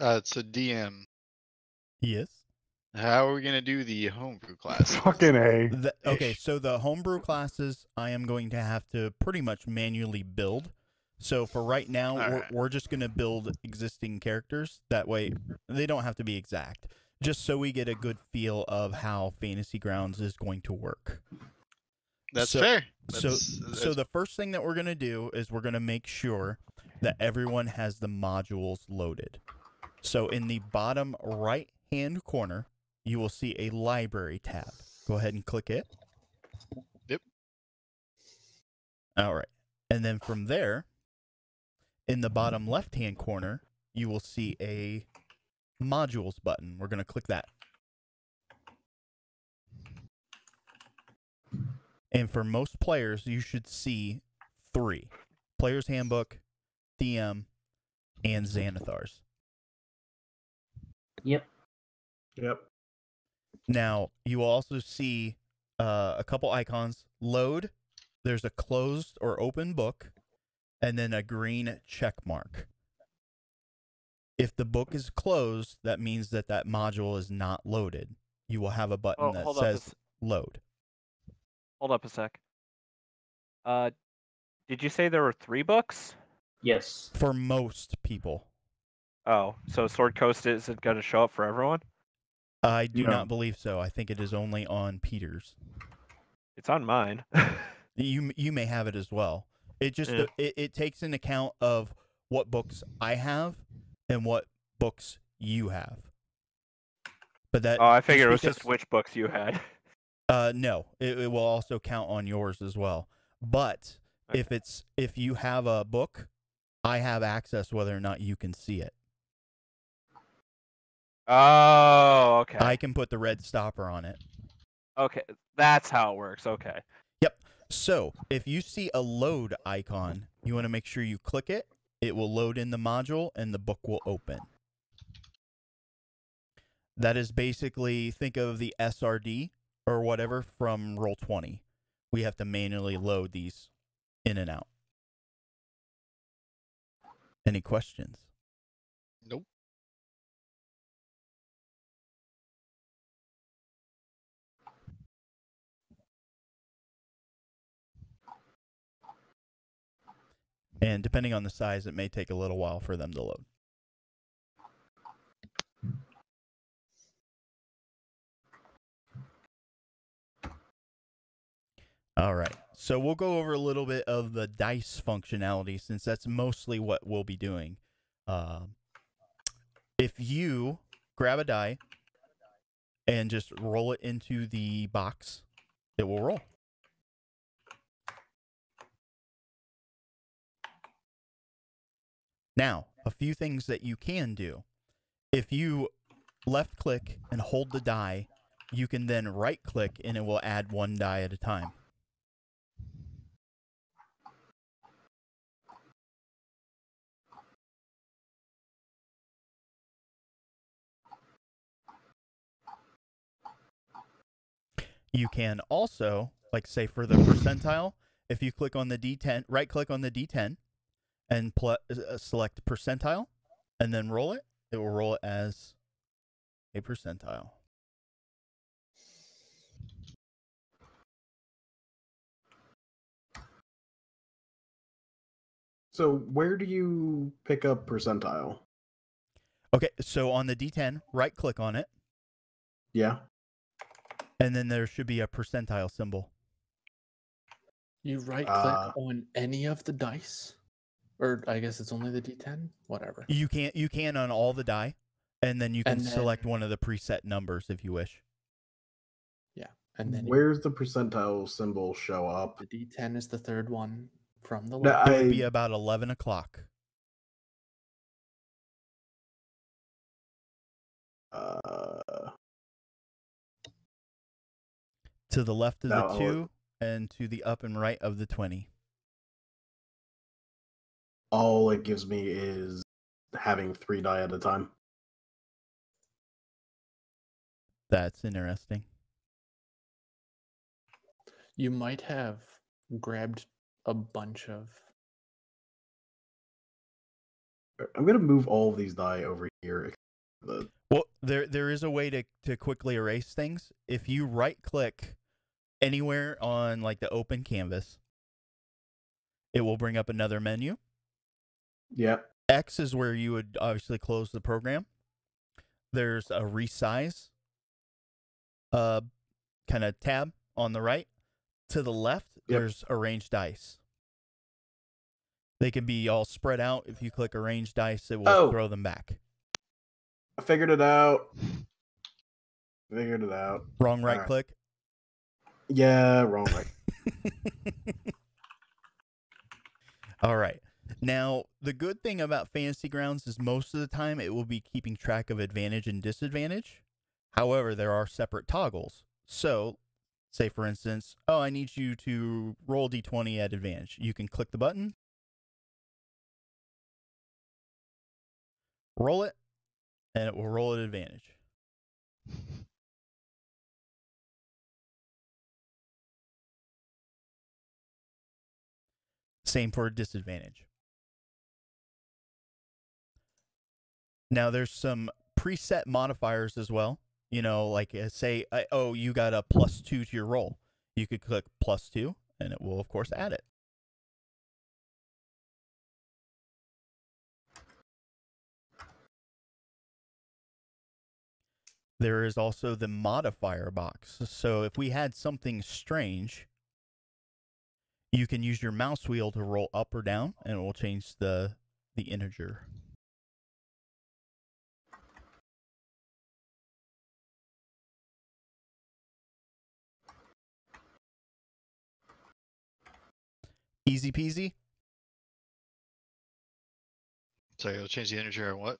It's a DM. Yes. How are we gonna do the homebrew classes? Fucking A. Okay, so the homebrew classes, I am going to have to pretty much manually build. So for right now, Alright. we're just going to build existing characters. That way, they don't have to be exact. Just so we get a good feel of how Fantasy Grounds is going to work. That's fair. So the first thing that we're going to do is we're going to make sure that everyone has the modules loaded. So in the bottom right-hand corner, you will see a library tab. Go ahead and click it. Yep. All right. And then from there, in the bottom left-hand corner, you will see a modules button. We're going to click that. And for most players, you should see 3. Player's Handbook, DM, and Xanathars. Yep. Now, you will also see a couple icons. Load, there's a closed or open book, and then a green check mark. If the book is closed, that means that that module is not loaded. You will have a button that says load. Hold up a sec. Did you say there were 3 books? Yes. For most people. Oh, so Sword Coast isn't going to show up for everyone? I do not believe so. I think it is only on Peter's. It's on mine. You may have it as well. It just it takes into account of what books I have and what books you have. But that I figured it was just which books you had. No, it will also count on yours as well. But okay. if you have a book, I have access whether or not you can see it. Oh, okay. I can put the red stopper on it. Okay, that's how it works. Okay. Yep. So if you see a load icon, you want to make sure you click it. It will load in the module and the book will open. That is basically, think of the SRD or whatever from Roll20. We have to manually load these in and out. Any questions? Nope. And depending on the size, it may take a little while for them to load. All right, so we'll go over a little bit of the dice functionality since that's mostly what we'll be doing. If you grab a die and just roll it into the box, it will roll. Now, a few things that you can do. If you left click and hold the die, you can then right click and it will add 1 die at a time. You can also, like say for the percentile, if you click on the D10, right click on the D10 and select percentile and then roll it, it will roll it as a percentile. So where do you pick up percentile? Okay, so on the D10, right click on it. Yeah. And then there should be a percentile symbol. You right click on any of the dice? Or I guess it's only the D10? Whatever. You can on all the die, and then you can select one of the preset numbers if you wish. Yeah. And then where's the percentile symbol show up? The D10 is the third one from the left. It would be about 11 o'clock. To the left of the 2 and to the up and right of the 20. All it gives me is having 3 die at a time. That's interesting. You might have grabbed a bunch of I'm gonna move all of these die over here. Well, there is a way to quickly erase things. If you right click anywhere on like the open canvas, it will bring up another menu. Yep. X is where you would obviously close the program. There's a resize kind of tab on the right. To the left, there's arrange dice. They can be all spread out. If you click arrange dice, it will throw them back. I figured it out. Figured it out. Wrong right click? Yeah, wrong right. All right. Now, the good thing about Fantasy Grounds is most of the time it will be keeping track of advantage and disadvantage. However, there are separate toggles. So, say for instance, oh, I need you to roll d20 at advantage. You can click the button, roll it, and it will roll at advantage. Same for a disadvantage. Now, there's some preset modifiers as well. You know, like say, oh, you got a +2 to your roll. You could click +2, and it will, of course, add it. There is also the modifier box. So if we had something strange, you can use your mouse wheel to roll up or down, and it will change the integer. Easy peasy. Sorry, it'll change the integer on what?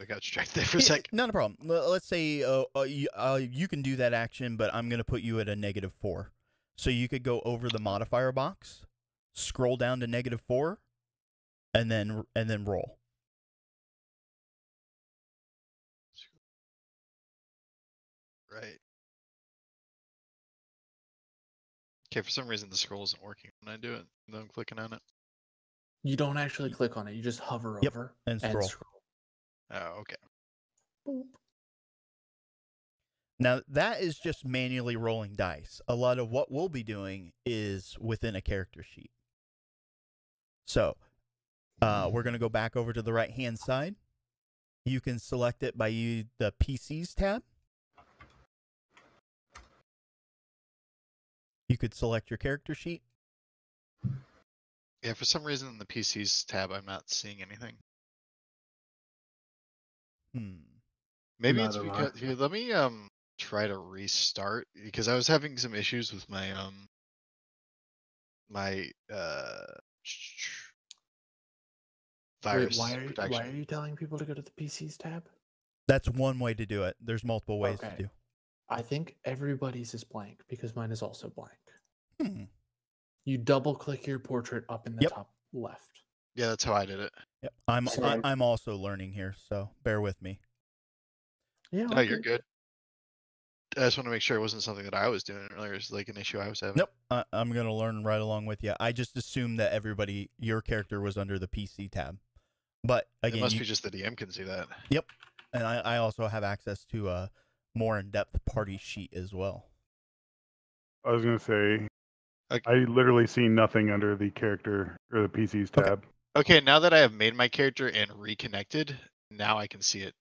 I got distracted there for a second. Not a problem. Let's say you can do that action, but I'm going to put you at a -4. So you could go over the modifier box, scroll down to -4, and then roll. Right. Okay, for some reason the scroll isn't working when I do it. No, I'm clicking on it. You don't actually click on it. You just hover over and scroll. Oh, okay. Boop. Now, that is just manually rolling dice. A lot of what we'll be doing is within a character sheet. So, we're going to go back over to the right-hand side. You can select it by the PCs tab. You could select your character sheet. Yeah, for some reason in the PCs tab, I'm not seeing anything. Maybe it's Neither am I. because here. Let me try to restart because I was having some issues with my virus Wait, protection. why are you telling people to go to the PCs tab? That's one way to do it. There's multiple ways to do. I think everybody's is blank because mine is also blank. Hmm. You double click your portrait up in the top left. Yeah, that's how I did it. Yep. I'm also learning here, so bear with me. Yeah. No, you're good. I just want to make sure it wasn't something that I was doing earlier. It's like an issue I was having. Nope. I'm going to learn right along with you. I just assumed that your character was under the PC tab. But again, it must be just the DM can see that. Yep. And I also have access to a more in-depth party sheet as well. I was going to say, I literally see nothing under the character or the PCs tab. Okay, now that I have made my character and reconnected, now I can see it.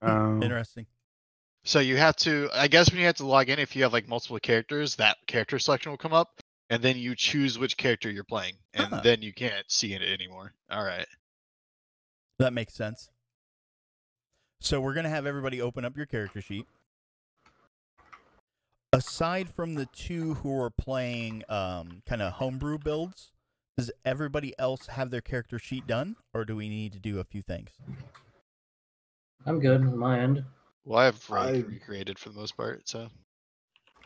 Interesting. So you have to, I guess when you have to log in, if you have like multiple characters, that character selection will come up, and then you choose which character you're playing, and then you can't see it anymore. All right. That makes sense. So we're going to have everybody open up your character sheet. Aside from the two who are playing kind of homebrew builds, does everybody else have their character sheet done, or do we need to do a few things? I'm good on my end. Well, I've recreated for the most part, so.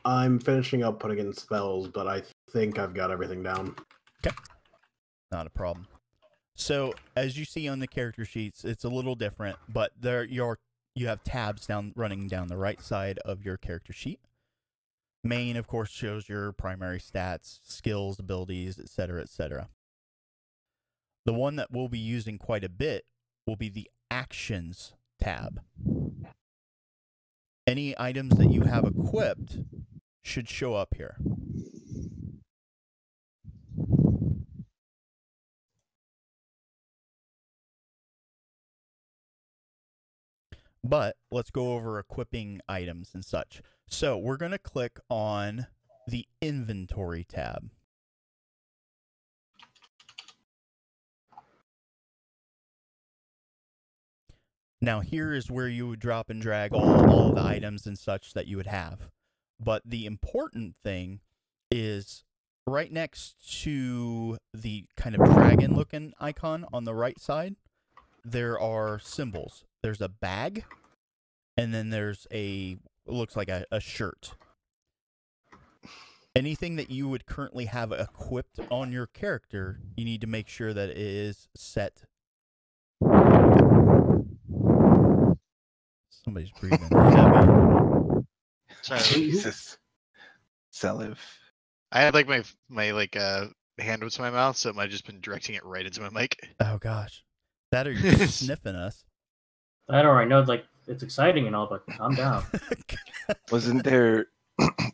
I'm finishing up putting in spells, but I think I've got everything down. Okay. Not a problem. So, as you see on the character sheets, it's a little different, but you have tabs running down the right side of your character sheet. Main, of course, shows your primary stats, skills, abilities, etc., etc. The one that we'll be using quite a bit will be the Actions tab. Any items that you have equipped should show up here. But let's go over equipping items and such. So we're going to click on the Inventory tab. Now here is where you would drop and drag all of the items and such that you would have. But the important thing is right next to the kind of dragon looking icon on the right side, there are symbols. There's a bag, and then there's it looks like a shirt. Anything that you would currently have equipped on your character, you need to make sure that it is set. Somebody's breathing heavy. Sorry. Jesus. Saliv. I had like my hand to my mouth, so it might have just been directing it right into my mic. Oh gosh. That or you're sniffing us. I don't know. Like, it's exciting and all, but calm down. Wasn't there...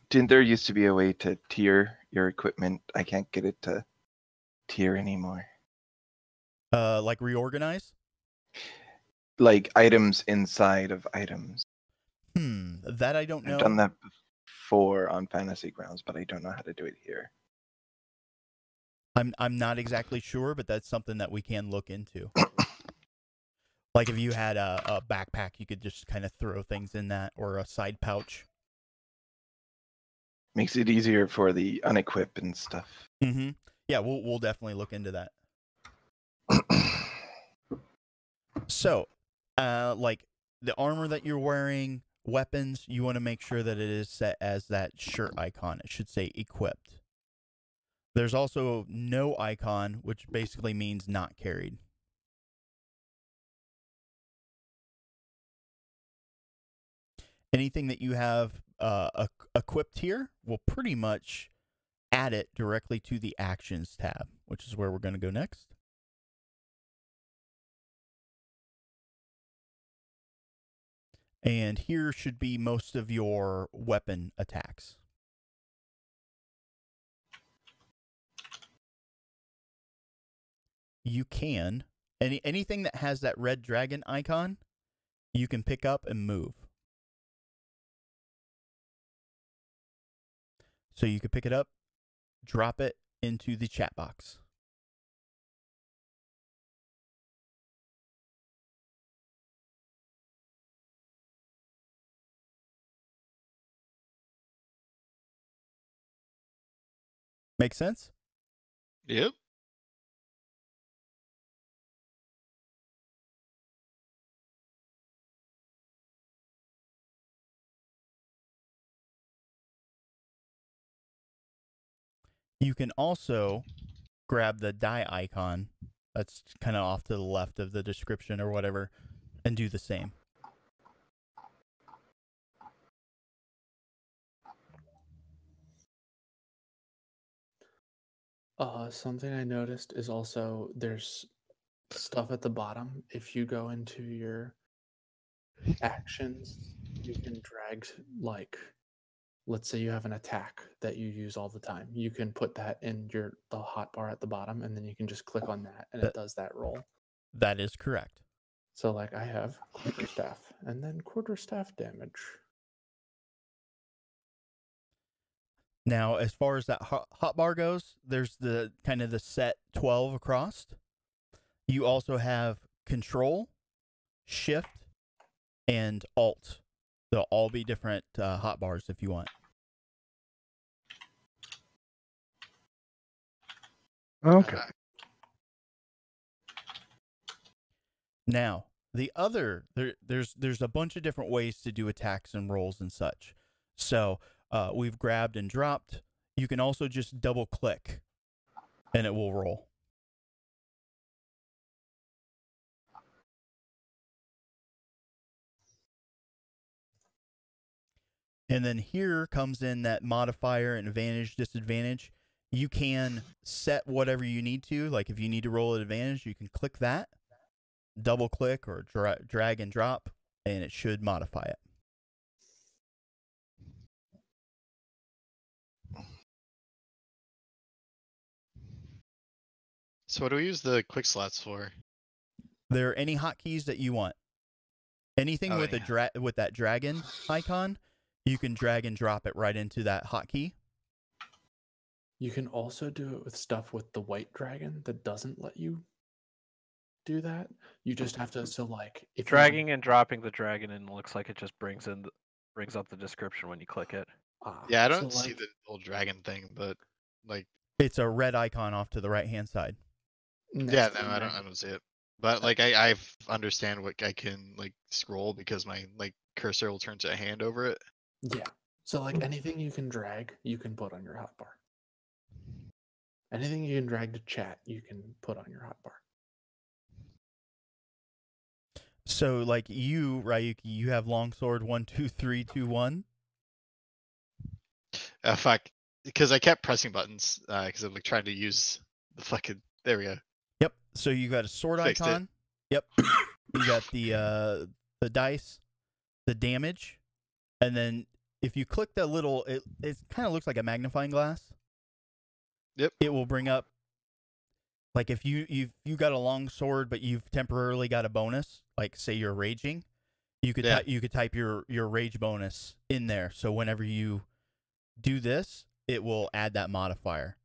Didn't there used to be a way to tier your equipment? I can't get it to tier anymore. Like reorganize? Like items inside of items. That I don't know. I've done that before on Fantasy Grounds, but I don't know how to do it here. I'm not exactly sure, but that's something that we can look into. Like if you had a backpack, you could just kind of throw things in that, or a side pouch. Makes it easier for the unequipped and stuff. Mm-hmm. Yeah, we'll definitely look into that. So, like the armor that you're wearing, weapons, you want to make sure that it is set as that shirt icon. It should say equipped. There's also no icon, which basically means not carried. Anything that you have equipped here will pretty much add it directly to the Actions tab, which is where we're going to go next. And here should be most of your weapon attacks. You can, anything that has that red dragon icon, you can pick up and move. So you could pick it up, drop it into the chat box. Make sense? Yep. You can also grab the die icon that's kind of off to the left of the description or whatever and do the same. Something I noticed is also there's stuff at the bottom. If you go into your actions, you can drag, like, let's say you have an attack that you use all the time. You can put that in the hotbar at the bottom, and then you can just click on that, and it does that roll. That is correct. So, like, I have quarterstaff, and then quarterstaff damage. Now, as far as that hotbar goes, there's the kind of the set 12 across. You also have Control, Shift, and Alt. They'll all be different hotbars if you want. Okay. Now, the other there's a bunch of different ways to do attacks and rolls and such. So we've grabbed and dropped. You can also just double click, and it will roll. And then here comes in that modifier and advantage, disadvantage. You can set whatever you need to. Like if you need to roll an advantage, you can click that. double click or drag and drop, and it should modify it. So what do we use the quick slots for? There are any hotkeys that you want. Anything with yeah. with that dragon icon, you can drag and drop it right into that hotkey. You can also do it with stuff with the white dragon that doesn't let you do that. You just have to, so like if Dragging and dropping the dragon in looks like it just brings up the description when you click it. Yeah, I don't see the whole dragon thing, but like it's a red icon off to the right hand side. Yeah, no, I don't see it. But like I understand what I can like scroll because my like cursor will turn to a hand over it. Yeah. So like anything you can drag, you can put on your hotbar. Anything you can drag to chat, you can put on your hotbar. So like you, Ryuki, you have longsword 1 2 3 2 1. Fuck, because I kept pressing buttons because I'm like trying to use the fucking. There we go. Yep. So you got a sword Fixed icon. Yep. You got the dice, the damage, and then if you click that little, it kind of looks like a magnifying glass. Yep. It will bring up, like if you got a long sword but you've temporarily got a bonus, like say you're raging, you could you could type your rage bonus in there. So whenever you do this, it will add that modifier.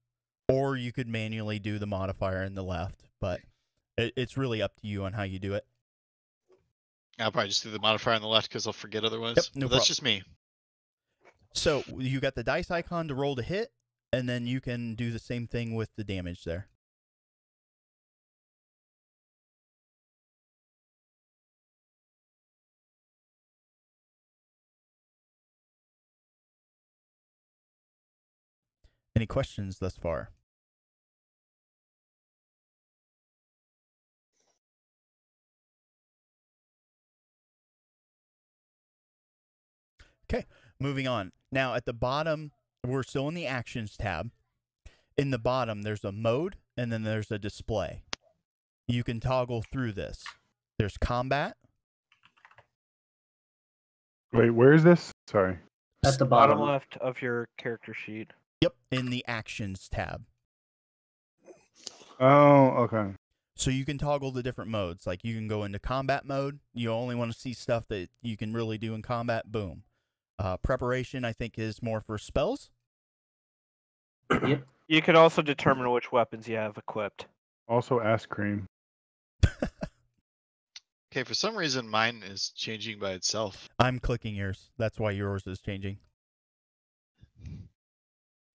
Or you could manually do the modifier in the left, but it's really up to you on how you do it. I'll probably just do the modifier on the left because I'll forget otherwise. Yep, no but that's problem. just me. So you got the dice icon to roll to hit, and then you can do the same thing with the damage there. Any questions thus far? Okay, moving on. Now at the bottom, we're still in the actions tab. In the bottom, there's a mode, and then there's a display. You can toggle through this. There's combat. Wait, where is this? Sorry. At the Bottom bottom. left of your character sheet. Yep, in the actions tab. Oh, okay. So you can toggle the different modes. Like you can go into combat mode. You only want to see stuff that you can really do in combat. Boom. Preparation, I think, is more for spells. Yep. You can also determine which weapons you have equipped. Also, ass cream. Okay, for some reason mine is changing by itself. I'm clicking yours. That's why yours is changing.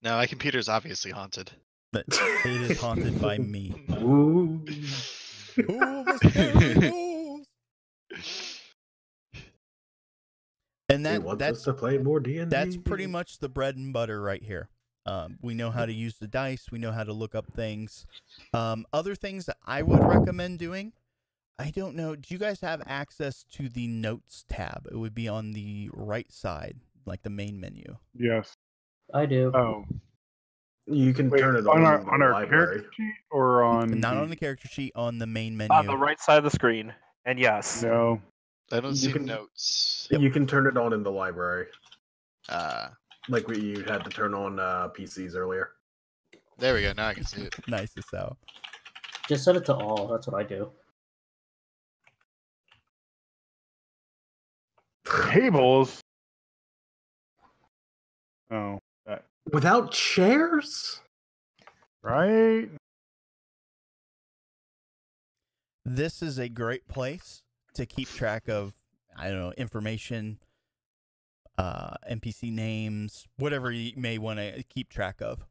No, my computer's obviously haunted. But it is haunted by me. Ooh. And He wants us to play more D&D. That's pretty much the bread and butter right here. We know how to use the dice. We know how to look up things. Other things that I would recommend doing, I don't know. Do you guys have access to the notes tab? It would be on the right side, like the main menu. Yes. I do. Oh. You can Wait, turn it on on our library. character sheet or on Not on the character sheet, on the main menu. On the right side of the screen. And yes. No. I don't You see can- notes. You can turn it on in the library, Uh, like you had to turn on PCs earlier. there we go. Now I can see it. Nice as hell. Just set it to all. That's what I do. Tables. Oh, that, Without chairs? right? This is a great place to keep track of, I don't know, information, NPC names, whatever you may want to keep track of.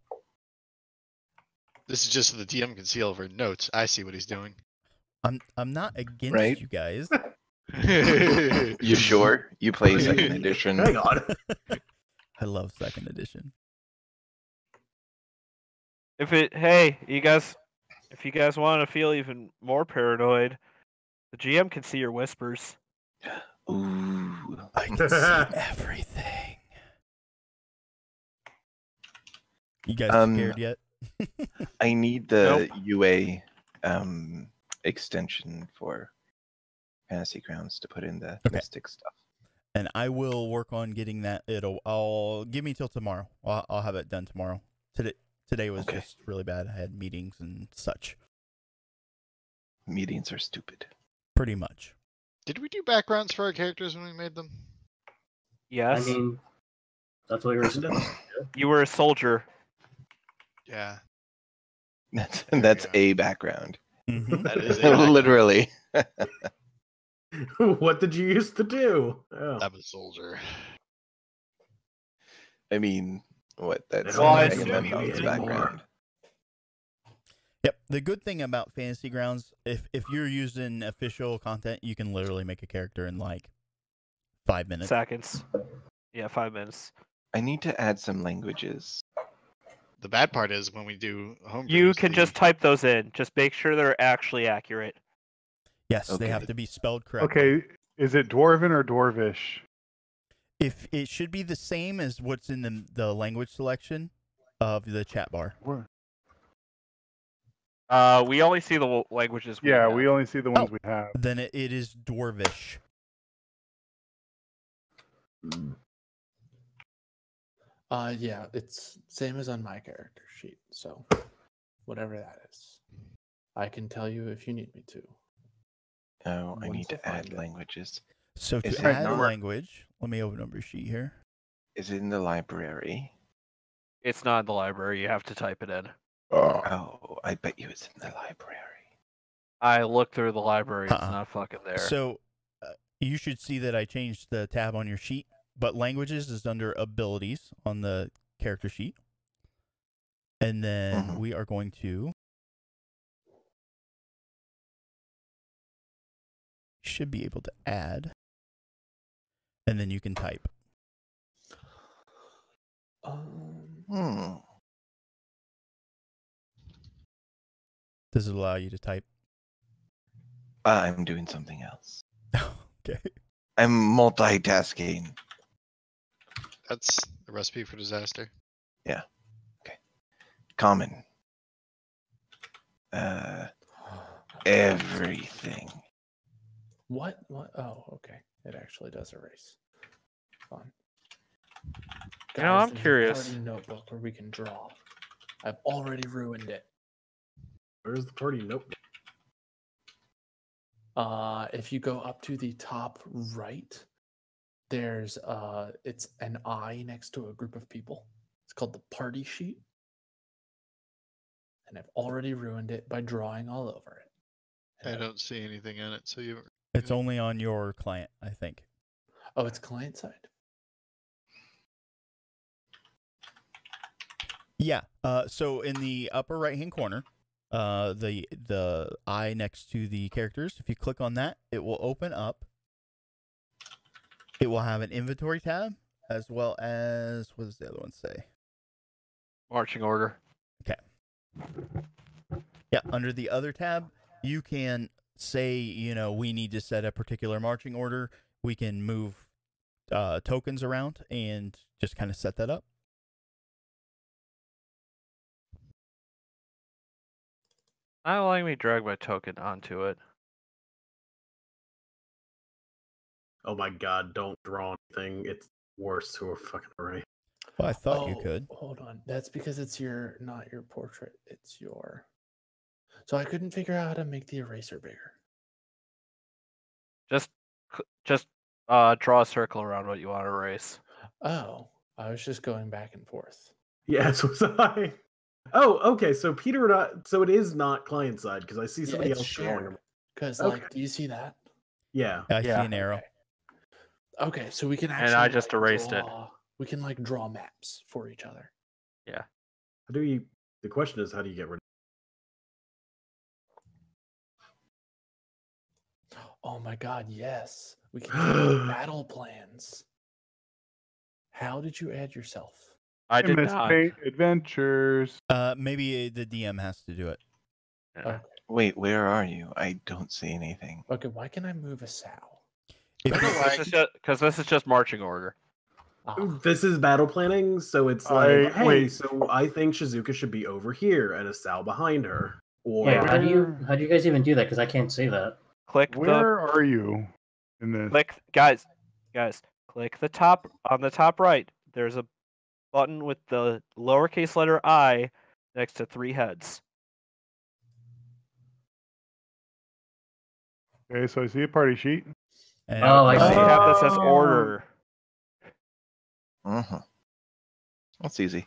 This is just so the DM can see all of our notes. I see what he's doing. I'm not against Right. you guys. You sure? You play second edition? Hang on. I love second edition. Hey, you guys, if you guys want to feel even more paranoid, the GM can see your whispers. Ooh. I can see everything. You guys scared yet? I need the UA extension for Fantasy Grounds to put in the Okay. mystic stuff. And I will work on getting that. I'll give me till tomorrow. I'll have it done tomorrow. Today was Okay. just really bad. I had meetings and such. Meetings are stupid. Pretty much. Did we do backgrounds for our characters when we made them? Yes. I mean, that's what you were supposed to do. You were a soldier. Yeah. That's a background. Mhm. That is a background. Literally. What did you used to do? Oh. I'm a soldier. I mean, what? That's Well, I Agamemnon's assume background. Yep. The good thing about Fantasy Grounds, if you're using official content, you can literally make a character in like 5 minutes. Seconds. Yeah, 5 minutes. I need to add some languages. The bad part is when we do home. You can just type those in. Just make sure they're actually accurate. Yes, Okay. they have to be spelled correctly. Okay, is it Dwarven or Dwarvish? If it should be the same as what's in the language selection of the chat bar. We only see the languages. Yeah, have. we only see the ones Oh. we have. Then it is Dwarvish. Yeah, it's same as on my character sheet. So whatever that is, I can tell you if you need me to. Oh, I Once need I to add find it. languages. So Is to it add a not- language, let me open up your sheet here. Is it in the library? It's not in the library. You have to type it in. Oh, I bet you it's in the library. I looked through the library. It's Uh-uh. not fucking there. So you should see that I changed the tab on your sheet, but languages is under abilities on the character sheet. And then Mhm. we are going to should be able to add. And then you can type. Hmm. Does it allow you to type? I'm doing something else. Okay. I'm multitasking. That's a recipe for disaster. Common. Everything. What? Oh, okay. It actually does erase. Fun. You know, I'm there's a curious. party notebook where we can draw. I've already ruined it. Where's the party? Nope. If you go up to the top right, there's it's an eye next to a group of people. It's called the party sheet. And I've already ruined it by drawing all over it. I And don't see anything on it, so you. It's only on your client, I think. oh, it's client side. Yeah. So in the upper right hand corner, the eye next to the characters, if you click on that, it will open up. It will have an inventory tab as well as what does the other one say? Marching order. Okay. Yeah, under the other tab, you can say, we need to set a particular marching order. We can move tokens around and just kind of set that up. Not letting me drag my token onto it. Oh my god, don't draw anything. It's worse to a fucking array. Well, I thought you Oh, could. Hold on. That's because it's not your portrait. It's your. So I couldn't figure out how to make the eraser bigger. Just draw a circle around what you want to erase. Oh, I was just going back and forth. Yeah, so was I. Oh, okay. So Peter, so it is not client side because I see somebody it's else drawing shared. them. Because, Okay. do you see that? Yeah. I see Yeah. an arrow. Okay, so we can actually. And I just erased it. We can draw maps for each other. How do you? The question is, how do you get rid Oh my god, yes. We can do battle plans. How did you add yourself? I did MS not. Paint Adventures. Maybe the DM has to do it. Yeah. Okay. Wait, where are you? I don't see anything. Okay, why can I move a sow? If you- Because this is just marching order. Ah, This is battle planning, so it's like, hey, wait. so I think Shizuka should be over here and a Sal behind her. Or Yeah, how do you guys even do that? Because I can't see that. Click Where are you in this? guys, click the top on the top right. There's a button with the lowercase letter I next to 3 heads. Okay, so I see a party sheet. And Oh, I Now see. you have this as order. That's easy.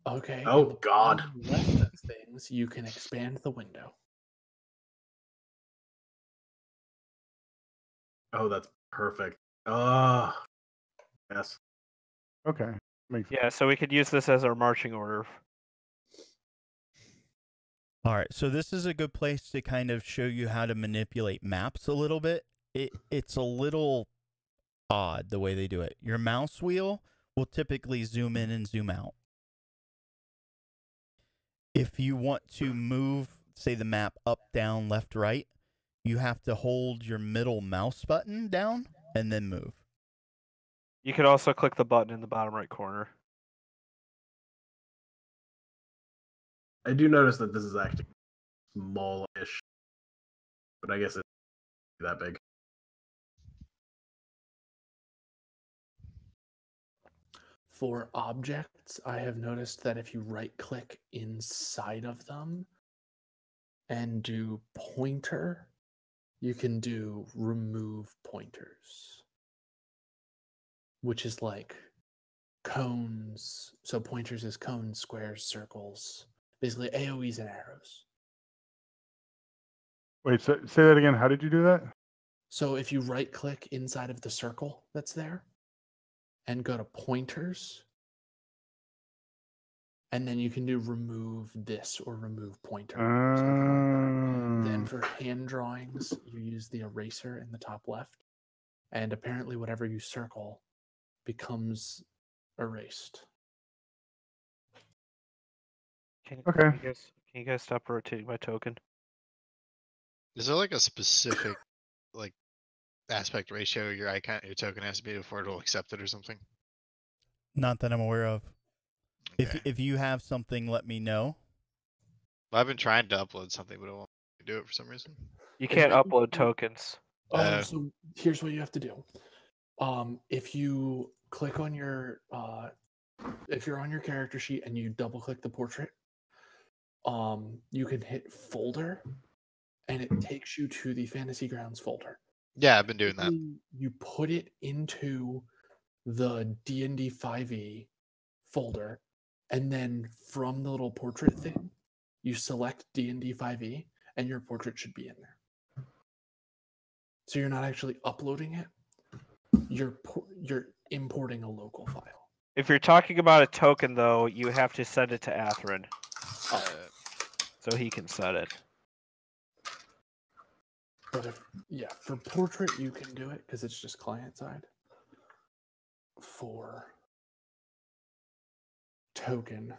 Okay. Oh, in the God. bottom left of things, you can expand the window. Oh, that's perfect. Yes. Okay, makes sense. Yeah, so we could use this as our marching order. All right, so this is a good place to kind of show you how to manipulate maps a little bit. It's a little odd the way they do it. Your mouse wheel will typically zoom in and zoom out. If you want to move, say, the map up, down, left, right, you have to hold your middle mouse button down and then move. You could also click the button in the bottom right corner. I do notice that this is actually smallish, but I guess it's that big. For objects, I have noticed that if you right click inside of them and do pointer, you can do remove pointers, which is like cones. So pointers is cones, squares, circles, basically AoEs and arrows. Wait, say that again. How did you do that? So if you right click inside of the circle that's there and go to pointers, and then you can do remove this or remove pointer. Or something like that. Then for hand drawings, you use the eraser in the top left. And apparently whatever you circle becomes erased. Can Okay. you guys stop rotating my token? Is there like a specific like aspect ratio your token has to be before it'll accept it or something? Not that I'm aware of. Okay. If you have something, let me know. Well, I've been trying to upload something, but it won't do it for some reason. You can't upload tokens. So here's what you have to do. If you click on your if you're on your character sheet and you double click the portrait, you can hit folder and it takes you to the Fantasy Grounds folder. Yeah, I've been doing that. You put it into the D&D 5e folder, and then from the little portrait thing, you select D&D 5e, and your portrait should be in there. So you're not actually uploading it; you're importing a local file. If you're talking about a token, though, you have to send it to Atherin, so he can set it. But for portrait you can do it because it's just client side. For token,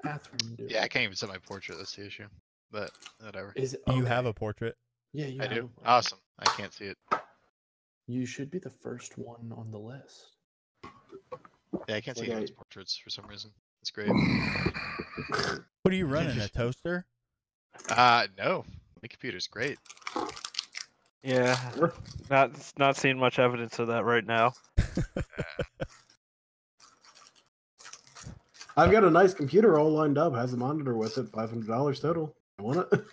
Atherin do. Yeah, I can't even set my portrait. That's the issue. But whatever. You have a portrait. Yeah, you I have do. a portrait. Awesome. I can't see it. You should be the first one on the list. Yeah, I can't see Okay. anyone's portraits for some reason. It's great. What are you running? A toaster? No. My computer's great. Yeah, not seeing much evidence of that right now. I've got a nice computer all lined up, has a monitor with it, $500 total. You want it?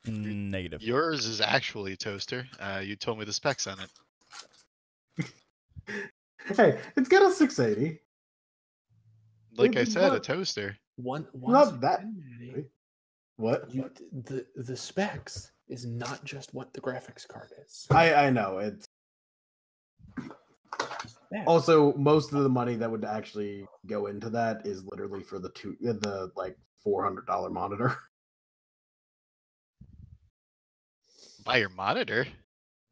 Negative. Yours is actually a toaster. You told me the specs on it. Hey, it's got a 680. Like I It's said, a not- toaster. Not that. What? The specs is not just what the graphics card is. I know it's also most of the money that would actually go into that is literally for the $400 monitor. Buy your monitor.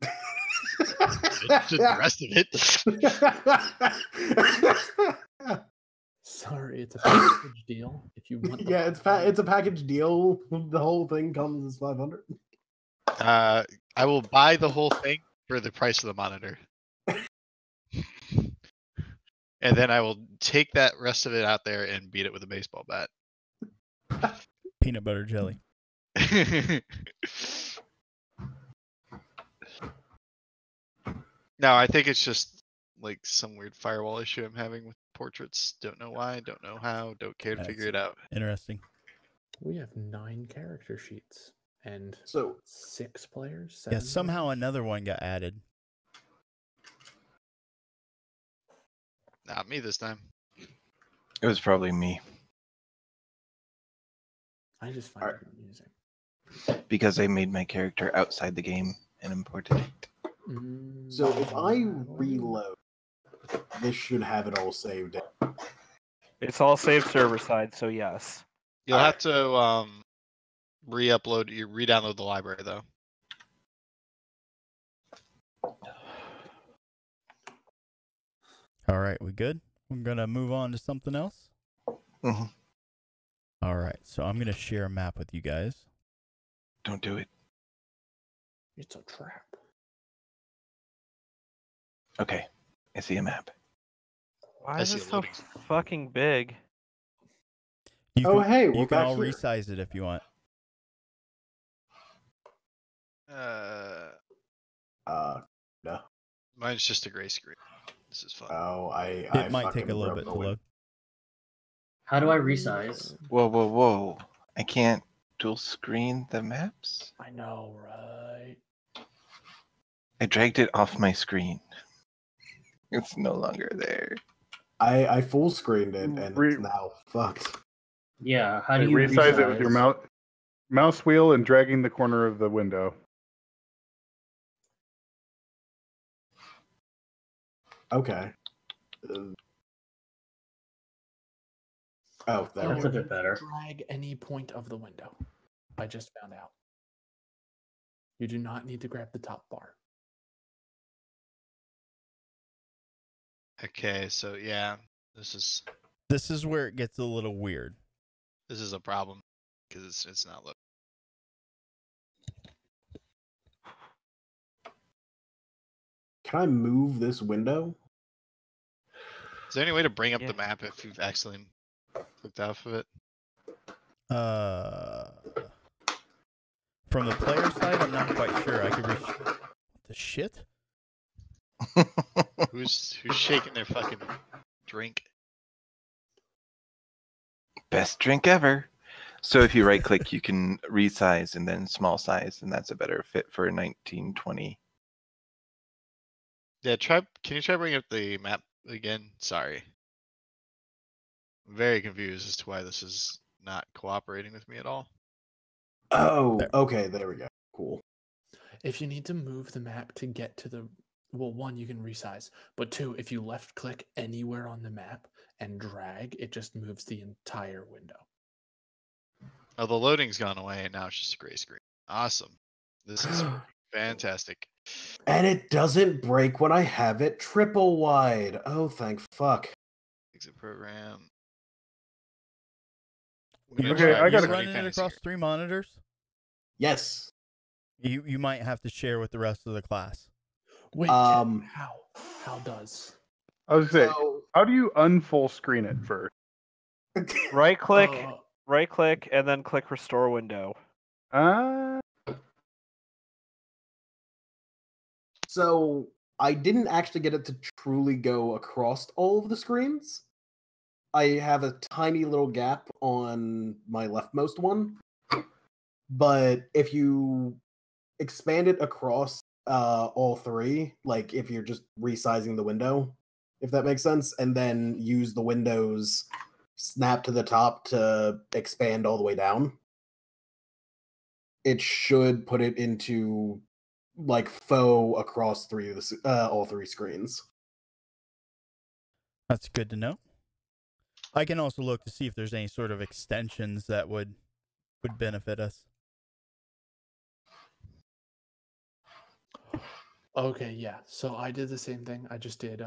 Just the rest of it. Sorry, it's a package deal. If you want, Yeah, it's a package deal. The whole thing comes as 500. I will buy the whole thing for the price of the monitor. And then I will take that rest of it out there and beat it with a baseball bat. Peanut butter jelly. No, I think it's just like some weird firewall issue I'm having with portraits. Don't know why, don't know how, don't care to figure it out. Interesting. We have 9 character sheets and So 6 players. Yeah, 7 somehow players? another one got added. Not me this time. It was probably me I just find it amusing. because I made my character outside the game and imported it. So if I reload, this should have it all saved. It's all saved server side, so yes. You'll have to re-upload, you re-download the library though. All right, we good? I'm gonna move on to something else. Mhm. All right, so I'm gonna share a map with you guys. Don't do it. It's a trap. Okay, I see a map. Why I is see it a so loading. fucking big? You Oh, can, hey, you we're can back all here. resize it if you want. No. Mine's just a gray screen. This is fun. Oh, I It might take fucking a little broke bit the to win- load. How do I resize? Whoa, whoa, whoa. I can't dual screen the maps? I know, right? I dragged it off my screen. It's no longer there. I full screened it and Re- it's now fucked. Yeah, how do Hey, you resize it with your mouse wheel and dragging the corner of the window. Okay. Oh, there That's we a go. bit better. Drag any point of the window. I just found out. You do not need to grab the top bar. Okay, so yeah, this This is where it gets a little weird. is a problem because it's not loading. Can I move this window? Is there any way to bring up Yeah. the map if you've accidentally clicked off of it? From the player side, I'm not quite sure. I could reach. What the shit? Who's shaking their fucking drink? Best drink ever. So if you right click, you can resize and then small size, and that's a better fit for 1920. Yeah, can you try bringing up the map again? Sorry. I'm very confused as to why this is not cooperating with me at all. Oh, There. okay, there we go. Cool. If you need to move the map to get to the, well, 1, you can resize, but 2, if you left click anywhere on the map and drag, it just moves the entire window. Oh, the loading's gone away and now it's just a gray screen. Awesome. This is fantastic. And it doesn't break when I have it triple wide. Oh, thank fuck. Exit program. Okay, I You're gotta- running it across 3 monitors. Yes. You might have to share with the rest of the class. Wait, Um, how does? I was gonna say, So, how do you unfull screen it first? Right click, Uh, right click, and then click restore window. so I didn't actually get it to truly go across all of the screens. I have a tiny little gap on my leftmost one. But if you expand it across all 3, like if you're just resizing the window, if that makes sense, and then use the windows snap to the top to expand all the way down, it should put it into like faux across all 3 screens. That's good to know. I can also look to see if there's any sort of extensions that would benefit us. Okay, yeah. So I did the same thing. I just did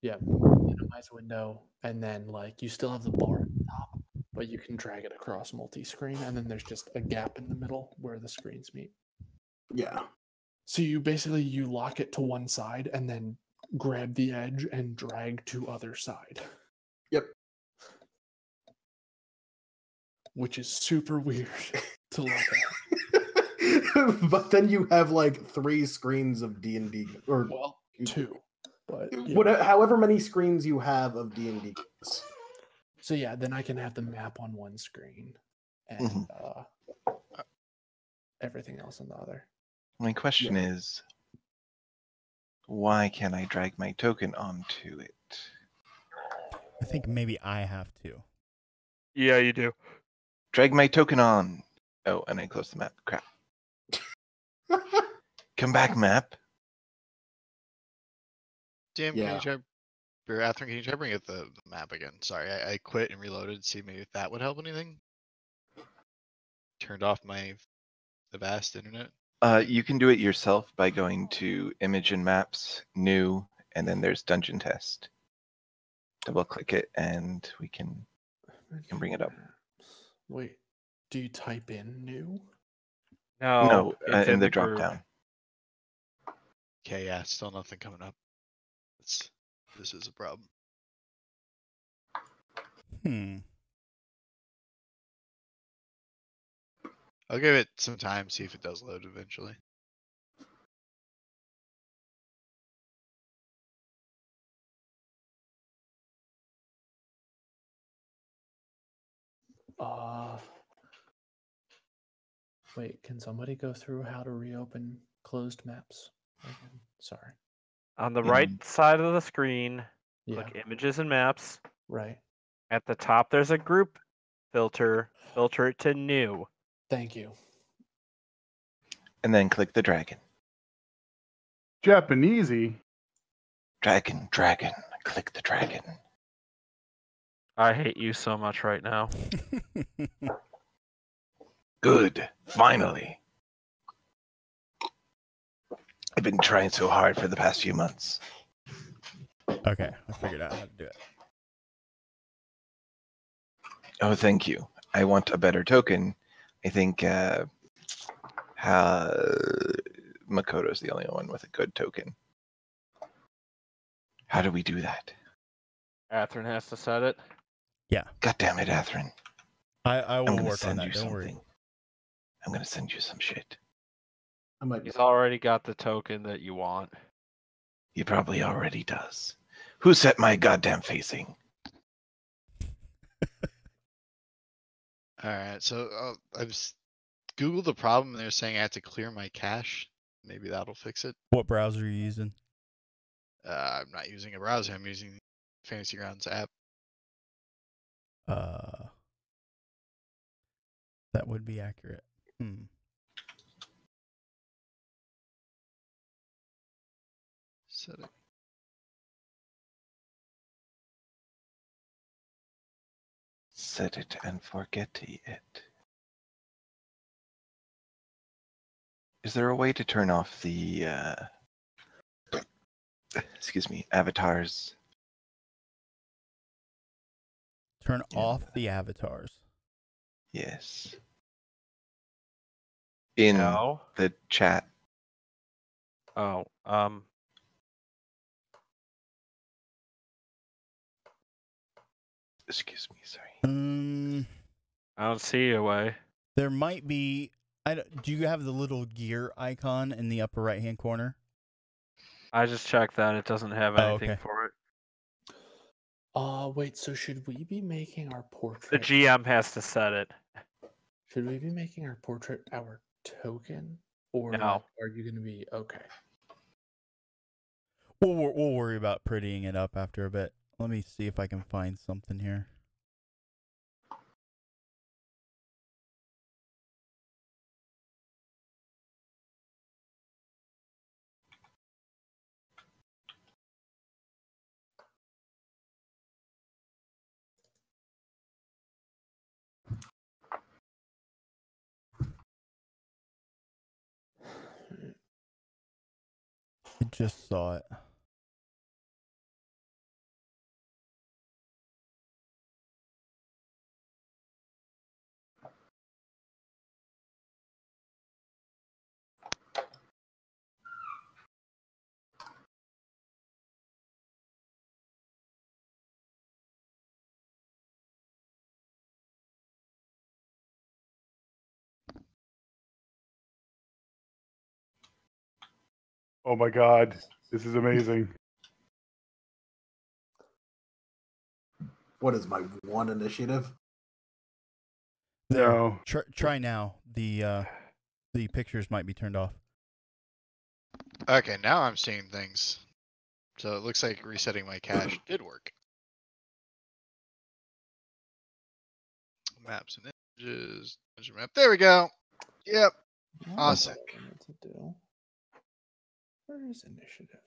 minimize window, and then like you still have the bar at the top, but you can drag it across multi-screen, and then there's just a gap in the middle where the screens meet. Yeah. So you lock it to one side and then grab the edge and drag to other side. Yep. Which is super weird to look at. but then you have like 3 screens of D&D, or Well, 2, but however many screens you have of D&D. So yeah, then I can have the map on one screen and everything else on the other. My question is, why can't I drag my token onto it? I think maybe I have to. Yeah, you do. Drag my token on. Oh, and I closed the map. Crap. Come back, map. Jim, can you try, or Atherin, can you try bring up the map again? Sorry, I quit and reloaded to see maybe if that would help anything. Turned off the vast internet. You can do it yourself by going to Image and Maps, New, and then there's Dungeon Test. Double click it, and we can bring it up. Wait, do you type in new? No, it's in the drop group. down. Okay, yeah, still nothing coming up. This is a problem. I'll give it some time, see if it does load eventually. Wait, can somebody go through how to reopen closed maps again? Sorry. On the right side of the screen, Yeah. click Images and Maps. Right. At the top, there's a group filter. Filter it to New. Thank you. And then click the dragon. Japanesey. Dragon. Click the dragon. I hate you so much right now. Good. Finally. I've been trying so hard for the past few months. Okay, I figured out how to do it. Oh, thank you. I want a better token. I think Makoto's the only one with a good token. How do we do that? Atherin has to set it. Yeah. God damn it, Atherin. I will I'm work send on that. you Don't something. worry. I'm gonna send you some shit. He's already got the token that you want. He probably already does. Who set my goddamn facing? Alright, so I've Googled the problem and they're saying I have to clear my cache. Maybe that'll fix it. What browser are you using? I'm not using a browser, I'm using Fantasy Grounds app. That would be accurate. Setting. Set it and forget it. Is there a way to turn off the avatars? Turn off the avatars. Yes. In the chat. Oh, Excuse me, sorry. I don't see a way. There might be. Do you have the little gear icon in the upper right-hand corner? I just checked that. It doesn't have anything for it. Wait, so should we be making our portrait? The GM has to set it. Should we be making our portrait our token? Or No. are you going to be okay? We'll worry about prettying it up after a bit. Let me see if I can find something here. I just saw it. Oh my god, this is amazing. What is my one initiative? There. No. Try now. The pictures might be turned off. Okay, now I'm seeing things. So it looks like resetting my cache did work. Maps and images. Measure map. There we go. Yep. Awesome. What I wanted to do. Where is initiative?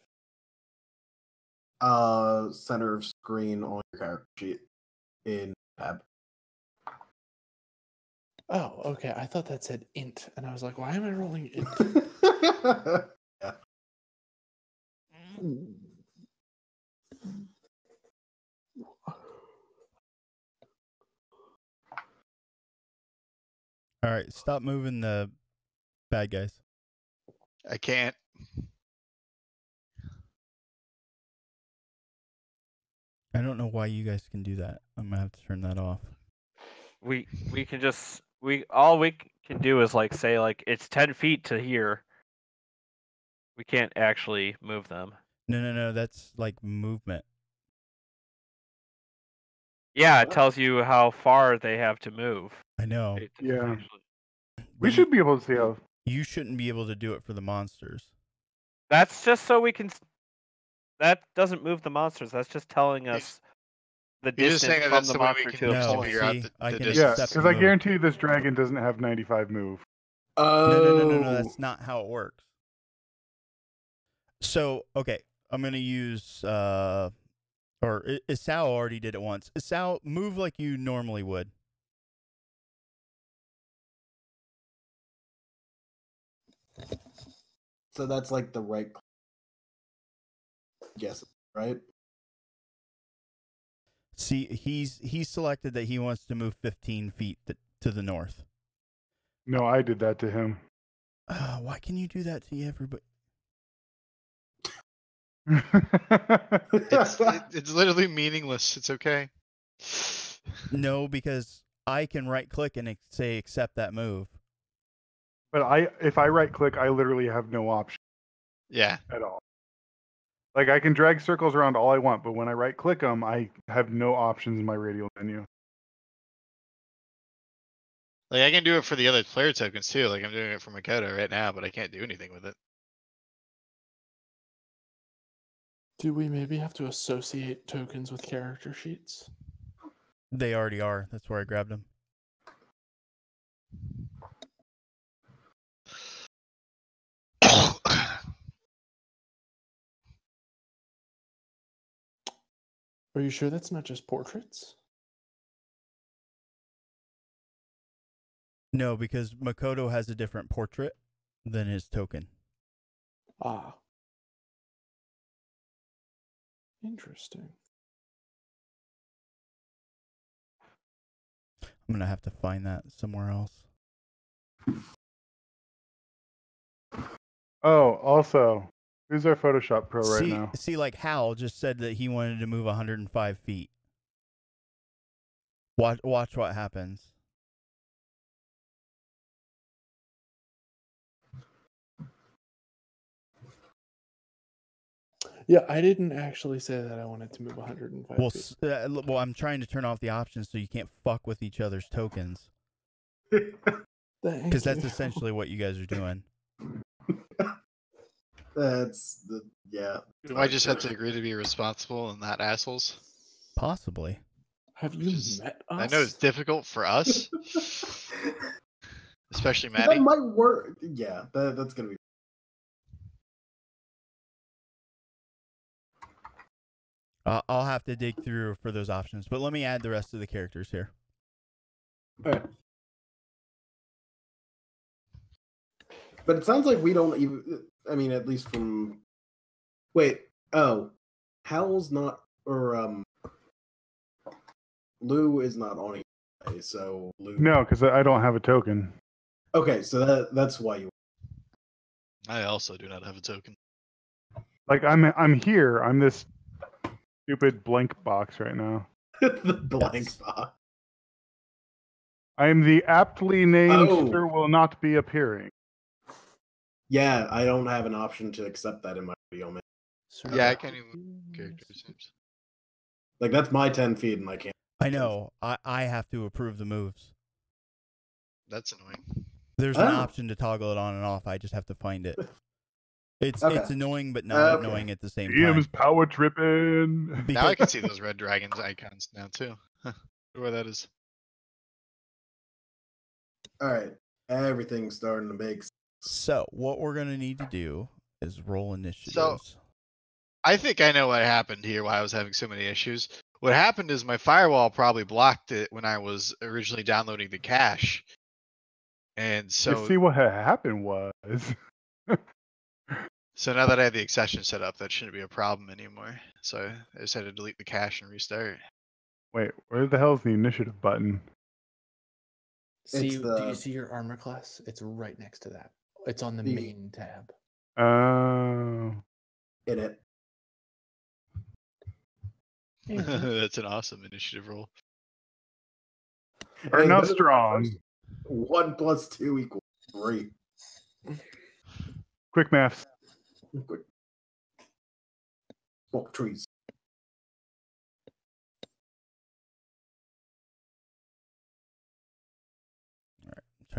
Center of screen on your character sheet in tab. Oh, okay. I thought that said int, and I was like, why am I rolling int? Yeah. All right, stop moving the bad guys. I can't. I don't know why you guys can do that. I'm gonna have to turn that off. We can just all we can do is like say like it's 10 feet to here. We can't actually move them. No. That's like movement. Yeah, it tells you how far they have to move. I know. It doesn't Yeah. actually- We should be able to see how. You shouldn't be able to do it for the monsters. That's just so we can. That doesn't move the monsters. That's just telling us the You're just distance saying that from that's the the way we monster can to the No, point. figure out see, I the can distance. Yeah, accept because I move. guarantee you this dragon doesn't have 95 move. Oh. No. That's not how it works. So, okay, I'm gonna use or Isao already did it once. Isao, move like you normally would. So that's like the right. Yes, right. See, he's selected that he wants to move 15 feet to the north. No, I did that to him. Why can you do that to everybody? It's literally meaningless. It's okay. No, because I can right click and say accept that move. But if I right click, I literally have no option Yeah. at all. Like I can drag circles around all I want, but when I right click them, I have no options in my radial menu. Like I can do it for the other player tokens too. Like I'm doing it for Makoto right now, but I can't do anything with it. Do we maybe have to associate tokens with character sheets? They already are. That's where I grabbed them. Are you sure that's not just portraits? No, because Makoto has a different portrait than his token. Ah. Interesting. I'm gonna have to find that somewhere else. Oh, also, who's our Photoshop pro right now? See, like Hal just said that he wanted to move 105 feet. Watch what happens. Yeah, I didn't actually say that I wanted to move 105 feet. Well, I'm trying to turn off the options so you can't fuck with each other's tokens. Because that's essentially what you guys are doing. Yeah. I just have to agree to be responsible and not assholes. Possibly. Have you met us? I know it's difficult for us, especially Maddie. That might work. Yeah, that's gonna be. I'll have to dig through for those options, but let me add the rest of the characters here. All right. But it sounds like we don't even. I mean, at least from. Wait. Oh, Hal's not, or Lou is not on it. So Lou. No, because I don't have a token. Okay, so that's why you. I also do not have a token. Like I'm here. I'm this stupid blank box right now. The blank box. I am the aptly named Oh. Sir will not be appearing. Yeah, I don't have an option to accept that in my video, man. Yeah, I can't even character seems. Like that's my 10 feet, and I can't. I know. I have to approve the moves. That's annoying. There's an option to toggle it on and off. I just have to find it. It's annoying, but not annoying at the same time. Ian's power tripping. Now I can see those red dragons icons now too. Where that is. All right, everything's starting to make sense. So what we're gonna need to do is roll initiatives. So I think I know what happened here. Why I was having so many issues. What happened is my firewall probably blocked it when I was originally downloading the cache. And so You see what had happened was. So now that I have the accession set up, that shouldn't be a problem anymore. So I just had to delete the cache and restart. Wait, where the hell is the initiative button? Do you see your armor class? It's right next to that. It's on the main tab. Oh. In it. That's an awesome initiative roll. Are not strong. 1 + 2 = 3. Quick maths. Quick. Smoke trees.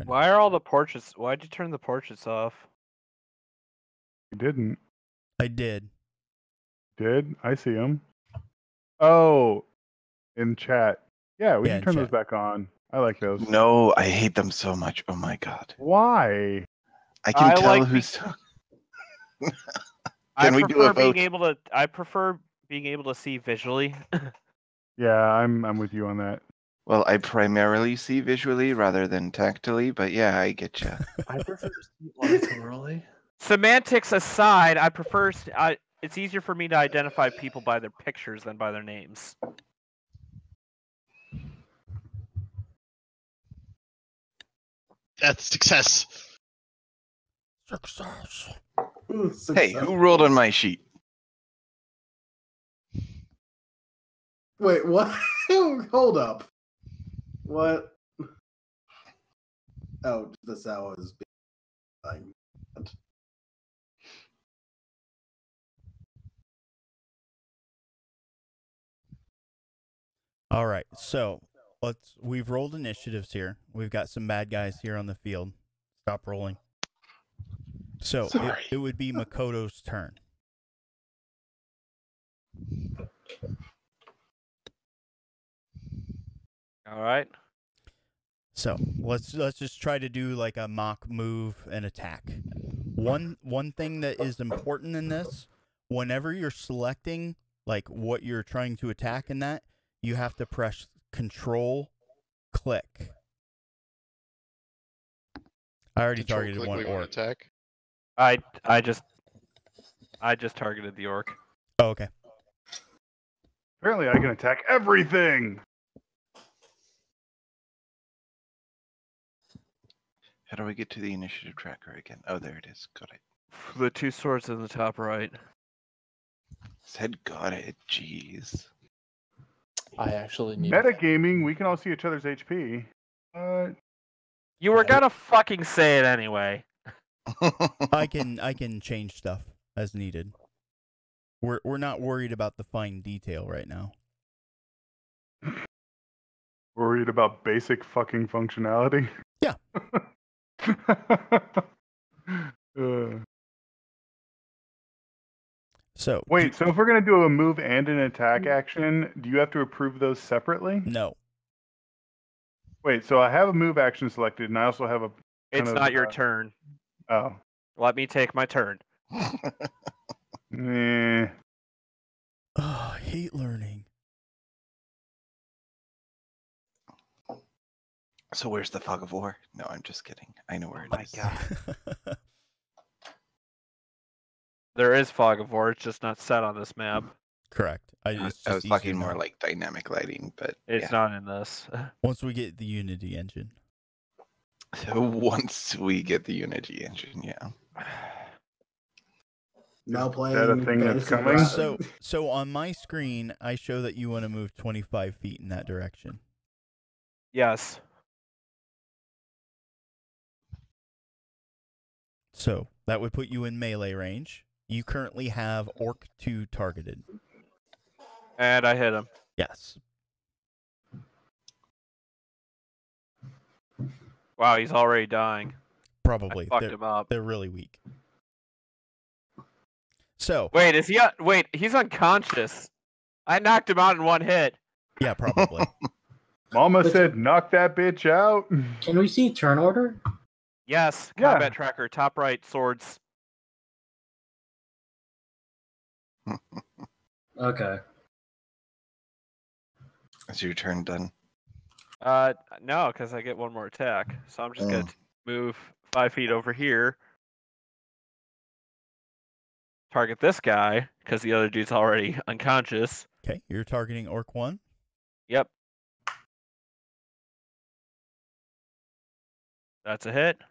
Why are all the portraits? Why'd you turn the portraits off? You didn't. I did. Did? I see them. Oh, in chat. Yeah, we can turn those back on. I like those. No, I hate them so much. Oh my god. Why? I can tell who's talking. Can we do a vote? I prefer being able to see visually. Yeah, I'm with you on that. Well, I primarily see visually rather than tactily, but yeah, I get you. I prefer to see auditorily. Semantics aside, I prefer. It's easier for me to identify people by their pictures than by their names. That's success. Success. Hey, who rolled on my sheet? Wait, what? Hold up. What? Oh, this hour is being. All right, so we've rolled initiatives here. We've got some bad guys here on the field. Stop rolling. So it would be Makoto's turn. All right. So let's just try to do like a mock move and attack. One thing that is important in this, whenever you're selecting like what you're trying to attack in that, you have to press Control click. I already targeted one orc. Attack. I just targeted the orc. Oh, okay. Apparently, I can attack everything. How do I get to the initiative tracker again? Oh, there it is. Got it. The 2 swords in the top right. Said got it. Jeez. I actually need Metagaming, we can all see each other's HP. You were gonna fucking say it anyway. I can change stuff as needed. We're not worried about the fine detail right now. Worried about basic fucking functionality? Yeah. So wait, so if we're gonna do a move and an attack action, do you have to approve those separately? No. Wait, so I have a move action selected, and I also have a. It's not your turn. Oh. Let me take my turn. Nah. Oh, I hate learning. So where's the fog of war? No, I'm just kidding. I know where it is. God. There is fog of war. It's just not set on this map. Correct. I was talking more like dynamic lighting, but it's not in this. Once we get the Unity engine. So once we get the Unity engine, yeah. Now playing. Is that a thing that's coming? So on my screen, I show that you want to move 25 feet in that direction. Yes. So That would put you in melee range. You currently have Orc 2 targeted. And I hit him. Yes. Wow, he's already dying. Probably. I fucked him up. They're really weak. So. Wait, wait, he's unconscious. I knocked him out in one hit. Yeah, probably. Mama said, knock that bitch out. Can we see turn order? Yes, Yeah. combat tracker, top right, swords. Okay. Is your turn done? No, because I get one more attack. So I'm just gonna move 5 feet over here. Target this guy, because the other dude's already unconscious. Okay, you're targeting Orc 1? Yep. That's a hit.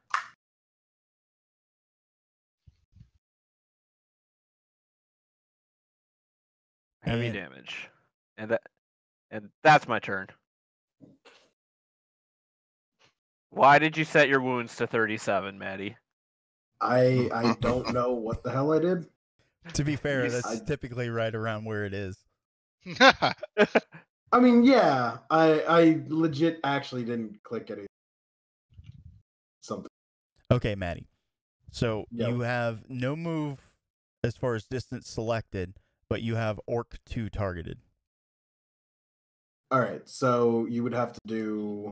Heavy damage. And that's my turn. Why did you set your wounds to 37, Maddie? I don't know what the hell I did. To be fair, that's typically right around where it is. I mean, yeah, I legit actually didn't click anything. Something. Okay, Maddie. So Yep. you have no move as far as distance selected, but you have Orc 2 targeted. All right, so you would have to do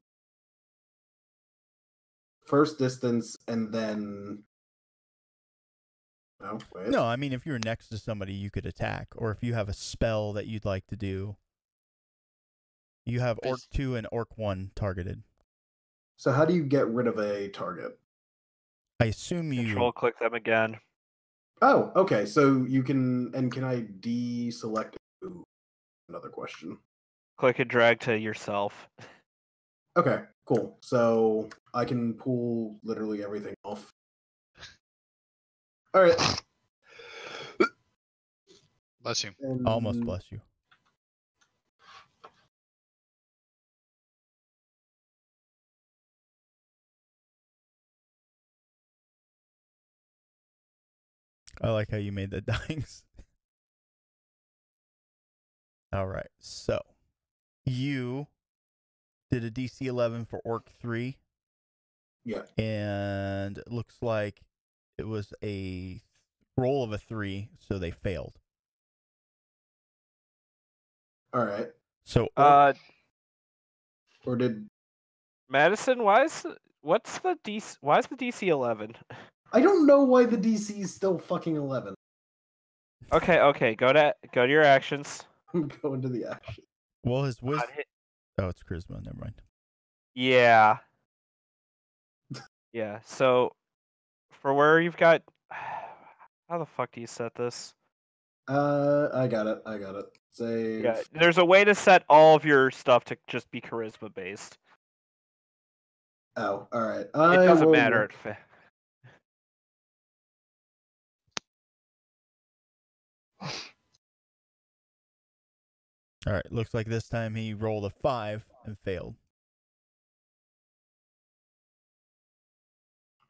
first distance and then. No, wait. No, I mean, if you're next to somebody, you could attack. Or if you have a spell that you'd like to do, you have Orc 2 and Orc 1 targeted. So how do you get rid of a target? I assume you... Control click them again. Oh, okay. So you can, and can I deselect? Ooh, another question. Click and drag to yourself. Okay, cool. So I can pull literally everything off. All right. Bless you. And Almost bless you. I like how you made that dying. All right, so you did a DC 11 for Orc 3. Yeah. And it looks like it was a roll of a 3, so they failed. All right. So or did Madison? Why is the DC 11? I don't know why the DC is still fucking 11. Okay. Go to your actions. I'm going to the action. Well, his wisdom. Oh, it's charisma. Never mind. Yeah. Yeah. So, for where you've got, how the fuck do you set this? I got it. Save. Yeah. There's a way to set all of your stuff to just be charisma based. Oh, all right. It doesn't matter. All right. Looks like this time he rolled a 5 and failed.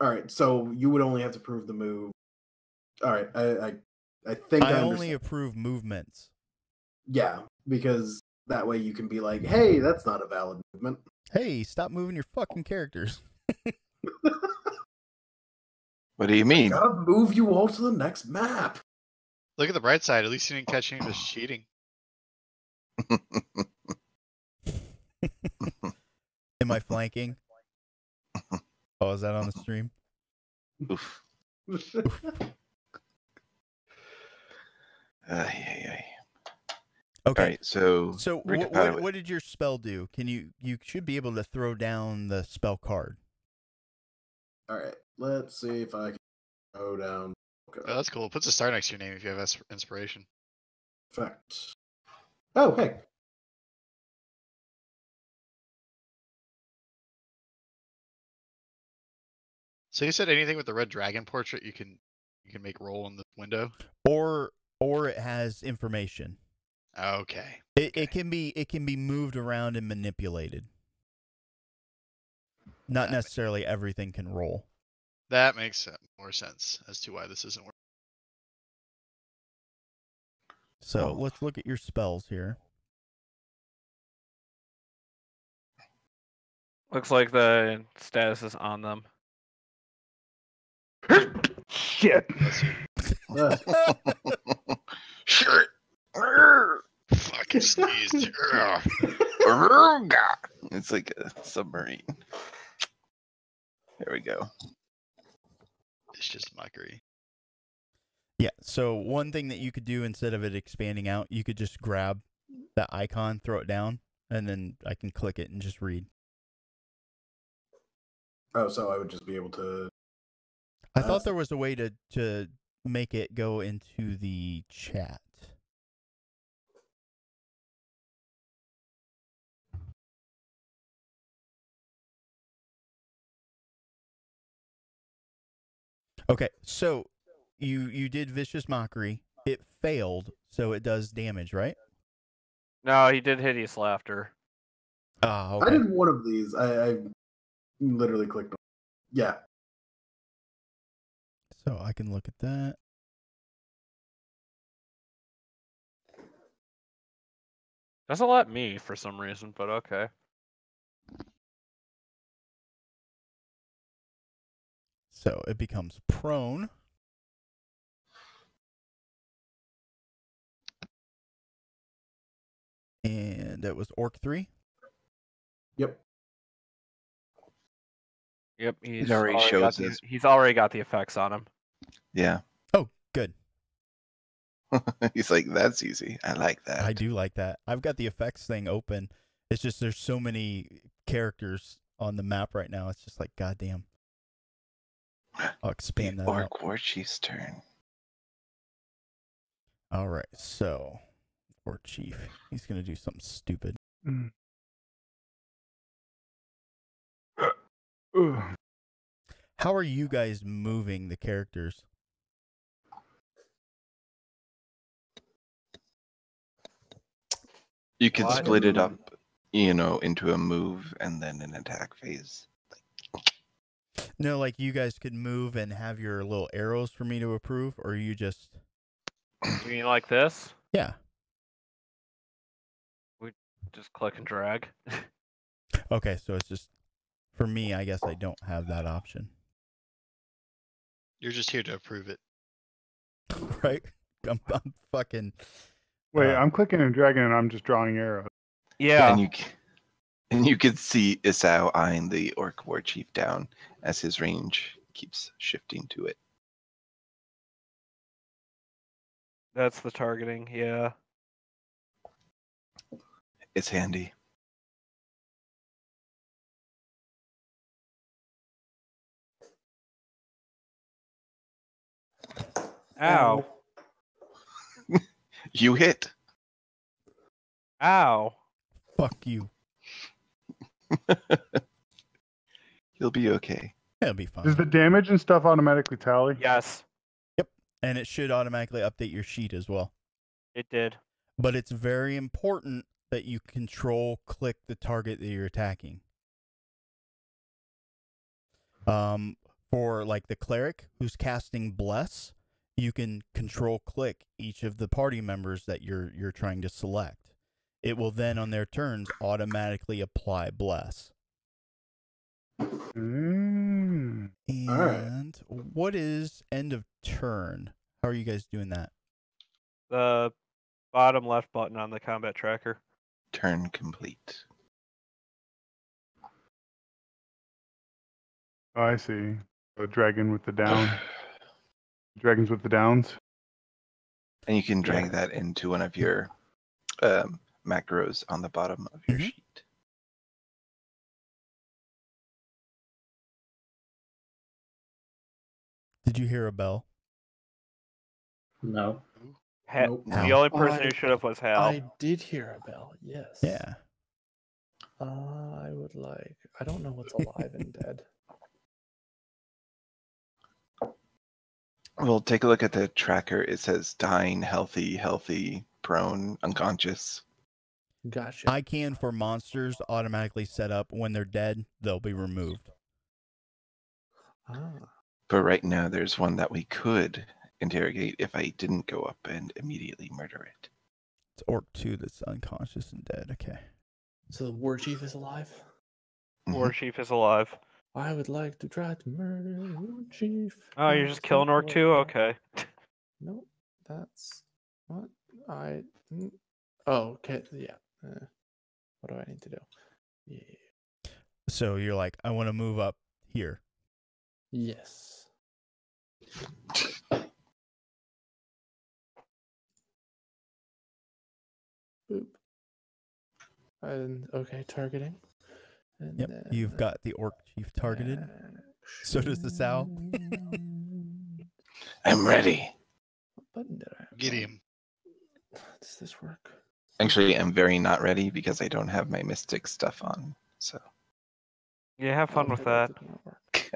All right. So you would only have to prove the move. All right. I think I I only approve movements. Yeah, because that way you can be like, hey, that's not a valid movement. Hey, stop moving your fucking characters. What do you mean? I gotta move you all to the next map. Look at the bright side. At least you didn't catch any of this cheating. Am I flanking? Oh, is that on the stream? Oof. Okay. All right, so what did your spell do? You should be able to throw down the spell card. All right, let's see if I can go down. Okay. Oh, that's cool. It puts a star next to your name if you have inspiration. Effect. Oh, hey. So you said anything with the red dragon portrait you can make roll in the window? Or it has information. Okay. It can be moved around and manipulated. Not necessarily everything can roll. That makes more sense as to why this isn't working. So let's look at your spells here. Looks like the status is on them. Shit. Shit. Fucking sneezed. It's like a submarine. There we go. It's just mockery. Yeah, so one thing that you could do instead of it expanding out, you could just grab that icon, throw it down, and then I can click it and just read. Oh, so I would just be able to... I thought there was a way to make it go into the chat. Okay, so you did Vicious Mockery. It failed, so it does damage, right? No, he did Hideous Laughter. Ah, okay. I did one of these. I literally clicked on. Yeah. So I can look at that. Doesn't let me for some reason, but okay. So it becomes prone. And that was Orc 3. Yep. Yep, It already shows us. He's already got the effects on him. Yeah. Oh, good. He's like, that's easy. I like that. I do like that. I've got the effects thing open. It's just there's so many characters on the map right now. It's just like, goddamn. I'll expand that out. Orc War Chief's turn. All right, so Orc Chief. He's going to do something stupid. How are you guys moving the characters? You could split it up, into a move and then an attack phase. No, like you guys could move and have your little arrows for me to approve, or you just... You mean like this? Yeah. We just click and drag. Okay, so it's just... For me, I guess I don't have that option. You're just here to approve it. Right? I'm fucking... Wait, I'm clicking and dragging and I'm just drawing arrows. Yeah. And you could see Isao eyeing the Orc War Chief down as his range keeps shifting to it. That's the targeting, yeah. It's handy. Ow. You hit. Ow. Fuck you. You'll be okay. It'll be fine. Does the damage and stuff automatically tally? Yes, Yep. And it should automatically update your sheet as well. it did. But it's very important that you control-click the target that you're attacking. For like the cleric who's casting Bless, you can control-click each of the party members that you're trying to select. It will then, on their turns, automatically apply Bless. Mm. And what is end of turn? How are you guys doing that? The bottom left button on the combat tracker. Turn complete. Oh, I see. A dragon with the down. Dragons with the downs. And you can drag that into one of your macros on the bottom of your sheet. Did you hear a bell? No. Nope. The only person who should have was Hal. I did hear a bell, yes. Yeah. I would like... I don't know what's alive and dead. Well, take a look at the tracker. It says dying, healthy, prone, unconscious. Gotcha. I can, for monsters, automatically set up when they're dead, they'll be removed. Ah. But right now, there's one that we could interrogate if I didn't go up and immediately murder it. It's Orc 2 that's unconscious and dead. Okay. So the war chief is alive? War chief is alive. I would like to try to murder war chief. Oh, you're just killing Orc 2? Okay. Nope. That's what I... Oh, okay. Yeah. What do I need to do? Yeah. So you're like, I want to move up here. Yes. Boop. And okay, targeting. And Yep. then, You've got the Orc chief targeted. So does the Sal. I'm ready. What button did I Get him. Does this work? Actually, I'm very not ready because I don't have my mystic stuff on. So Yeah, have fun with that. Did not work.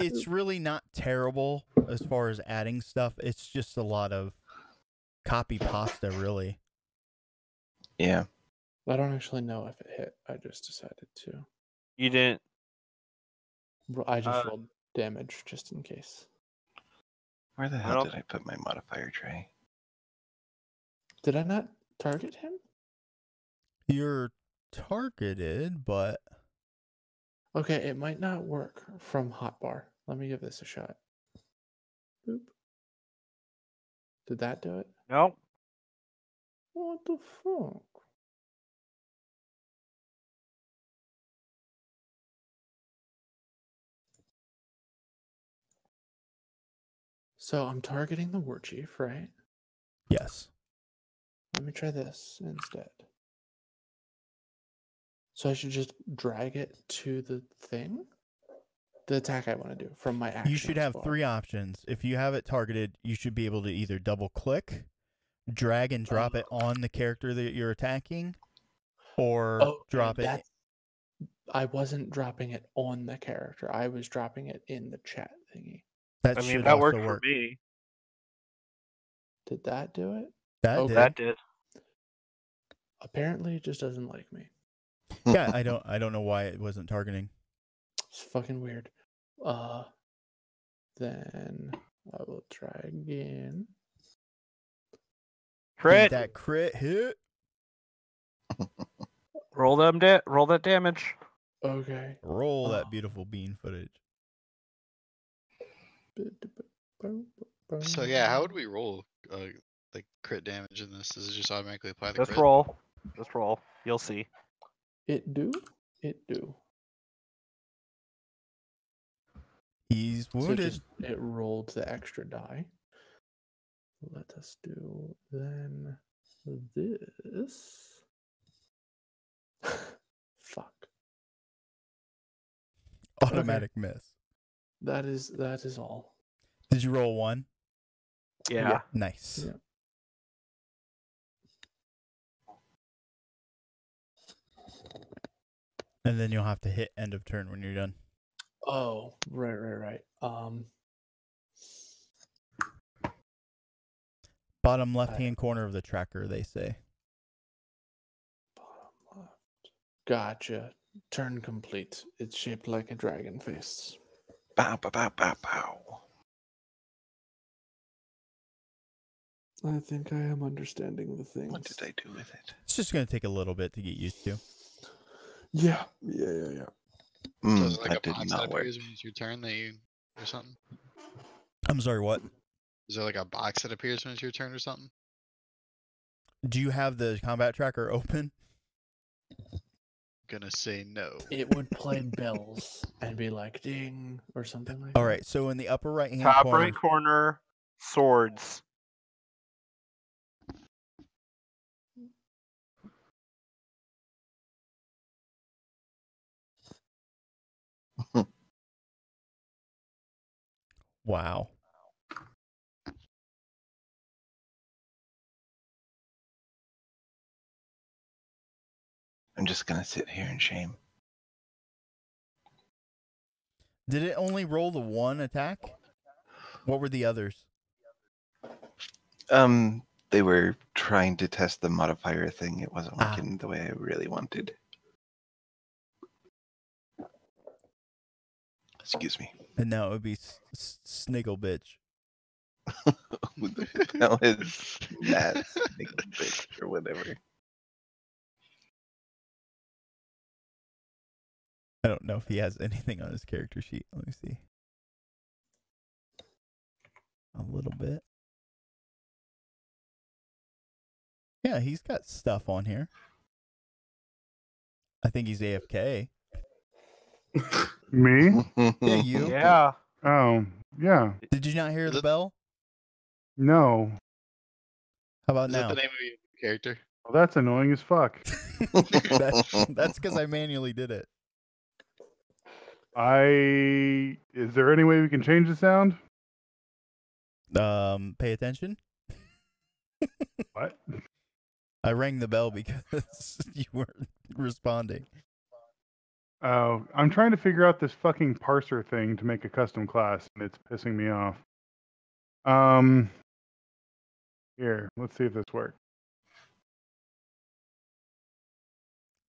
It's really not terrible as far as adding stuff. It's just a lot of copy pasta, really. yeah. I don't actually know if it hit. I just decided to. You didn't. I just rolled damage just in case. Where the hell did I put my modifier tray? Did I not target him? You're targeted, but Okay, it might not work from hotbar. Let me give this a shot. Boop. Did that do it? No. What the fuck? So I'm targeting the war chief, right? yes. Let me try this instead. So I should just drag it to the thing? The attack I want to do from my action. You should have 3 options. If you have it targeted, you should be able to either double click, drag and drop it on the character that you're attacking, or drop it. I wasn't dropping it on the character. I was dropping it in the chat thingy. That I mean, should that also worked work. for me. Did that do it? That did. That did. Apparently it just doesn't like me. Yeah, I don't know why it wasn't targeting. It's fucking weird. Then I will try again. Crit. That crit hit. Roll that damage. Okay. Roll that beautiful bean footage. So yeah, how would we roll like crit damage in this? Does it just automatically apply the Just crit? roll. Just roll. You'll see. It do? It do. He's wounded. So it rolled the extra die. Let us do then this. Fuck. Automatic miss. That is all. Did you roll 1? Yeah. Nice. Yeah. And then you'll have to hit end of turn when you're done. Oh, right. Bottom left-hand corner of the tracker, they say. Bottom left. Gotcha. Turn complete. It's shaped like a dragon face. Bow, bow, bow, bow, bow. I think I am understanding the things. What did I do with it? It's just going to take a little bit to get used to. Yeah. So is it like That a did box not that work. appears when it's your turn that you or something? I'm sorry, what? Is there like a box that appears when it's your turn or something? Do you have the combat tracker open? Gonna say no. It would play bells and be like ding or something like that. All right, so in the upper right-hand Top corner... right corner, swords. Wow. I'm just gonna sit here in shame. Did it only roll the 1 attack? What were the others? They were trying to test the modifier thing. It wasn't working the way I really wanted. Excuse me. And now it would be Sniggle Bitch. Who the hell is that bitch or whatever? I don't know if he has anything on his character sheet. Let me see. A little bit. Yeah, he's got stuff on here. I think he's AFK. Me? Yeah, you. Yeah. Oh, yeah. Did you not hear the bell? No. How about Is now? that the name of your character? Well, that's annoying as fuck. That's because I manually did it. Is there any way we can change the sound? Pay attention. What? I rang the bell because you weren't responding. Oh, I'm trying to figure out this fucking parser thing to make a custom class, and it's pissing me off. Here, let's see if this works.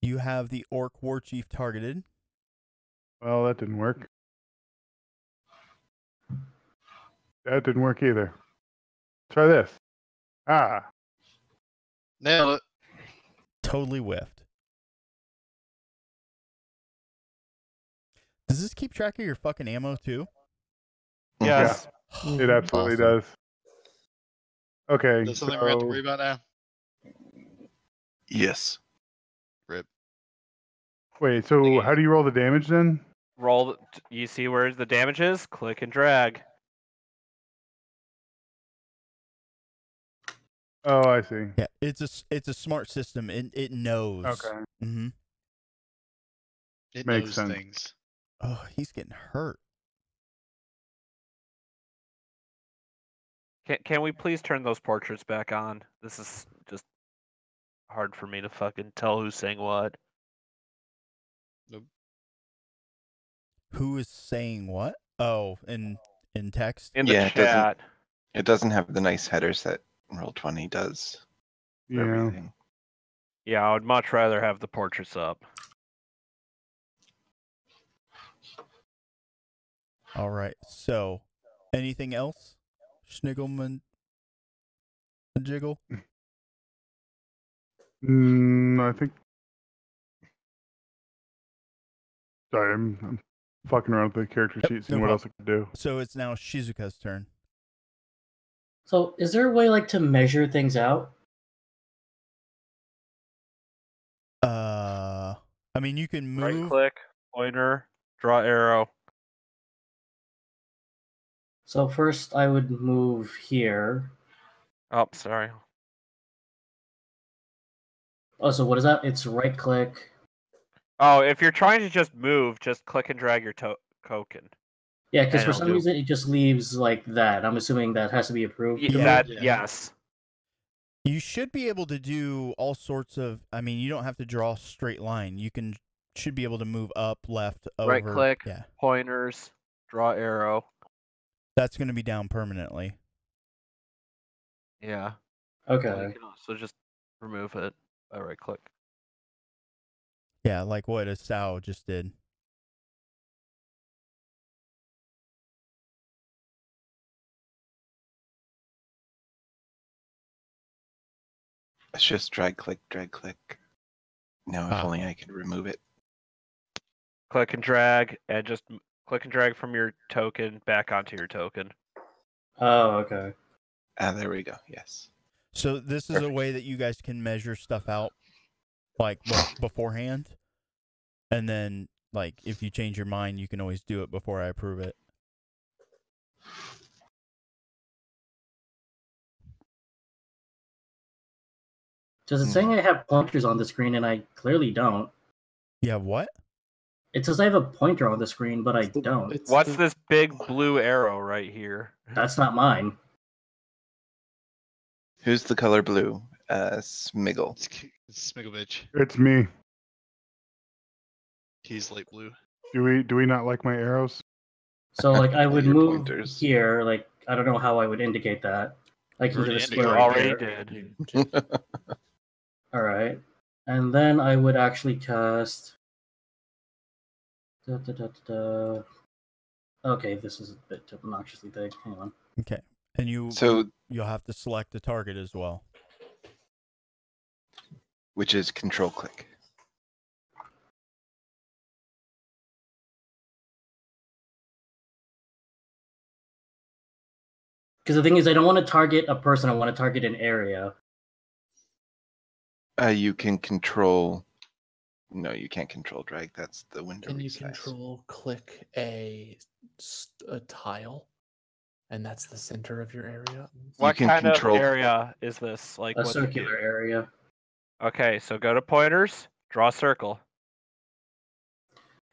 You have the Orc War Chief targeted. Well, that didn't work. That didn't work either. Try this. Ah. Nailed it. Totally whiffed. Does this keep track of your fucking ammo too? Yes. Yeah, it absolutely Awesome. does. Okay, That's something we have to worry about now. Yes. Rip. Wait, so how do you roll the damage then? Roll. You see where the damage is? Click and drag. Oh, I see. Yeah, it's a smart system. It knows. Okay. Mm-hmm. It Makes knows sense. things. Oh, he's getting hurt. Can we please turn those portraits back on? This is just hard for me to fucking tell who's saying what. Who is saying what? Oh, in text? In the Yeah, chat. it doesn't have the nice headers that Roll20 does for Yeah. everything. Yeah, I would much rather have the portraits up. All right. So, anything else? Schniggleman Jiggle? I think. Sorry, I'm fucking around with the character Yep, sheet, seeing no what problem. else I can do. So it's now Shizuka's turn. So, is there a way like to measure things out? I mean, you can Right move. click, pointer, draw arrow. So first, I would move here. Oh, sorry. Oh, so what is that? It's right click. Oh, if you're trying to just move, just click and drag your token. Yeah, because And for it'll some do- reason it just leaves like that. I'm assuming that has to be approved. Yeah. Yes. You should be able to do all sorts of. I mean, you don't have to draw a straight line. You should be able to move up, left, over. Right click, Yeah, pointers, draw arrow. that's going to be down permanently. Yeah. Okay. Well, you can also just remove it by right click. Yeah, like what Asao just did. It's just drag click, drag click. Now, if only I could remove it. Click and drag, and just click and drag from your token back onto your token. Oh, okay. Ah, there we go. Yes. So this is a way that you guys can measure stuff out, like beforehand, and then like if you change your mind, you can always do it before I approve it. Does it saying I have pointers on the screen and I clearly don't? You have what? It says I have a pointer on the screen, but I don't. What's this big blue arrow right here? That's not mine. Who's the color blue? Smiggle. It's Smigglebitch. It's me. He's light blue. Do we not like my arrows? So like I would Your move pointers. here. Like I don't know how I would indicate that. Like You into the already square You right already there. did. All right, and then I would actually cast. Okay, this is a bit obnoxiously big. Hang on. Okay. And you'll have to select a target as well. Which is control click. Because the thing is, I don't want to target a person. I want to target an area. You can control. No, you can't control drag. That's the window. Can you resize. control click a tile, and that's the center of your area? What can kind control- of area is this? Like A what's it circular do? area. Okay, so go to pointers, draw a circle.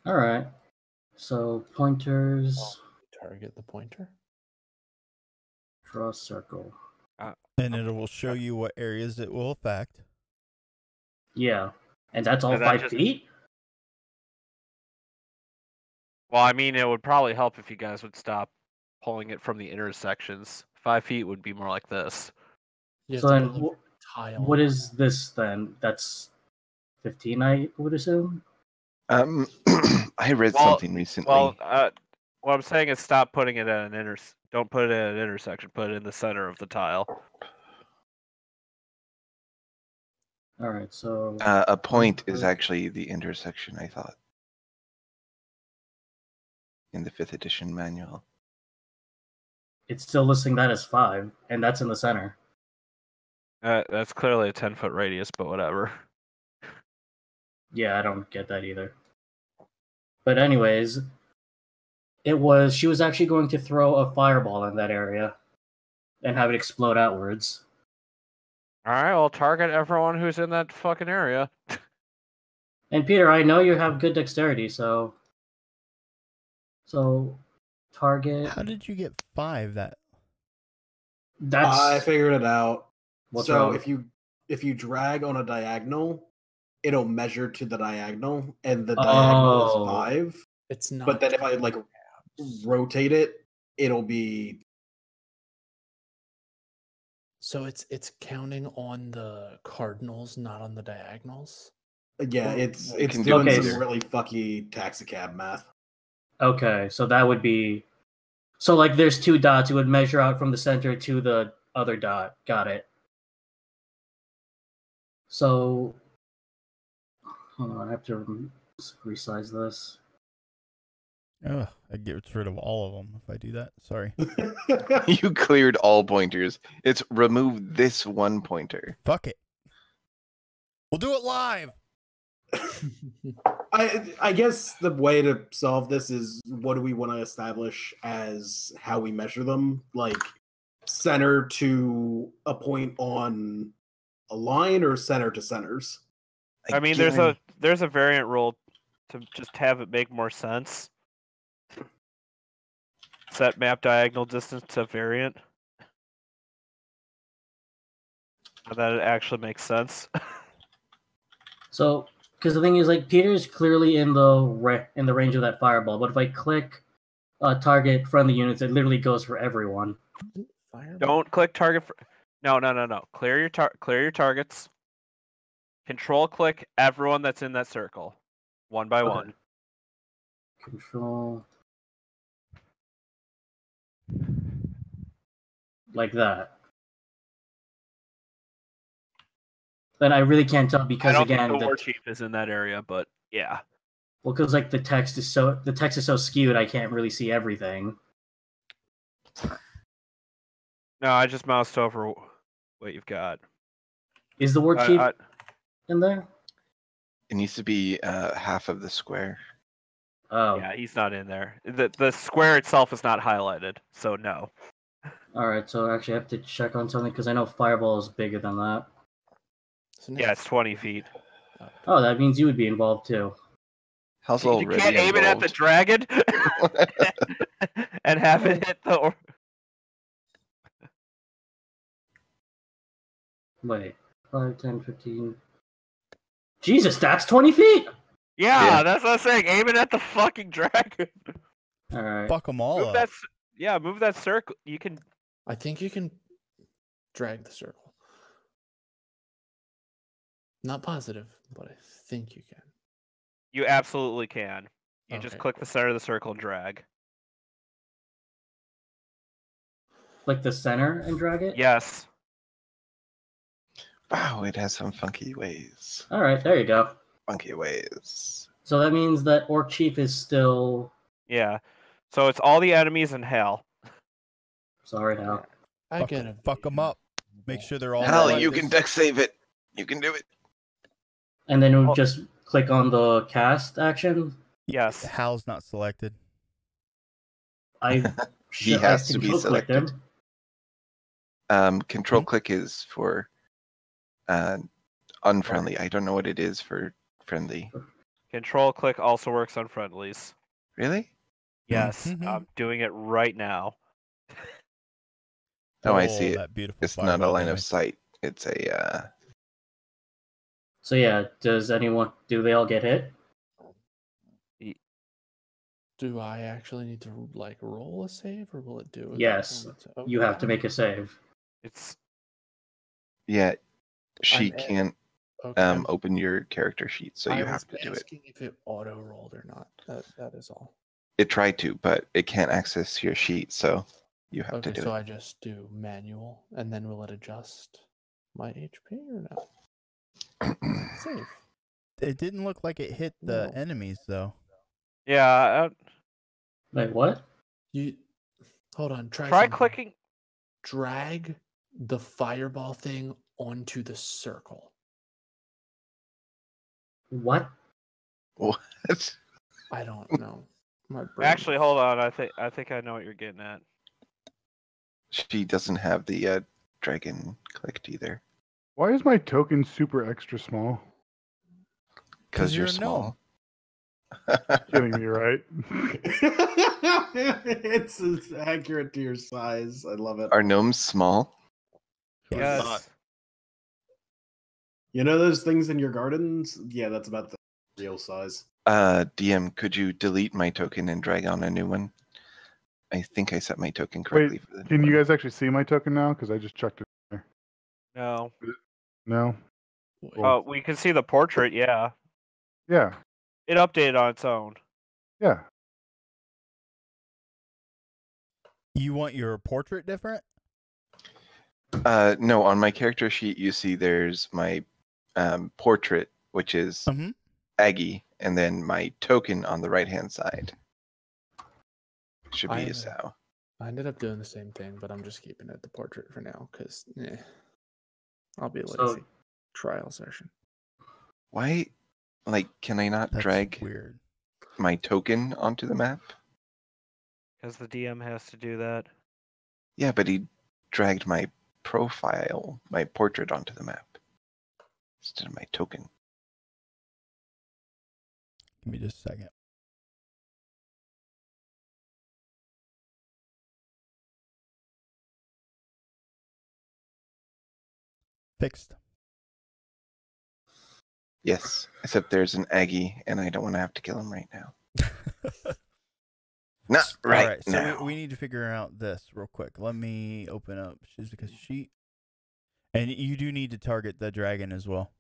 All right. So pointers, Target the pointer. draw a circle. And it will show you what areas it will affect. Yeah, and that's all And that 5 feet. Well, I mean, it would probably help if you guys would stop pulling it from the intersections. 5 feet would be more like this. You have So to then, put, like, tile. what is this then? That's 15, I would assume. I read something recently. Well, what I'm saying is stop putting it at an Don't put it at an intersection. Put it in the center of the tile. All right, so a point is actually the intersection, I thought, in the 5th edition manual. it's still listing that as 5, and that's in the center. That's clearly a 10-foot radius, but whatever. Yeah, I don't get that either. But anyways, she was actually going to throw a fireball in that area and have it explode outwards. Alright, I'll target everyone who's in that fucking area. And Peter, I know you have good dexterity, so target. How did you get 5? I figured it out. What's so wrong? if you drag on a diagonal, it'll measure to the diagonal, and the diagonal is 5. It's not. But then if I like rotate it, it'll be. So it's counting on the cardinals, not on the diagonals. Yeah, it's can doing do some either. really fucky taxicab math. Okay, so that would be. So like, there's 2 dots. It would measure out from the center to the other dot. Got it. So, hold on, I have to resize this. Oh, I get rid of all of them if I do that. Sorry. You cleared all pointers. It's remove this one pointer. Fuck it. We'll do it live. I guess the way to solve this is, what do we want to establish as how we measure them? Like center to a point on a line, or center to centers? I mean, there's a variant rule to just have it make more sense. Set map diagonal distance to variant. And that it actually makes sense. So, because the thing is, like, Peter's clearly in the range of that fireball, but if I click target friendly units, it literally goes for everyone. Don't click target. No. Clear your targets. Control click everyone that's in that circle, one by one. Control. Like that. Then I really can't tell because, I don't again, think the war chief is in that area, but yeah. Well, because like the text is so skewed, I can't really see everything. No, I just moused over what you've got. Is the war chief in there? It needs to be half of the square. Oh. Yeah, he's not in there. The square itself is not highlighted, so no. All right, so actually I have to check on something because I know fireball is bigger than that. Yeah, it's 20 feet. Oh, that means you would be involved too. How's You already can't aim it at the dragon and have it hit the. Wait, 5, 10, 15. Jesus, that's 20 feet! Yeah, that's what I'm saying. Aim it at the fucking dragon. All right. Fuck them all Move up. move that circle. You can. I think you can drag the circle. Not positive, but I think you can. You absolutely can. You just Okay, click the center of the circle and drag. click the center and drag it? Yes. Wow, it has some funky ways. All right, there you go. Funky ways. So that means that Orc Chief is still. Yeah. So it's all the enemies in hell. Sorry, Hal. I get it. Fuck them up. Make sure they're all. Hal, like you this- can deck save it. You can do it. And then we'll just click on the cast action. Yes. Hal's not selected. He has to be control clicked him. selected. Control click is for unfriendly. I don't know what it is for friendly. Control click also works on friendlies. Really? Yes. Mhm. I'm doing it right now. Oh, I see it. That beautiful It's not a fireball line of damage. sight. It's a. So yeah, do they all get hit? Do I actually need to like roll a save, or will it do it? Yes, you have to make a save. It's Yeah, she I'm- can't Okay. open your character sheet, so you I have was to do it. asking if it auto rolled or not. That is all. It tried to, but it can't access your sheet, so you have Okay, to do so it. I just do manual, and then will it adjust my HP or no? Save. It didn't look like it hit the No. enemies though. yeah. Wait, what? You hold on. Try Try something. clicking. Drag the fireball thing onto the circle. What? What? I don't know. My brain. Actually, hold on. I think I know what you're getting at. She doesn't have the dragon clicked either. Why is my token super extra small? Because you're you're a gnome. small. Kidding me, right? It's accurate to your size. I love it. Are gnomes small? Yes. You know those things in your gardens? Yeah, that's about the real size. DM, could you delete my token and drag on a new one? I think I set my token correctly for the Can new you one. guys actually see my token now? Because I just chucked it there. No. No? Wait, We can see the portrait. Yeah. Yeah. It updated on its own. Yeah. You want your portrait different? No, on my character sheet, you see there's my portrait, which is Mm-hmm. Aggie, and then my token on the right-hand side should be I- a sow. I ended up doing the same thing, but I'm just keeping it the portrait for now because I'll be lazy. So Trial session. Why, like, can I not That's drag weird. my token onto the map? Because the DM has to do that. Yeah, but he dragged my profile, my portrait onto the map instead of my token. Give me just a second. Fixed. Yes, except there's an Aggie, and I don't want to have to kill him right now. Not right All right, so now. we need to figure out this real quick. Let me open up Shizuka's sheet. And you do need to target the dragon as well.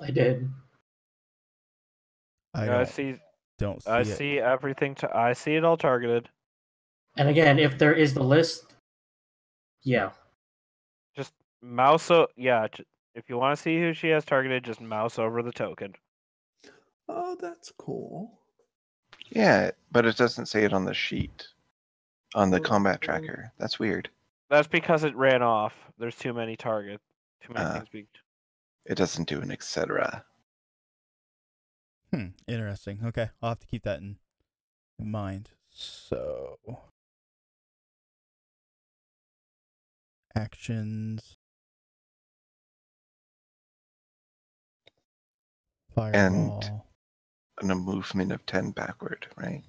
I did. I I don't, see. don't see I it. see everything. I see it all targeted. And again, if there is the list, yeah. Just mouse. Yeah. If you want to see who she has targeted, just mouse over the token. Oh, that's cool. Yeah, but it doesn't say it on the sheet, on the combat tracker. That's weird. That's because it ran off. There's too many targets. Too many things being. It doesn't do an etc. Interesting. Okay, I'll have to keep that in mind. So, actions, fireball. And a movement of 10 backward, right?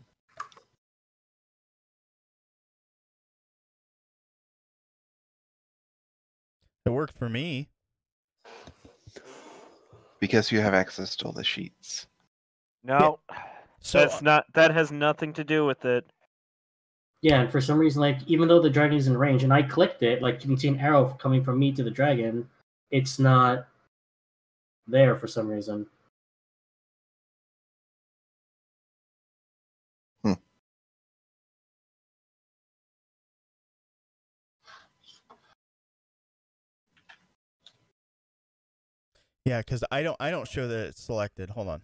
It worked for me. Because you have access to all the sheets. No, So that's not. That has nothing to do with it. Yeah, and for some reason, like, even though the dragon is in range, and I clicked it, like, you can see an arrow coming from me to the dragon, it's not there for some reason. Yeah, because I don't show that it's selected. Hold on.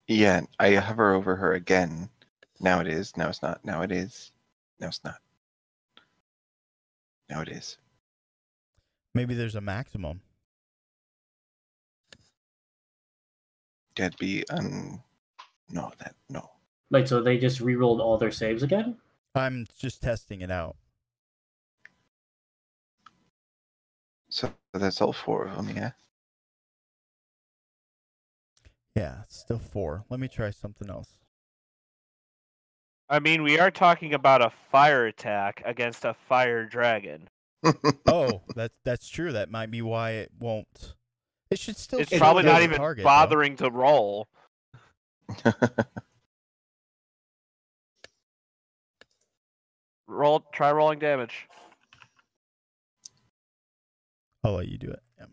Yeah, I hover over her again. Now it is. Now it's not. Now it is. Now it's not. Now it is. Maybe there's a maximum. That'd be no. Wait, so they just re-rolled all their saves again? I'm just testing it out. So that's all 4 of them, yeah. Yeah, it's still 4. Let me try something else. I mean, we are talking about a fire attack against a fire dragon. Oh, that's true. That might be why it won't. It should still. It's show probably the not even target, bothering to roll. Try rolling damage. I'll let you do it. Yeah.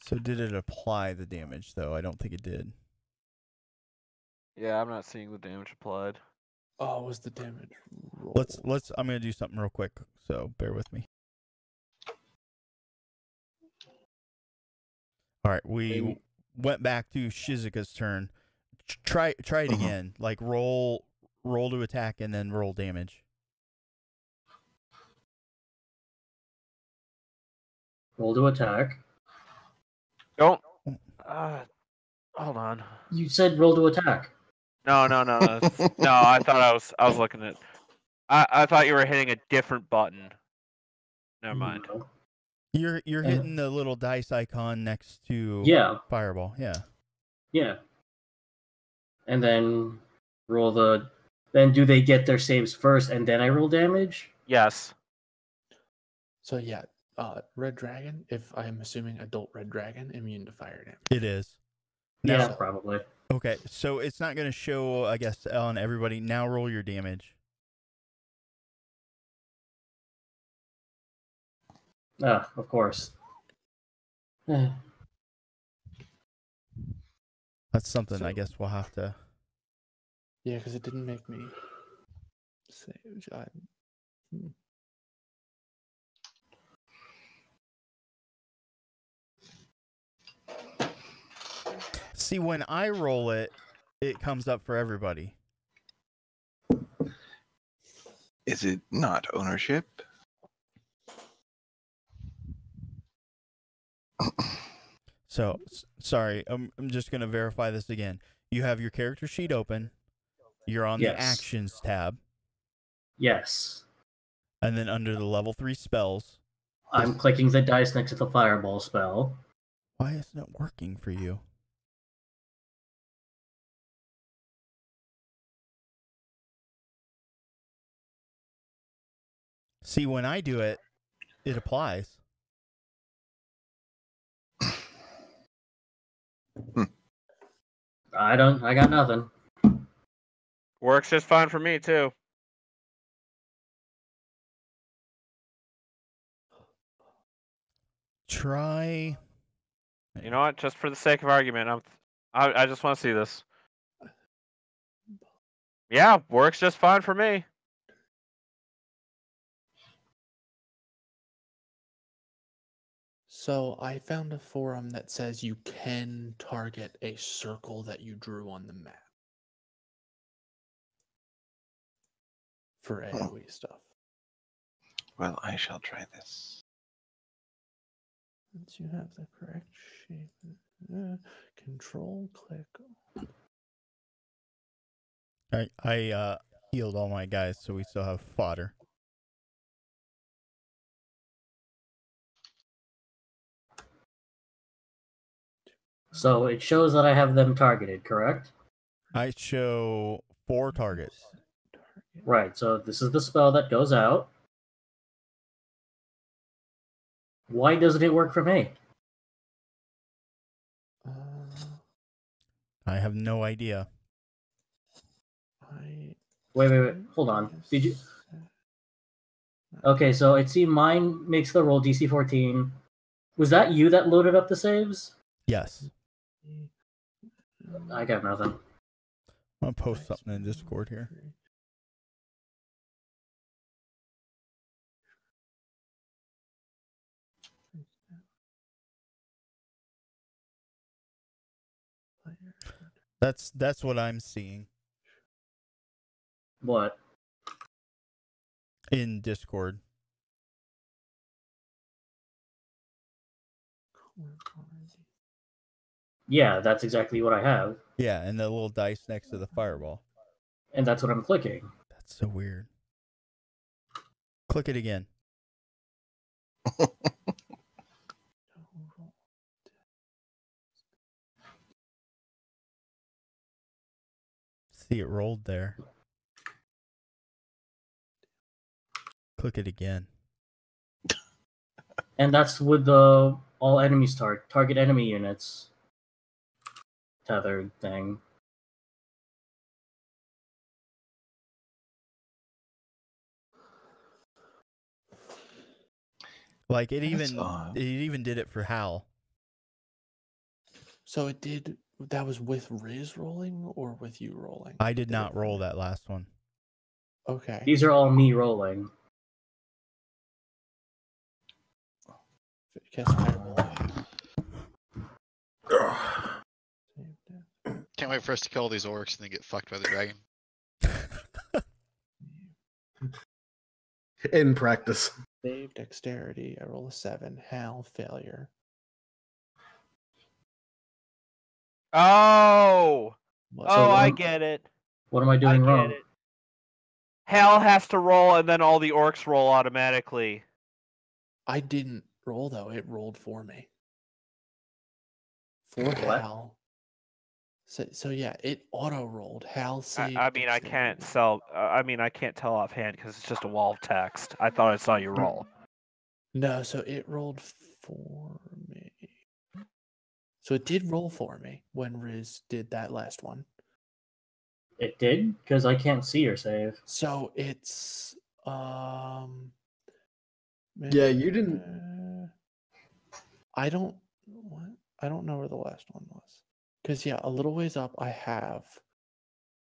So did it apply the damage though? I don't think it did. Yeah, I'm not seeing the damage applied. Oh, was the damage roll? Let's. I'm gonna do something real quick. So bear with me. All right, we went back to Shizuka's turn. Try it again. Like roll to attack and then roll damage. Roll to attack. Don't. Hold on. You said roll to attack. No. No, I thought I was looking at. I thought you were hitting a different button. Never mind. No. You're hitting the little dice icon next to Fireball. Yeah. Yeah. And then roll the. Then do they get their saves first and then I roll damage? Yes. So yeah, red dragon. If I am assuming adult red dragon, immune to fire damage. It is. Yeah, Now, probably. Okay, so it's not going to show, I guess, on everybody. Now roll your damage. Of course. That's something I guess we'll have to. Yeah, because it didn't make me save. See, when I roll it, it comes up for everybody. Is it not ownership? So, sorry, I'm just going to verify this again. You have your character sheet open. You're on the Actions tab. Yes. And then under the level 3 spells. I'm clicking the dice next to the Fireball spell. Why isn't it working for you? See, when I do it, it applies. I got nothing. Works just fine for me too. Try. You know what? Just for the sake of argument, I just want to see this. Yeah, works just fine for me. So I found a forum that says you can target a circle that you drew on the map for AoE stuff. Well, I shall try this. Once you have the correct shape, control click. I healed all my guys, so we still have fodder. So it shows that I have them targeted, correct? I show 4 targets. Right, so this is the spell that goes out. Why doesn't it work for me? I have no idea. Wait. Hold on. Did you? Okay, so it seemed mine makes the roll DC 14. Was that you that loaded up the saves? Yes. I got nothing. I'm gonna post something in Discord here. That's what I'm seeing. What? In Discord. Yeah, that's exactly what I have. Yeah, and the little dice next to the fireball. And that's what I'm clicking. That's so weird. Click it again. See, it rolled there. Click it again. And that's with the all enemies target enemy units tethered thing. Like it even did it for Hal. So it did. That was with Riz rolling or with you rolling? I did not roll that last one. Okay. These are all me rolling. Can't wait for us to kill all these orcs and then get fucked by the dragon. In practice. Save dexterity. I roll a 7. Hal, failure. Oh! So I get it. What am I doing wrong? It. Hal has to roll, and then all the orcs roll automatically. I didn't roll, though. It rolled for me. For What? Hal. So yeah, it auto-rolled. Hal saved. I mean, I can't tell offhand because it's just a wall of text. I thought I saw you roll. No, so it rolled for me. So it did roll for me when Riz did that last one. It did? Because I can't see your save. So it's Yeah, you didn't. I don't know where the last one was. Because yeah, a little ways up I have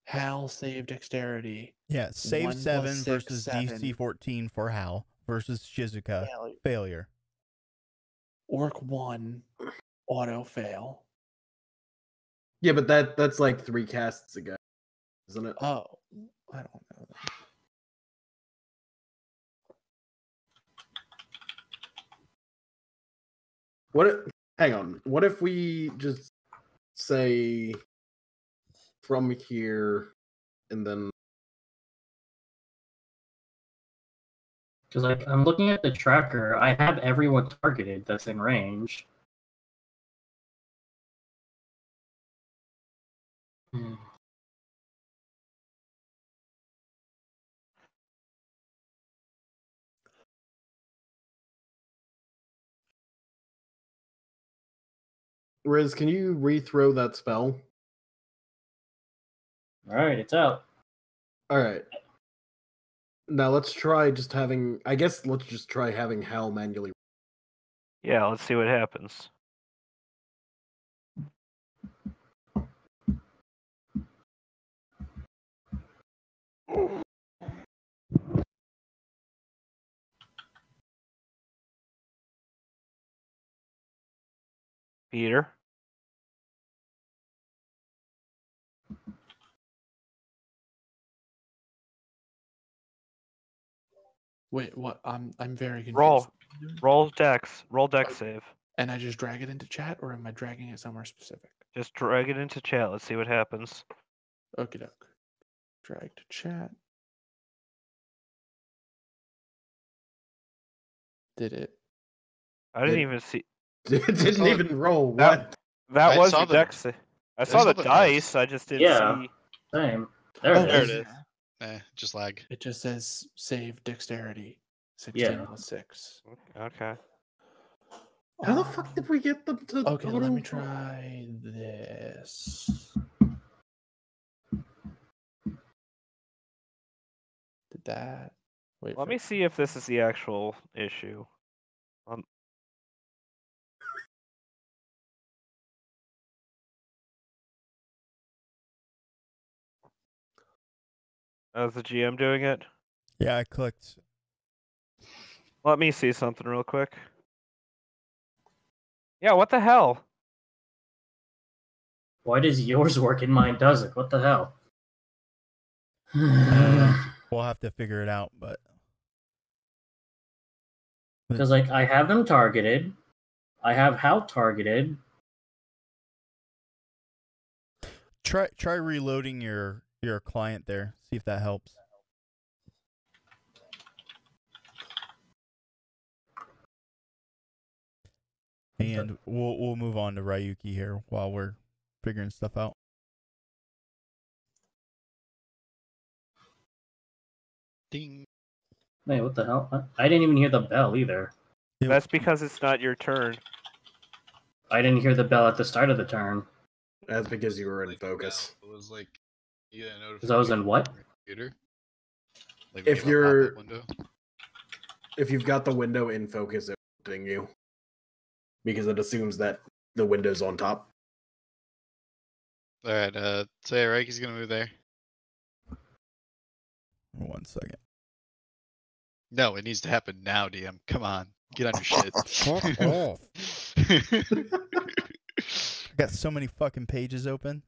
Hal save dexterity. Yeah, save 7 versus 7. DC 14 for Hal versus Shizuka. Failure. Orc 1 auto fail. Yeah, but that's like 3 casts ago, isn't it? Oh, I don't know that. Hang on. What if we just say from here and then? Because I'm looking at the tracker. I have everyone targeted that's in range. Riz, can you rethrow that spell? Alright, it's out. Alright. Now let's try just having. I guess let's just try having Hal manually. Yeah, let's see what happens. Peter? Wait, what? I'm very confused. Roll dex save. And I just drag it into chat, or am I dragging it somewhere specific? Just drag it into chat. Let's see what happens. Okie doke. Drag to chat. Did it? I didn't even see. It didn't even roll. What? That was saw your the- dex save. I saw the dice. I just didn't see. Same. There There it is. Just lag. It just says save dexterity. 16 plus 6. Okay. How the fuck did we get them to? Okay, let me try this. Did that? Wait. Let me see if this is the actual issue. As the GM doing it? Yeah, I clicked. Let me see something real quick. Yeah, what the hell? Why does yours work and mine doesn't? What the hell? I don't know. We'll have to figure it out, but Because like I have them targeted, I have how targeted. try reloading your client there. See if that helps. And we'll move on to Ryuki here while we're figuring stuff out. Ding. Wait, what the hell? I didn't even hear the bell either. That's because it's not your turn. I didn't hear the bell at the start of the turn. That's because you were in focus. It was like you got a notification. Because I was in what? from your computer. Like If when you have a you're- pop-up window. If you've got the window in focus, it will ding you. Because it assumes that the window's on top. Alright, say Reiki's gonna move there. 1 second. No, it needs to happen now, DM. Come on. Get on your shit. Fuck off. I got so many fucking pages open.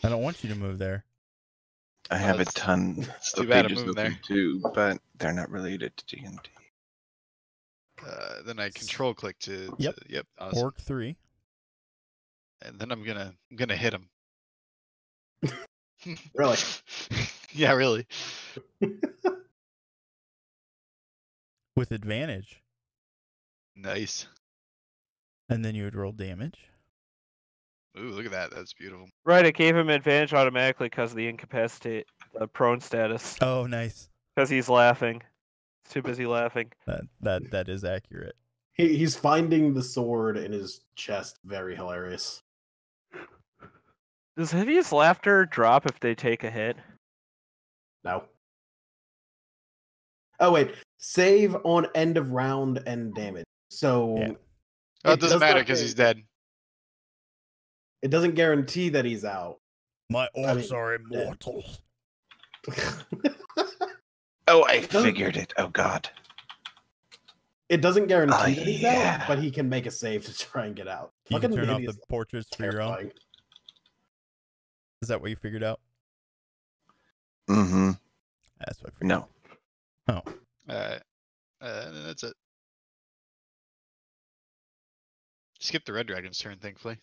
I don't want you to move there. I have a It's ton too of bad I'm pages moving open there. too, but they're not related to D&D. Then I control click to Yep. yep, awesome. Orc 3. And then I'm gonna hit him. Really? Yeah, really. With advantage. Nice. And then you would roll damage. Ooh, look at that. That's beautiful. Right, it gave him advantage automatically because of the incapacitate, the prone status. Oh, nice. Because he's laughing. He's too busy laughing. That is accurate. He's finding the sword in his chest very hilarious. Does hideous laughter drop if they take a hit? No. Oh wait, save on end of round and damage. So Yeah. Oh, it doesn't does matter not because guarantee- he's dead. It doesn't guarantee that he's out. My I mean, orcs are immortal. Oh, I doesn't- figured it. Oh God. It doesn't guarantee Oh, that he's yeah. out, but he can make a save to try and get out. You can turn off hideous the portraits for your own. terrifying. Is that what you figured out? Mm-hmm. That's what I figured. No. Oh. And then that's it. Skip the red dragon's turn, thankfully.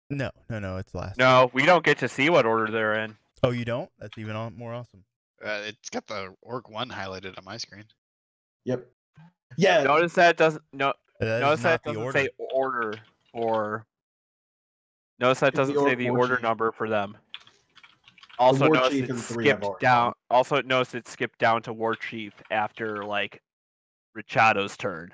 No, it's last. No, we don't get to see what order they're in. Oh, you don't? That's even more awesome. It's got the orc 1 highlighted on my screen. Yep. Yeah. Notice that doesn't That notice is that not the doesn't order. say order or notice that It's the doesn't say orc the war order chief. number for them. Also war notice chief it's and 3 have skipped already down. gone. Also notice it's skipped down to war chief after like Richado's turn.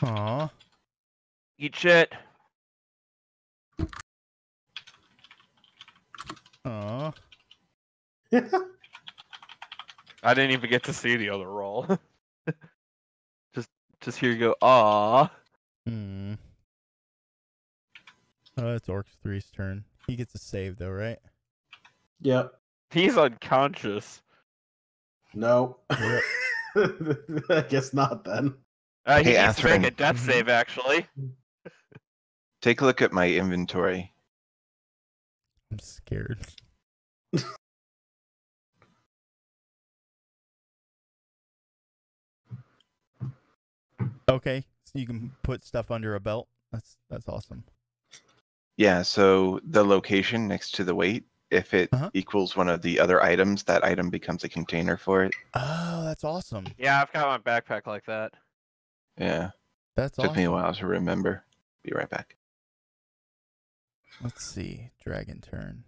Aw. Eat shit. Aw. I didn't even get to see the other roll. just hear you go, ah. Hmm. Oh, it's Orc 3's turn. He gets a save though, right? Yep. He's unconscious. No. Yep. I guess not then. He Hey, needs to make Atherin. a death save, actually. Take a look at my inventory. I'm scared. Okay, so you can put stuff under a belt. That's awesome. Yeah, so the location next to the weight, if it Uh-huh. equals one of the other items, that item becomes a container for it. Oh, that's awesome. Yeah, I've got my backpack like that. Yeah. That's Took awesome. me a while to remember. Be right back. Let's see. Dragon turn.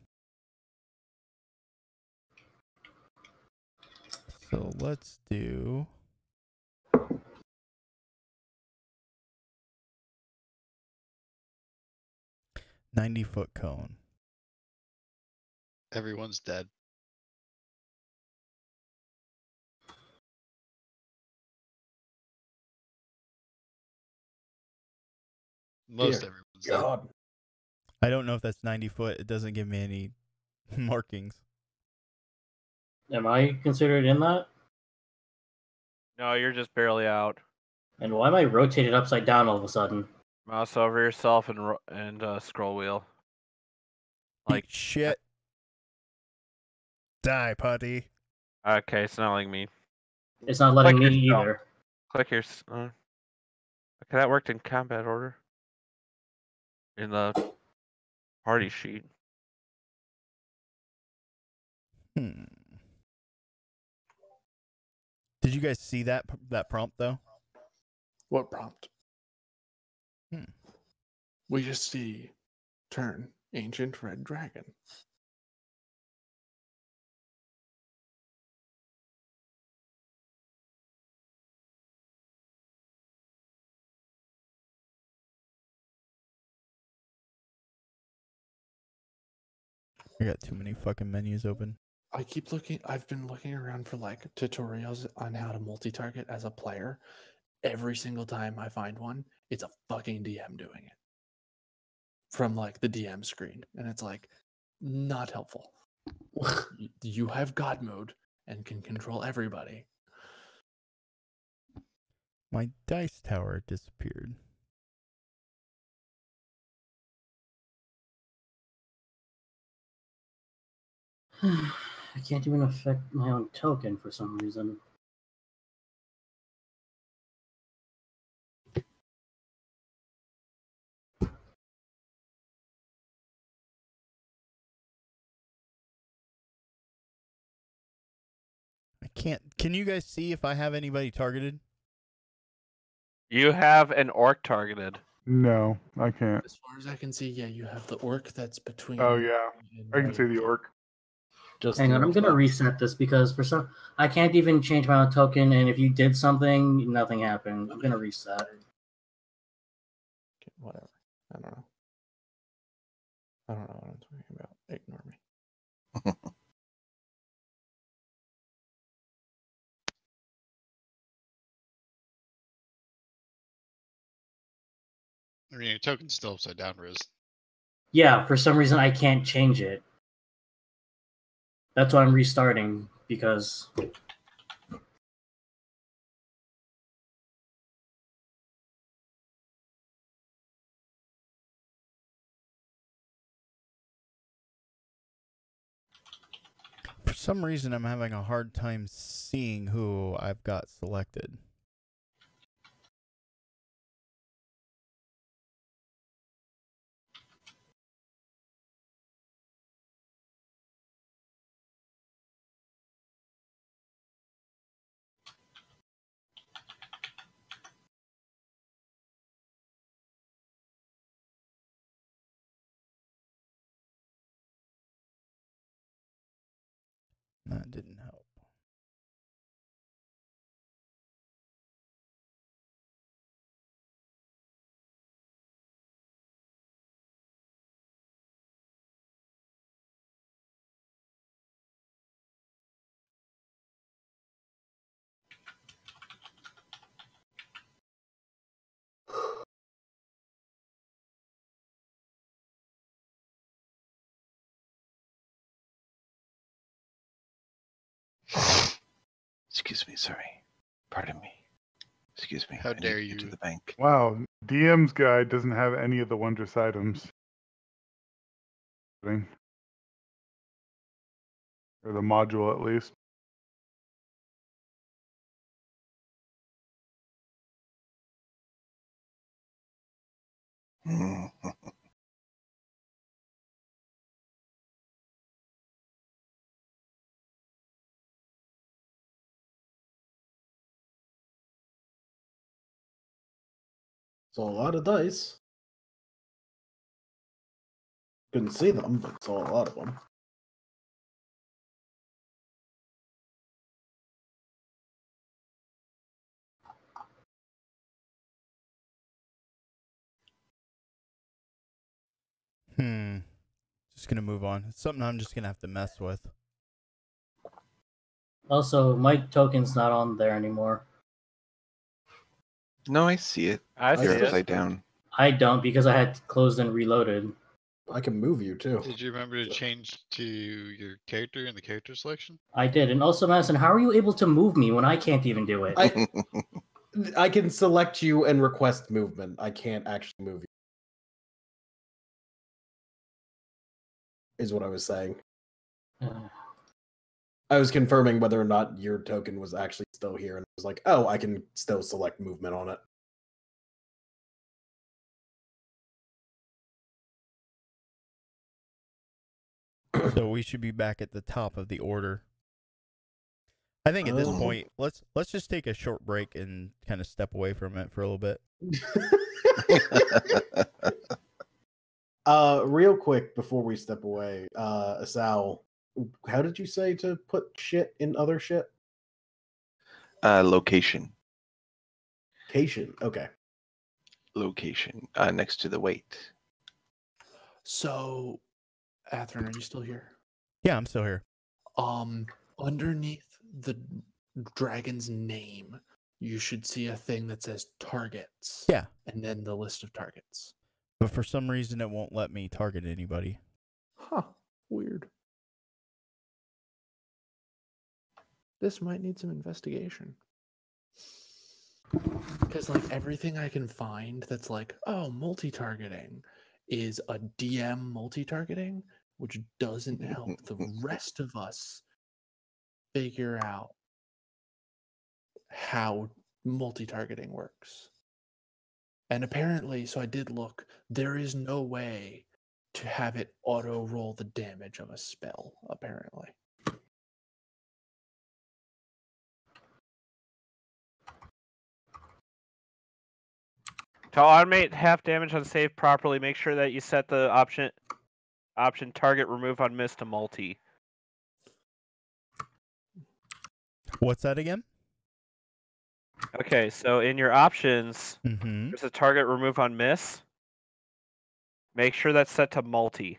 So let's do. "90-foot cone." Everyone's dead. Most Dear everyone's. God. I don't know if that's 90 foot. It doesn't give me any markings. Am I considered in that? No, you're just barely out. And why am I rotated upside down all of a sudden? Mouse over yourself and scroll wheel. Like shit. Die, putty. Okay, it's not like me. It's not letting Click me yourself. either. Click your. Okay, that worked in combat order. In the party sheet. Did you guys see that prompt though? What prompt? Hmm. We just see turn ancient red dragon. I got too many fucking menus open. I've been looking around for like tutorials on how to multi-target as a player. Every single time I find one, it's a fucking DM doing it. From like the DM screen. And it's like not helpful. You have God mode and can control everybody. My dice tower disappeared. I can't even affect my own token for some reason. I can't. Can you guys see if I have anybody targeted? You have an orc targeted. No, I can't. As far as I can see, yeah, you have the orc that's between. Oh yeah, I can see the orc. Just Hang on, I'm gonna reset this because for some I can't even change my own token, and if you did something, nothing happened. I'm gonna reset. Okay, whatever. I don't know. I don't know what I'm talking about. Ignore me. I mean, your token's still upside down, Riz. Yeah, for some reason I can't change it. That's why I'm restarting because For some reason, I'm having a hard time seeing who I've got selected. That didn't help. Excuse me, sorry. Pardon me. Excuse me. How I need dare to get you. to the bank. Wow, DM's guide doesn't have any of the wondrous items. Or the module, at least. It's a lot of dice. Couldn't see them, but it's a lot of them. Just gonna move on. It's something I'm just gonna have to mess with. also my token's not on there anymore. No, I see it. I see You're it. upside down. I don't because I had closed and reloaded. I can move you too. Did you remember to change to your character in the character selection? I did. And also, Madison, how are you able to move me when I can't even do it? I can select you and request movement. I can't actually move you. Is what I was saying. I was confirming whether or not your token was actually still here, and I was like, oh, I can still select movement on it. So we should be back at the top of the order. I think at this point, let's just take a short break and kind of step away from it for a little bit. Real quick before we step away, Asal, how did you say to put shit in other shit? Location. Location. Okay. Location. Next to the weight. So, Atherin, are you still here? Yeah, I'm still here. Underneath the dragon's name, you should see a thing that says targets. Yeah. And then the list of targets. But for some reason, it won't let me target anybody. Huh. Weird. This might need some investigation. Because, like, everything I can find that's like, oh, multi-targeting is a DM multi-targeting, which doesn't help the rest of us figure out how multi-targeting works. And apparently, so I did look, there is no way to have it auto-roll the damage of a spell, apparently. To automate half damage on save properly, make sure that you set the option target remove on miss to multi. What's that again? Okay, so in your options, Mm-hmm. there's a target remove on miss. Make sure that's set to multi.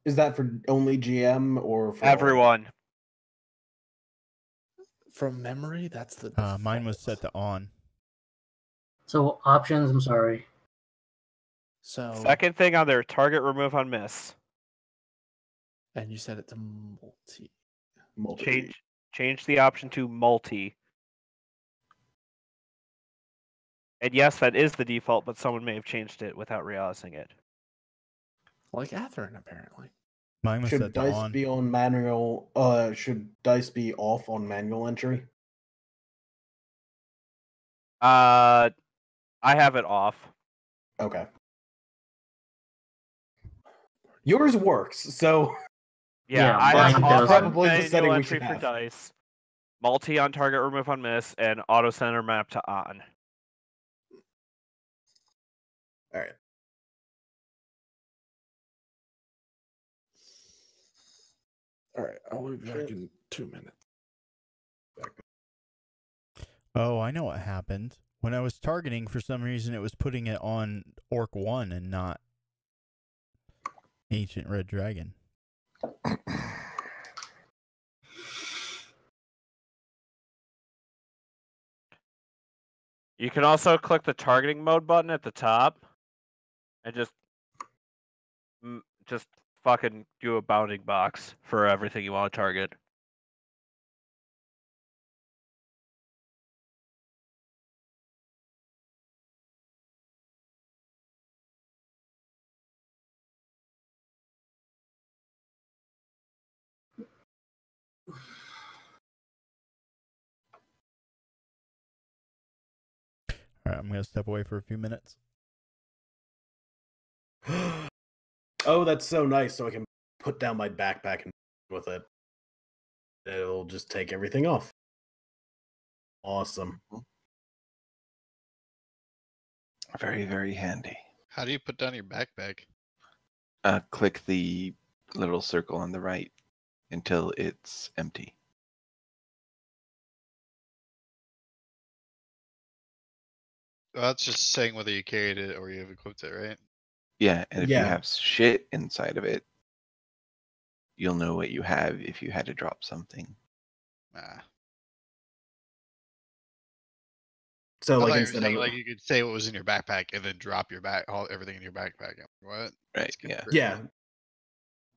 Is that for only GM or for everyone? From memory, that's the mine was set to on. So options, I'm sorry. So second thing on there, target remove on miss. And you set it to multi. Change the option to multi. And yes, that is the default, but someone may have changed it without realizing it. Like Atherin, apparently. Mine was should set to dice on. be on manual? Should dice be off on manual entry? I have it off. Okay. Yours works, so yeah I have off probably the setting we entry should for have. dice, multi on target remove on miss, and auto center map to on. All right. All right, I'll be back in 2 minutes. Oh, I know what happened. When I was targeting, for some reason, it was putting it on Orc 1 and not Ancient Red Dragon. You can also click the targeting mode button at the top and just fucking do a bounding box for everything you want to target. All right, I'm going to step away for a few minutes. Oh, that's so nice. So I can put down my backpack and with it. It'll just take everything off. Awesome. Very, very handy. How do you put down your backpack? Click the little circle on the right until it's empty. Well, that's just saying whether you carried it or you have equipped it, right? Yeah, and if Yeah. you have shit inside of it, you'll know what you have if you had to drop something. Nah. So I like thought you were instead saying, of like, you could say what was in your backpack and then drop your everything in your backpack. What? Right, yeah. yeah,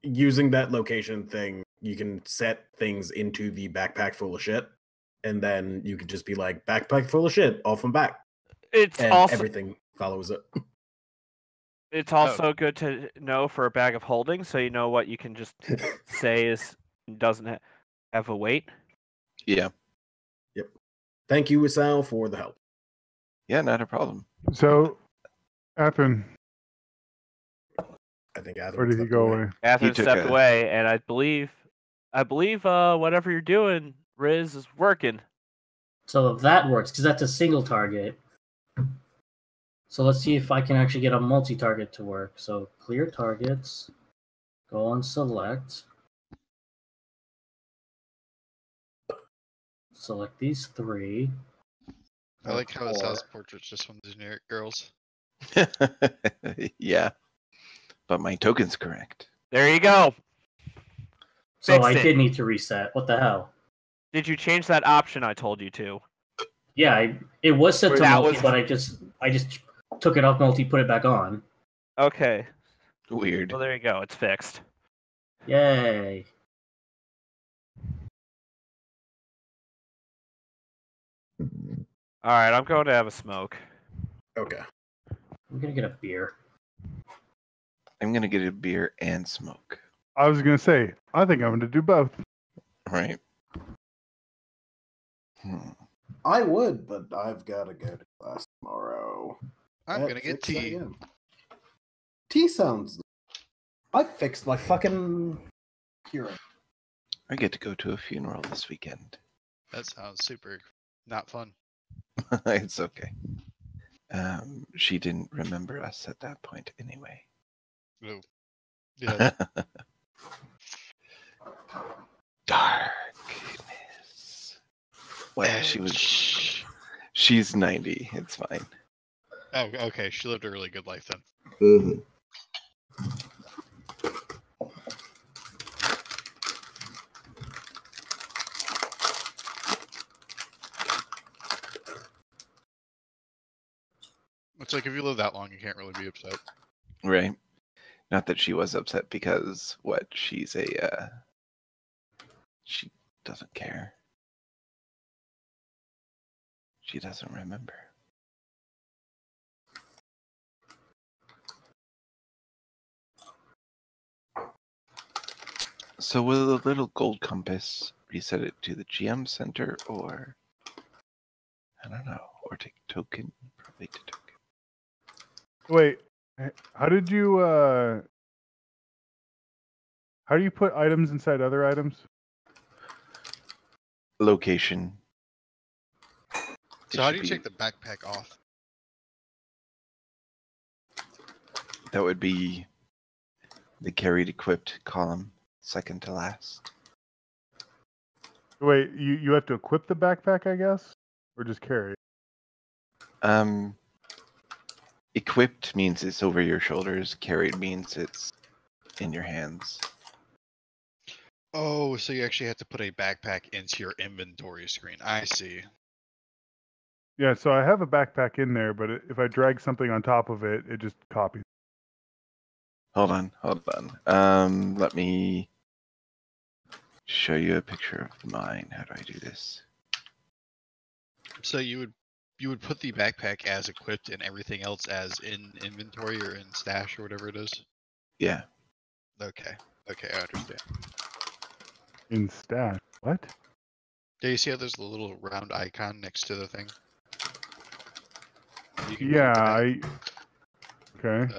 using that location thing, you can set things into the backpack full of shit, and then you could just be like, backpack full of shit, off and back, It's and also everything follows it. it's also good to know for a bag of holding, so you know what you can just say is doesn't have a weight. Yeah. Yep. Thank you, Isao, for the help. Yeah, not a problem. So, Athen, I think Adam where did he stepped go away. away? Catherine took stepped a- away, and I believe whatever you're doing, Riz, is working. So that works because that's a single target. So let's see if I can actually get a multi-target to work. So clear targets. Go on select. Select these 3. I like how it Or says portraits just from the generic girls. Yeah. But my token's correct. There you go. So I Fixed it. did need to reset. What the hell? Did you change that option I told you to? Yeah, it was set to That multi, was- but I just took it off multi, put it back on. Okay. Weird. Well, there you go. It's fixed. Yay! All right, I'm going to have a smoke. Okay. I'm gonna get a beer. I'm gonna get a beer and smoke. I was gonna say, I think I'm gonna do both. Right. I would, but I've got to go to class tomorrow. I'm at gonna get 6 tea. a.m. Tea sounds. I fixed my fucking hearing. I get to go to a funeral this weekend. That sounds super not fun. It's okay. She didn't remember us at that point anyway. Ooh. Yeah. Darkness. Well, she's 90. It's fine. Oh, okay. She lived a really good life then. Mm-hmm. It's like if you live that long, you can't really be upset. Right. Not that she was upset because she's a she doesn't care. She doesn't remember. So will the little gold compass reset it to the GM center, or I don't know, or take token? Probably to token. Wait, how did you how do you put items inside other items? Location. So how do you take the backpack off? That would be the carried equipped column, second to last. Wait, you have to equip the backpack, I guess, or just carry? Equipped means it's over your shoulders. Carried means it's in your hands. Oh, so you actually have to put a backpack into your inventory screen. I see. Yeah, so I have a backpack in there, but if I drag something on top of it, it just copies. Hold on. Let me show you a picture of mine. How do I do this? So you would put the backpack as equipped and everything else as in inventory or in stash or whatever it is? Yeah. Okay, I understand. In stash. What? Yeah, you see how there's the little round icon next to the thing? Yeah, okay.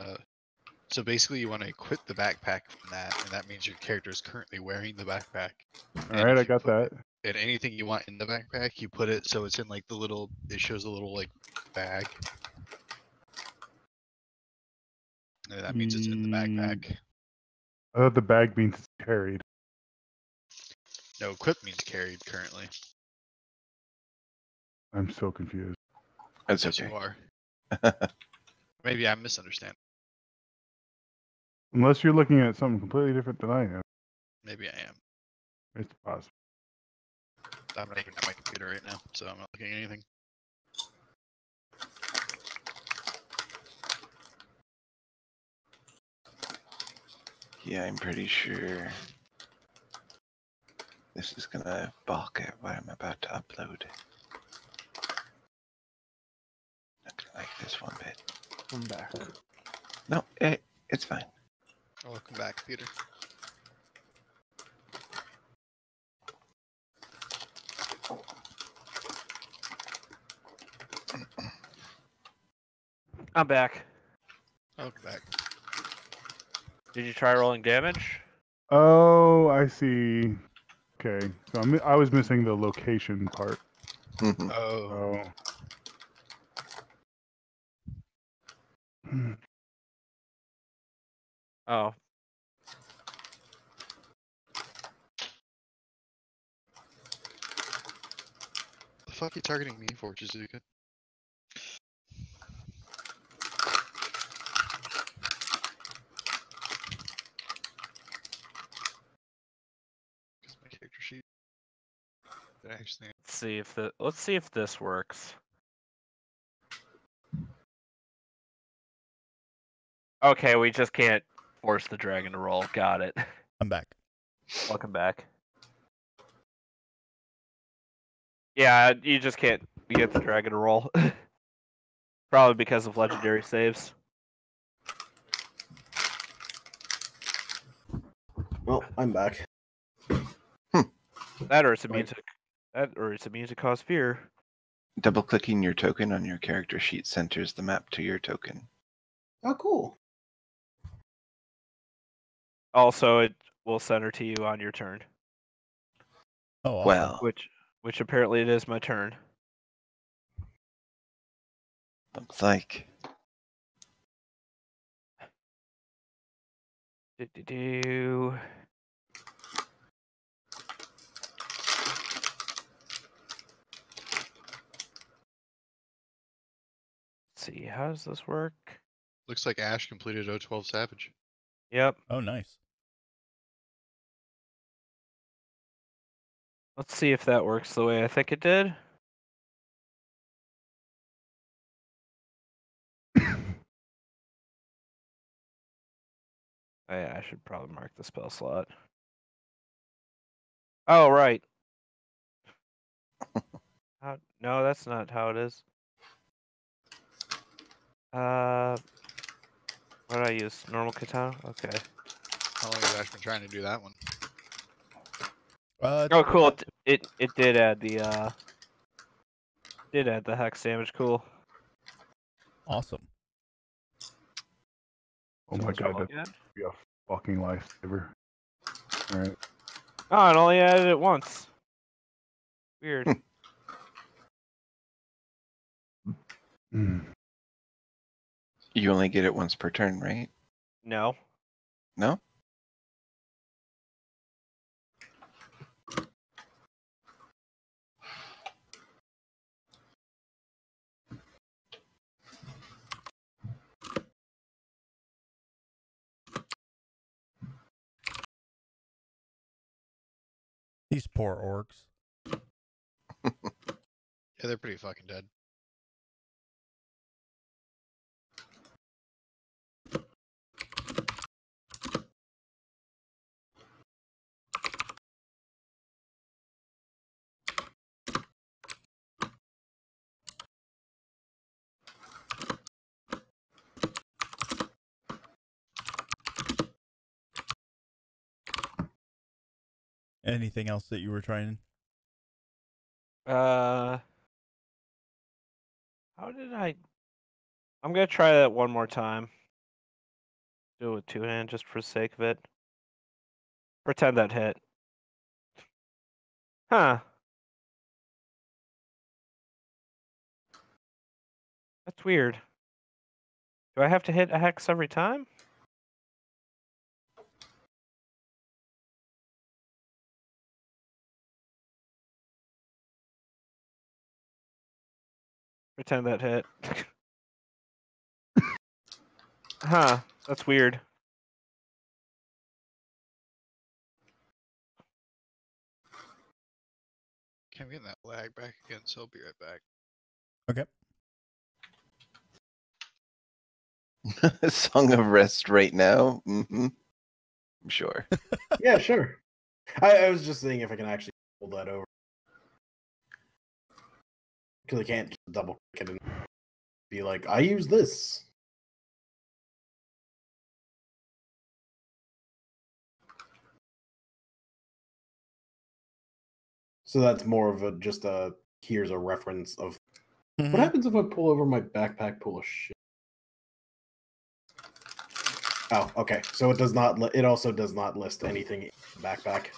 So basically you want to equip the backpack from that, and that means your character is currently wearing the backpack. Alright, I got that. And anything you want in the backpack, you put it so it's in like it shows a little like bag. And that means it's in the backpack. I thought the bag means it's carried. No, equip means carried currently. I'm so confused. That's Yes, okay. you are. Maybe I'm misunderstanding. Unless you're looking at something completely different than I am. Maybe I am. It's possible. I'm not even at my computer right now, so I'm not looking at anything. Yeah, I'm pretty sure this is gonna balk at what I'm about to upload. Not gonna like this one bit. I'm back. No, it's fine. Welcome back, Peter. I'm back. Welcome back. Did you try rolling damage? Oh, I see. Okay, so I was missing the location part. Mhm. Oh. Oh. Hmm. Oh. The fuck you targeting me for, Chizuka? Because my character sheet. Did I actually? Let's see if this works. Okay, we just can't force the dragon to roll. Got it. I'm back. Welcome back. Yeah, you just can't get the dragon to roll. Probably because of legendary saves. Well, I'm back. That or it's immune to cause fear. Double clicking your token on your character sheet centers the map to your token. Oh, cool. Also, it will center to you on your turn. Oh, awesome. Well, Which apparently it is my turn. looks like. Do. Let's see, how does this work? Looks like Ash completed 012 Savage. Yep. Oh, nice. Let's see if that works the way I think it did. I should probably mark the spell slot. Oh, right. No, that's not how it is. What did I use? Normal katana? Okay. How long has Ash been trying to do that one? Oh, cool. It did add the hex damage. Cool. Awesome. Oh So my let's god, roll that'd again. be a fucking lifesaver. Alright. Oh, it only added it once. Weird. Mm. You only get it once per turn, right? No. No? These poor orcs. Yeah, they're pretty fucking dead. Anything else that you were trying? How did I? I'm gonna try that one more time. Do it with two hand just for the sake of it. Pretend that hit. Huh. That's weird. Do I have to hit a hex every time? Pretend that hit. Huh. That's weird. Okay, I'm getting that lag back again, so I'll be right back. Okay. Song of Rest right now. Sure. Yeah, sure. I was just seeing if I can actually pull that over. Because I can't just double click it and be like, I use this. So that's more of just here's a reference of what happens if I pull over my backpack full of shit. Oh, okay. So it does not. It also does not list anything in the backpack.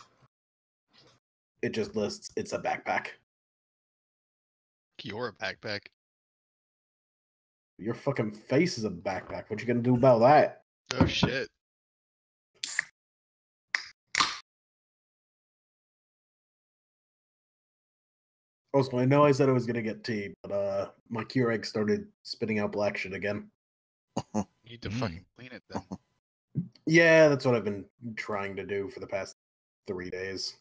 It just lists it's a backpack. You're a backpack. Your fucking face is a backpack. What you gonna do about that? Oh shit. Also, I know I said I was gonna get tea, but my Keurig started spitting out black shit again. You need to fucking clean it then. Yeah, that's what I've been trying to do for the past 3 days.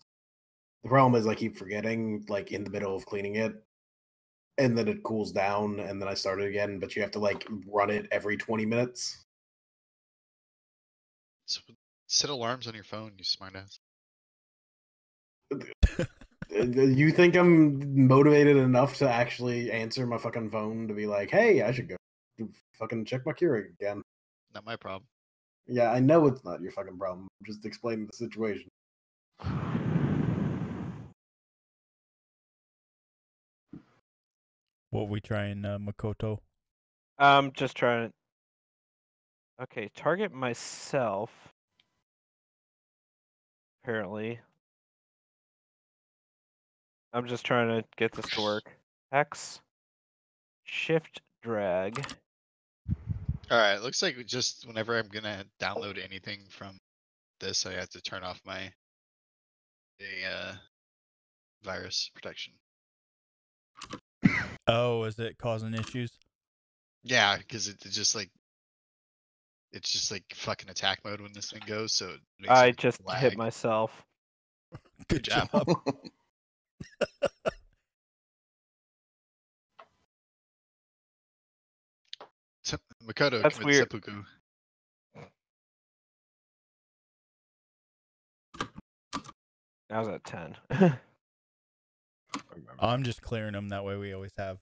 The problem is I keep forgetting, like, in the middle of cleaning it, and then it cools down, and then I start it again, but you have to, like, run it every 20 minutes. Set alarms on your phone, you smartass. You think I'm motivated enough to actually answer my fucking phone to be like, hey, I should go fucking check my Keurig again? Not my problem. Yeah, I know it's not your fucking problem. I'm just explaining the situation. What we trying, Makoto? I'm just trying to. Okay, target myself. Apparently. I'm just trying to get this to work. Hex. Shift drag. Alright, looks like just whenever I'm gonna download anything from this, I have to turn off my virus protection. Oh, is it causing issues? Yeah, because it's just like fucking attack mode when this thing goes, so it makes I it just lag. hit myself. Good job. Makoto, That's commit weird. seppuku. I was at 10. I'm just clearing them. That way we always have.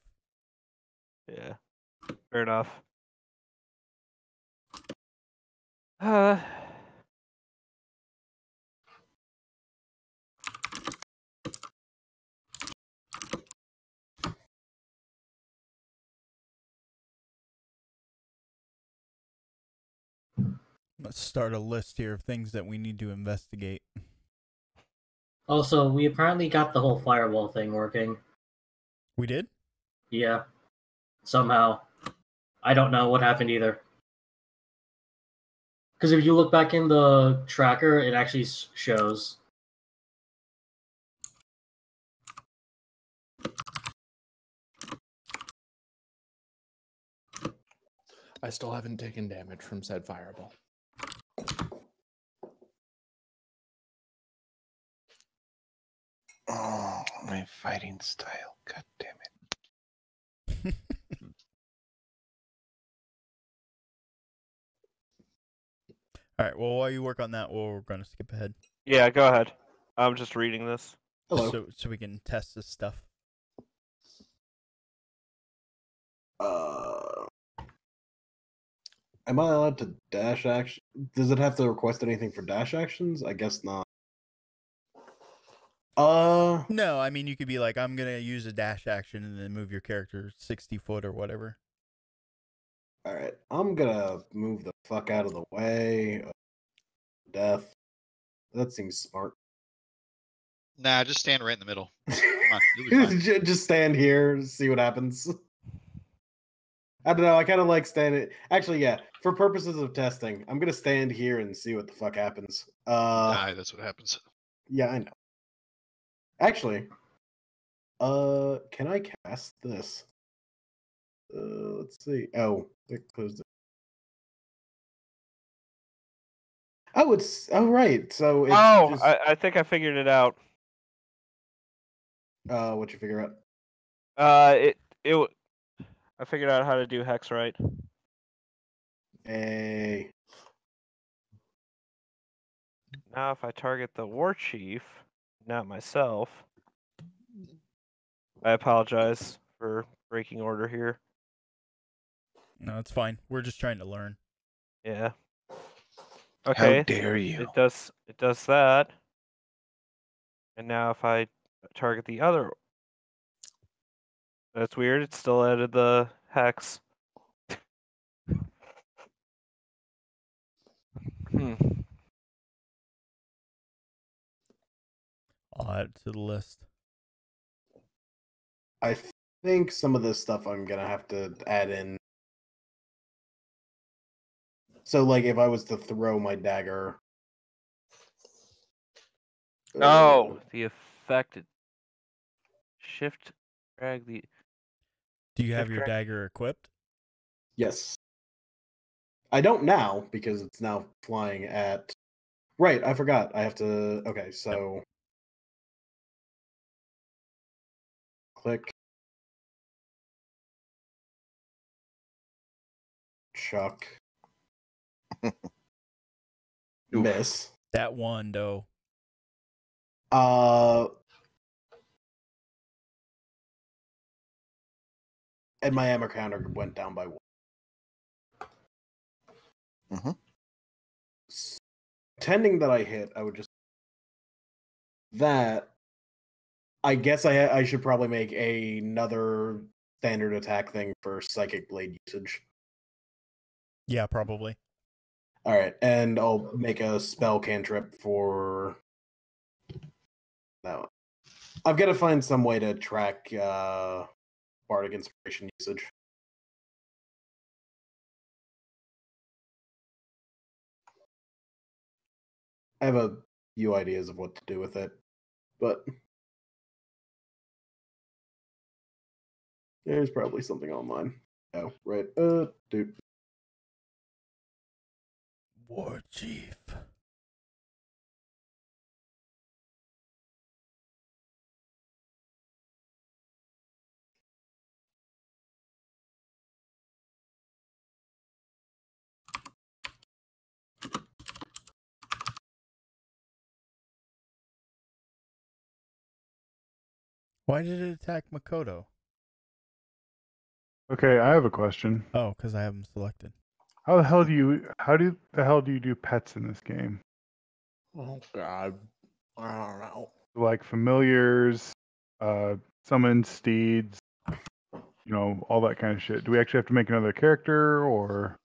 Yeah. Fair enough. Let's start a list here of things that we need to investigate. Also, we apparently got the whole firewall thing working. We did? Yeah. Somehow. I don't know what happened either. Because if you look back in the tracker, it actually shows. I still haven't taken damage from said fireball. Oh, my fighting style. God damn it. All right. Well, while you work on that, we're going to skip ahead. Yeah, go ahead. I'm just reading this. Hello. So we can test this stuff. Am I allowed to dash action? Does it have to request anything for dash actions? I guess not. No, I mean, you could be like, I'm going to use a dash action and then move your character 60 foot or whatever. All right. I'm going to move the fuck out of the way of death. That seems smart. Nah, just stand right in the middle. Come on, you'll be fine. Just stand here, see what happens. I don't know. I kind of like standing. Actually, yeah. For purposes of testing, I'm gonna stand here and see what the fuck happens. Die, that's what happens. Yeah, I know. Actually, can I cast this? Let's see. Oh, it closed it. Oh, it's right. So it's just, I think I figured it out. what you figure out? I figured out how to do hex right. Hey. Now if I target the war chief, not myself. I apologize for breaking order here. No, it's fine. We're just trying to learn. Yeah. Okay. How dare you? It does that. And now if I target the other, that's weird. It still added the hex. I'll add it to the list. I think some of this stuff I'm gonna have to add in. So, like, if I was to throw my dagger. Oh, the affected. Shift drag the. Do you have Shift your drag- dagger equipped? Yes. I don't now because it's now flying at. Right, I forgot. I have to. Okay, so. Click. Chuck. Oof. Miss. That one, though. And my ammo counter went down by 1. Mhm. Pretending that I hit, I would just. That. I guess I should probably make another standard attack thing for Psychic Blade usage. Yeah, probably. Alright, and I'll make a spell cantrip for that one. I've got to find some way to track Bardic Inspiration usage. I have a few ideas of what to do with it, but there's probably something online. Oh, right. Dude. War Chief. Why did it attack Makoto? Okay, I have a question. Oh, because I have him selected. How the hell do you do pets in this game? Oh God, I don't know. Like familiars, summon steeds, all that kind of shit. Do we actually have to make another character, or?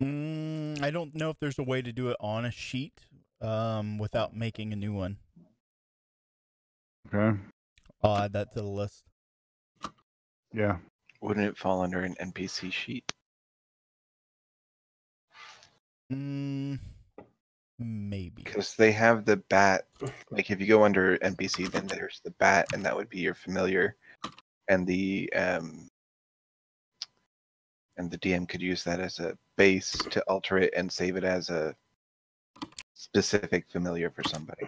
I don't know if there's a way to do it on a sheet without making a new one. Okay. I'll add that to the list. Yeah. Wouldn't it fall under an NPC sheet? Maybe. Because they have the bat. Like if you go under NPC, then there's the bat, and that would be your familiar, and the DM could use that as a base to alter it and save it as a specific familiar for somebody.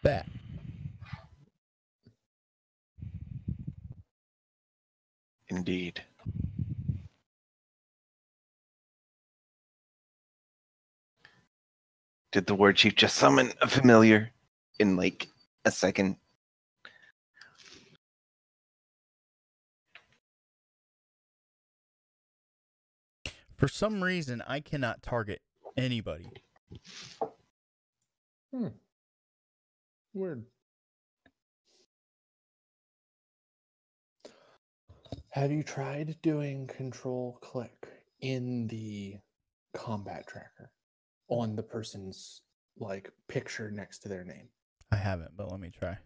Bat. Indeed. Did the War Chief just summon a familiar in like a second? For some reason, I cannot target anybody. Weird. Have you tried doing control click in the combat tracker on the person's picture next to their name? I haven't, but let me try.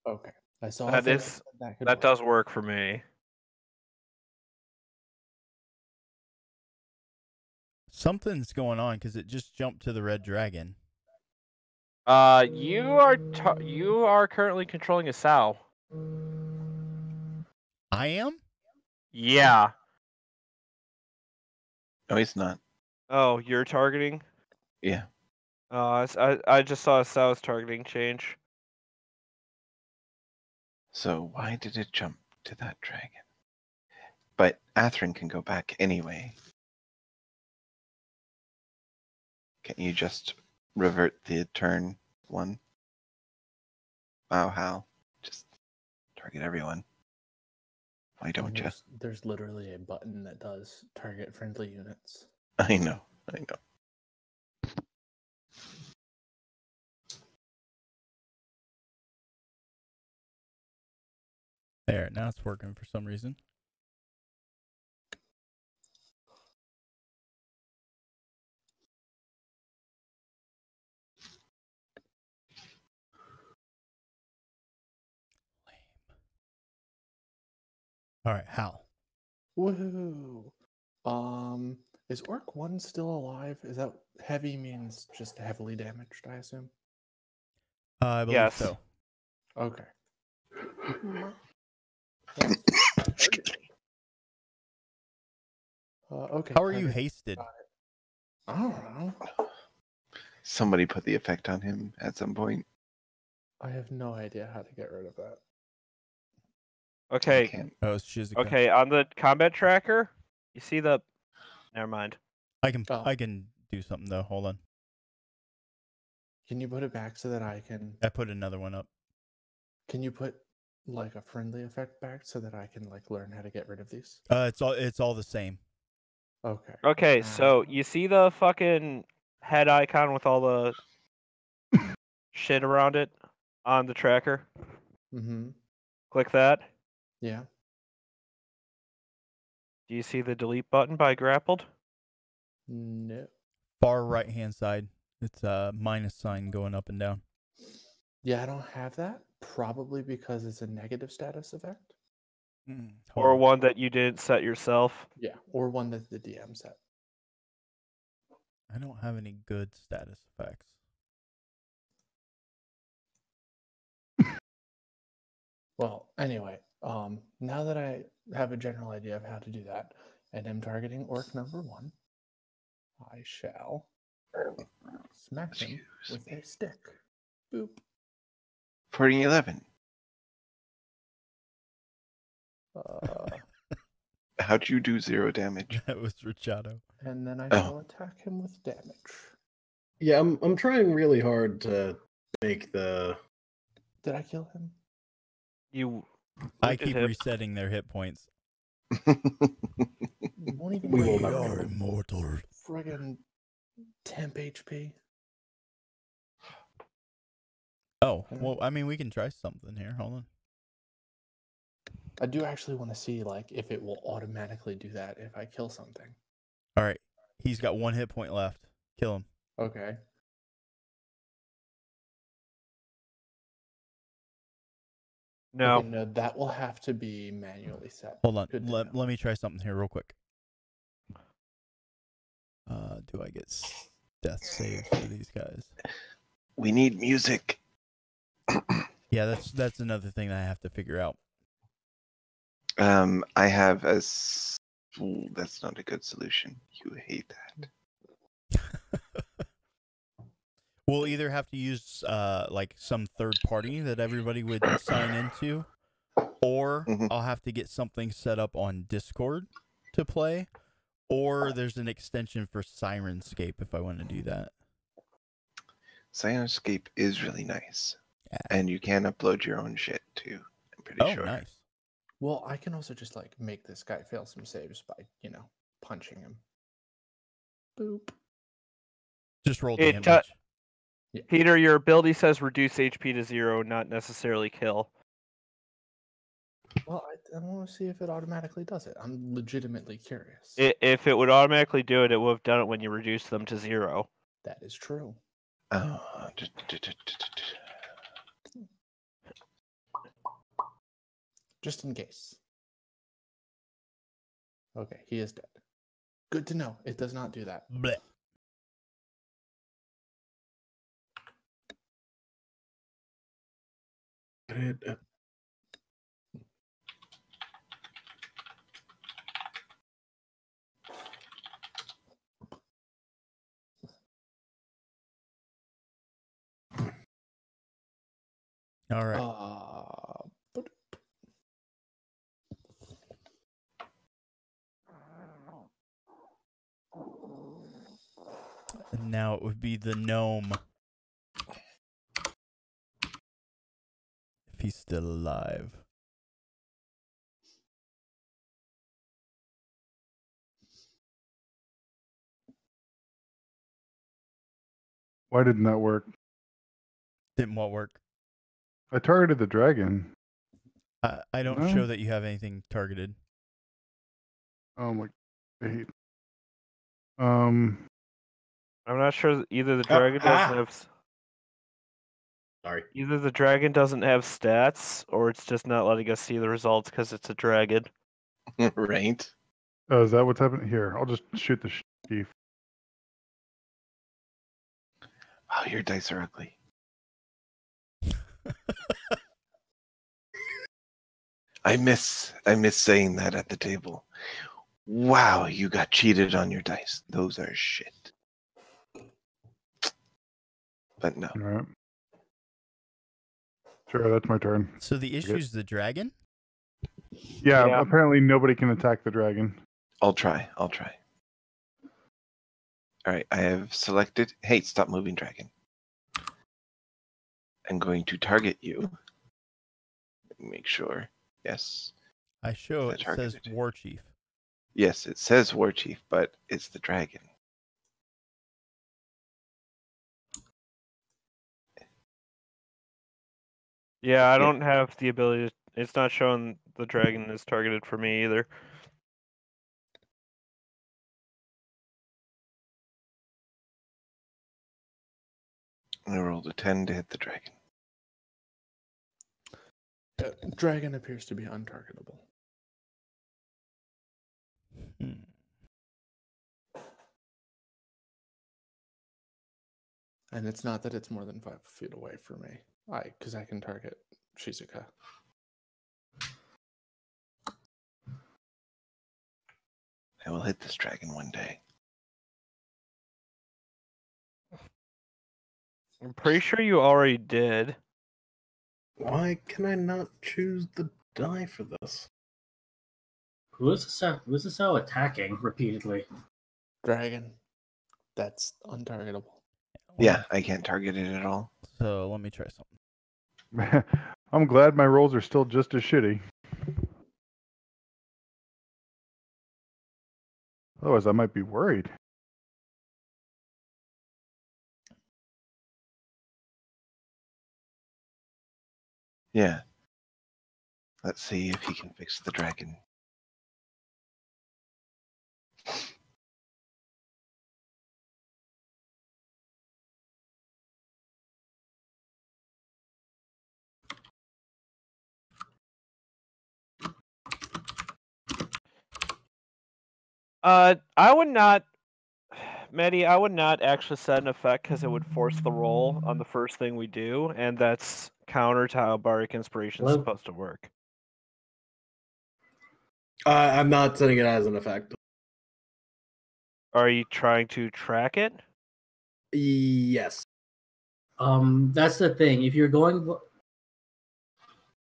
Okay. I saw That that does work for me. Something's going on because it just jumped to the red dragon. You are currently controlling a sow. I am? Yeah. No, he's not. Oh, you're targeting? Yeah. I just saw Sal's targeting change. So why did it jump to that dragon? But Atherin can go back anyway. Can't you just revert the turn one? Wow, Hal. Just target everyone. Why don't you? There's literally a button that does target friendly units. I know. There, now it's working for some reason. All right, Hal. Woohoo! Is Orc 1 still alive? Is that heavy means just heavily damaged, I assume? I believe Yes. so. Okay. Okay. How are you target- hasted? I don't know. Somebody put the effect on him at some point. I have no idea how to get rid of that. I Okay. can't. Oh, it's Shizuka. Okay, on the combat tracker, you see the. Never mind. I can Oh. I can do something though. Hold on. Can you put it back so that I can? I put another one up. Can you put like a friendly effect back so that I can like learn how to get rid of these? It's all the same. Okay. Okay, so you see the fucking head icon with all the shit around it on the tracker? Mm-hmm. Click that. Yeah. Do you see the delete button by grappled? No. Far right hand side. It's a minus sign going up and down. Yeah, I don't have that. Probably because it's a negative status effect. Or one that you didn't set yourself? Yeah, or one that the DM set. I don't have any good status effects. Well, anyway, now that I have a general idea of how to do that, and am targeting Orc number 1, I shall smack him with a stick. Boop. 4011. How'd you do 0 damage? That was Richado. And then I Oh. shall attack him with damage. Yeah, I'm trying really hard to make the. Did I kill him? You. I wounded keep him. resetting their hit points. You won't even We let will me not. roll immortal. friggin' temp HP. Oh, well, I mean, we can try something here. Hold on. I do actually want to see like if it will automatically do that if I kill something. All right. He's got 1 hit point left. Kill him. Okay. No. Okay, no, that will have to be manually set. Hold on. Good to Let know. me try something here real quick. Do I get death saves for these guys? We need music. Yeah, that's another thing that I have to figure out. I have Ooh, that's not a good solution. You hate that. We'll either have to use like some third party that everybody would sign into, or I'll have to get something set up on Discord to play, or there's an extension for Sirenscape if I want to do that. Sirenscape is really nice. Yeah. And you can upload your own shit too, I'm pretty sure. Oh, nice. Well, I can also just like make this guy fail some saves by, punching him. Boop. Just roll It damage. Peter, your ability says reduce HP to 0, not necessarily kill. Well, I want to see if it automatically does it. I'm legitimately curious. If it would automatically do it, it would have done it when you reduced them to 0. That is true. Just in case. Okay, he is dead. Good to know. It does not do that. Blech. All right. But And now it would be the gnome. If he's still alive. Why didn't that work? Didn't what work? I targeted the dragon. I don't No? show that you have anything targeted. Oh my. I'm not sure either the dragon doesn't have Sorry. either the dragon doesn't have stats or it's just not letting us see the results because it's a dragon. Right? Oh, is that what's happening? Here, I'll just shoot the chief. Wow, your dice are ugly. I miss saying that at the table. Wow, you got cheated on your dice. Those are shit. But no. All right. Sure, that's my turn. So the issue's the dragon? Yeah, Yeah. apparently nobody can attack the dragon. I'll try. All right, I have selected. Hey, stop moving, dragon. I'm going to target you. Make sure. Yes. I show Is it that says targeted? War Chief. Yes, it says War Chief, but it's the dragon. Yeah, I Yeah. don't have the ability to, it's not showing the dragon is targeted for me either. I rolled a 10 to hit the dragon. dragon appears to be untargetable. Hmm. And it's not that it's more than 5 feet away from me. Because I can target Shizuka. I will hit this dragon one day. I'm pretty sure you already did. Why can I not choose the die for this? Who is this out attacking repeatedly? Dragon. That's untargetable. Yeah, I can't target it at all. So let me try something. I'm glad my rolls are still just as shitty. Otherwise, I might be worried. Yeah. Let's see if he can fix the dragon. I would not, Maddie, I would not actually set an effect because it would force the roll on the first thing we do, and that's counter to how Bardic Inspiration is Hello? supposed to work. I'm not setting it as an effect. Are you trying to track it? Yes. That's the thing. If you're going,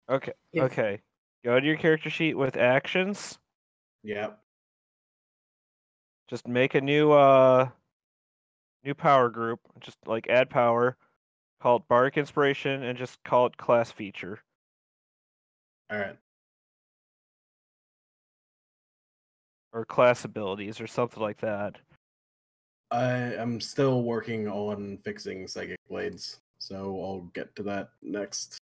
Okay. If- Okay. Go to your character sheet with actions. Yeah. Just make a new power group. Just like add power. Call it Bardic Inspiration and just call it class feature. All right. Or class abilities or something like that. I am still working on fixing psychic blades, so I'll get to that next.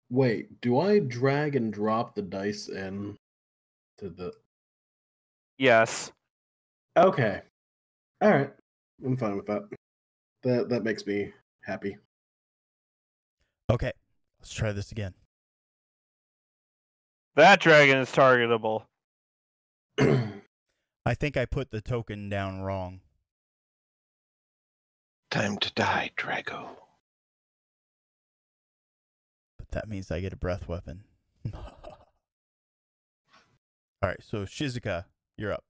Wait, do I drag and drop the dice in to the... Yes. Okay. All right. I'm fine with that. That makes me happy. Okay, let's try this again. That dragon is targetable. I think I put the token down wrong. Time to die, Drago. But that means I get a breath weapon. All right, so Shizuka, you're up.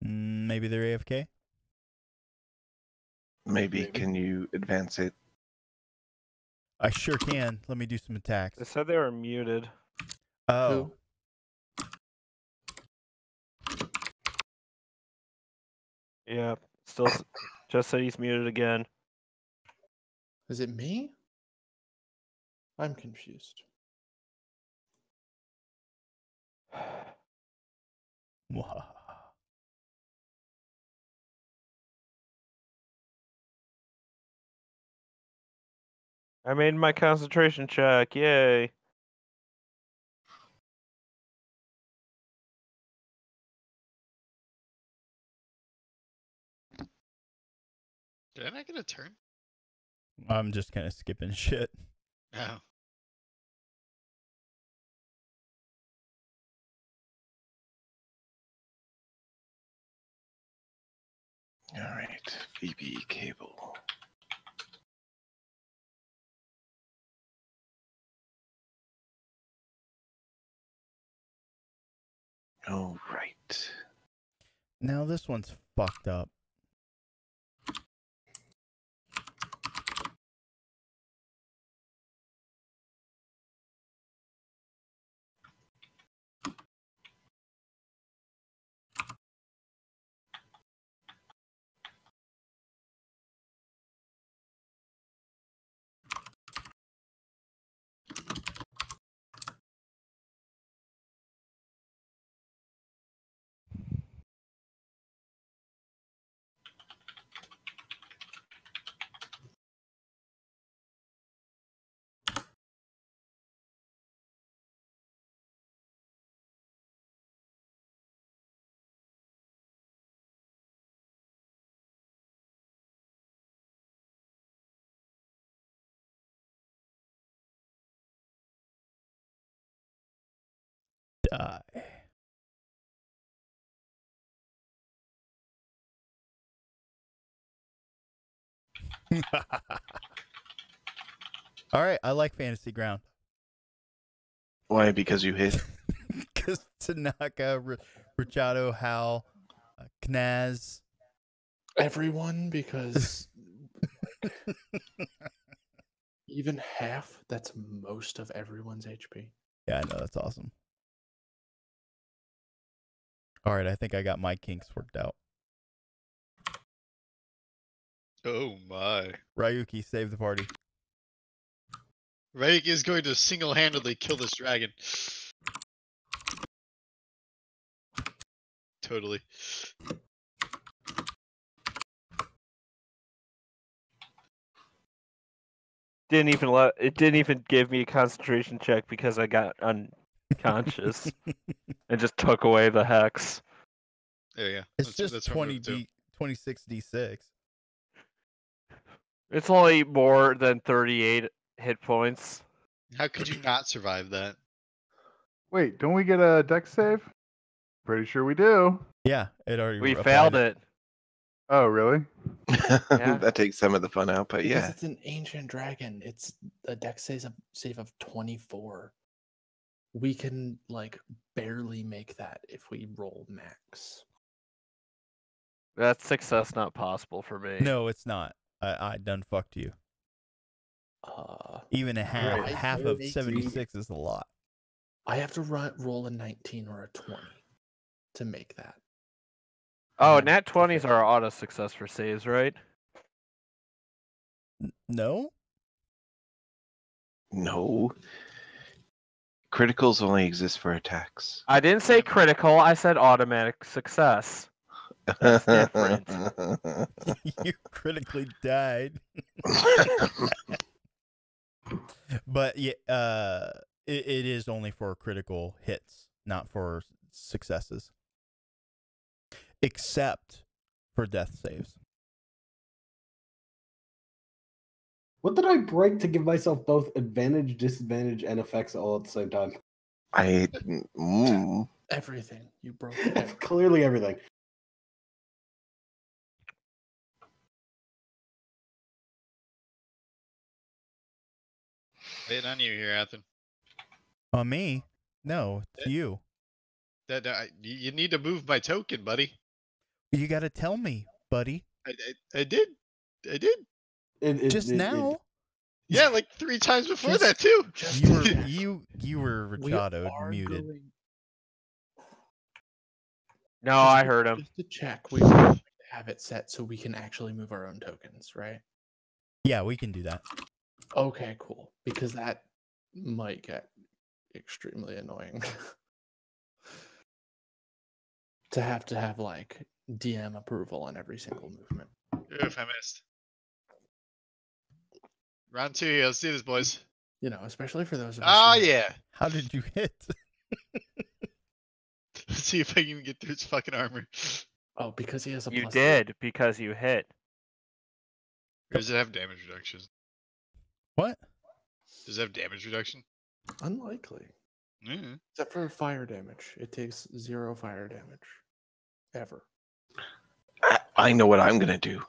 Maybe they're AFK? Maybe can you advance it? I sure can. Let me do some attacks. They said they were muted. Oh. Yeah, still just said he's muted again. Is it me? I'm confused. I made my concentration check. Yay. Did I not get a turn? I'm just kind of skipping shit. Oh. All right, VB cable. All right. Now this one's fucked up. Die. All right, I like Fantasy Ground. Why? Because you hit? Because Tanaka, Richado, Hal, Knaz. Everyone, because even half, that's most of everyone's HP. Yeah, I know, that's awesome. All right, I think I got my kinks worked out. Oh my. Ryuki, save the party. Ryuki is going to single-handedly kill this dragon. Totally. It didn't even give me a concentration check because I got unconscious and just took away the hex. There you go. It's just 26 D6. It's only more than 38 hit points. How could you not survive that? Wait, don't we get a dex save? Pretty sure we do. Yeah, it already. We applied failed it. Oh, really? That takes some of the fun out, but Because yeah. it's an ancient dragon. It's a dex save of 24. We can like barely make that if we roll max. That's success not possible for me. No, it's not. I done fucked you. Even a half of 76 is a lot. I have to roll a 19 or a 20 to make that. Oh, nat 20s are auto success for saves, right? No? No. Criticals only exist for attacks. I didn't say critical, I said automatic success. That's different. You critically died. But yeah, it is only for critical hits, not for successes, except for death saves. What did I break to give myself both advantage, disadvantage, and effects all at the same time? Everything. You broke everything. Clearly everything. Waiting on you here, Athen. On me? No, it's you. You need to move my token, buddy. You got to tell me, buddy. I did. Just now? Yeah, like 3 times before that too. You were Rachado muted. No, I heard him. Just to check, we have to have it set so we can actually move our own tokens, right? Yeah, we can do that. Okay, cool. Because that might get extremely annoying. to have like DM approval on every single movement. Oof, I missed. Round 2 here. Let's do this, boys. You know, especially for those of us. Oh, who- yeah. How did you hit? Let's see if I can get through his fucking armor. Oh, because he has a You plus did because you hit. Or does it have damage reduction? What? Does it have damage reduction? Unlikely. Mm-hmm. Except for fire damage. It takes 0 fire damage. Ever. I know what I'm gonna do.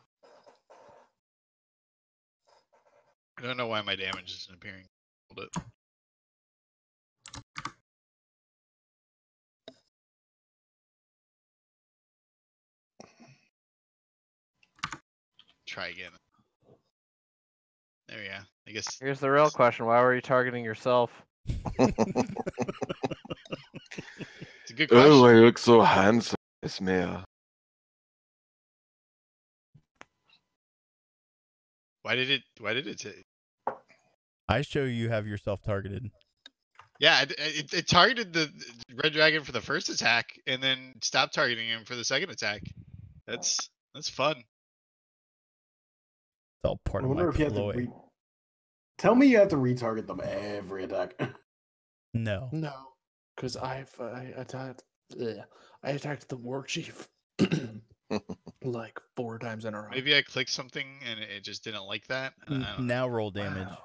I don't know why my damage isn't appearing. Hold it. Try again. There we go. I guess. Here's the real question: why were you targeting yourself? It's a good question. Oh, I look so handsome, Miss Mayor. Why did it say? I show you have yourself targeted. Yeah, it targeted the red dragon for the first attack, and then stopped targeting him for the second attack. That's fun. It's all part I of my wonder if you have ploy. to tell me you have to retarget them every attack. No. No. Because I attacked the war chief like 4 times in a row. Maybe I clicked something and it just didn't like that. I don't know. Now roll damage. Wow.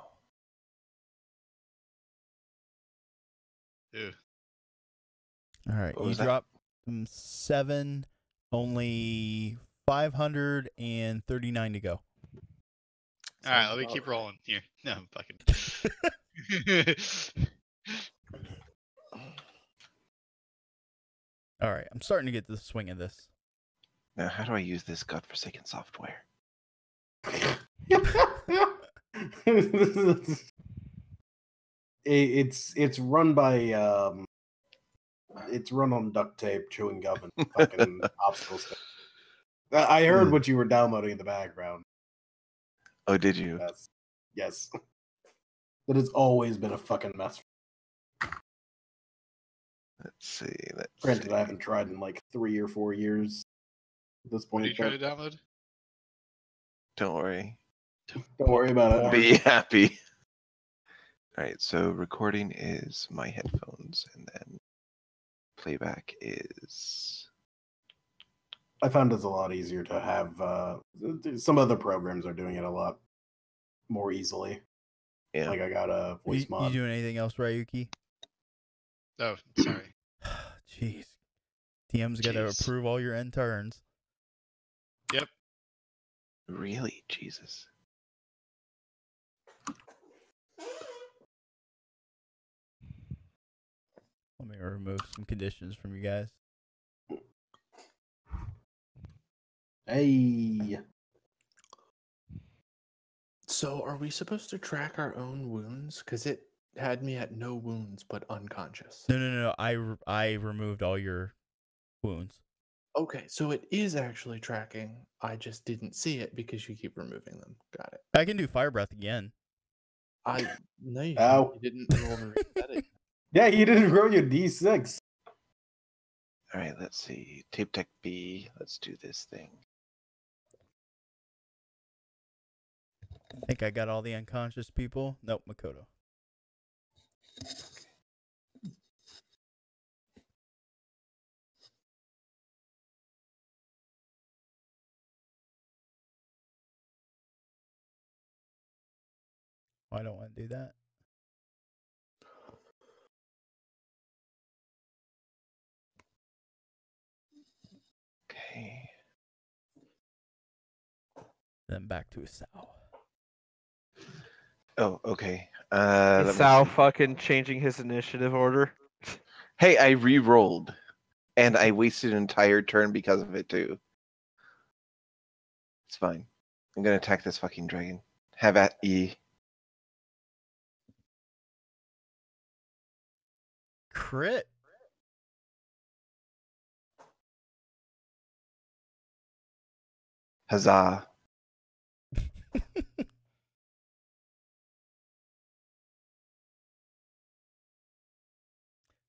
Ew. All right, What you was that? drop 7, only 539 to go. All right, Sounds let me about keep right. rolling here. No, I'm fucking. All right, I'm starting to get the swing of this. Now, how do I use this godforsaken software? It's run by it's run on duct tape, chewing gum, and fucking obstacle stick. I heard what you were downloading in the background. Oh, did you? Yes. But it's always been a fucking mess. Let's see. Granted, I haven't tried in like 3 or 4 years at this What point. are you trying But to download? Don't worry. don't worry about it. Be happy. All right. So recording is my headphones, and then playback is. I found it's a lot easier to have. Some other programs are doing it a lot more easily. Yeah. Like I got a voice You mod. doing anything else, Ryuki? Oh, sorry. Jeez. TM's got to Jeez. approve all your end turns. Yep. Really, Jesus. Let me remove some conditions from you guys. Hey. So, are we supposed to track our own wounds? Because it had me at no wounds but unconscious. No. I removed all your wounds. Okay, so it is actually tracking. I just didn't see it because you keep removing them. Got it. I can do fire breath again. No, you Ow. didn't roll to reset it. Yeah, you didn't roll your D6. All right. Let's see. Tape Tech B. Let's do this thing. I think I got all the unconscious people. Nope, Makoto. don't want to do that. Okay. Then back to a sow. Oh, okay. Is Let me Sal see. fucking changing his initiative order? Hey, I re-rolled, and I wasted an entire turn because of it too. It's fine. I'm gonna attack this fucking dragon. Have at ye. Crit. Huzzah!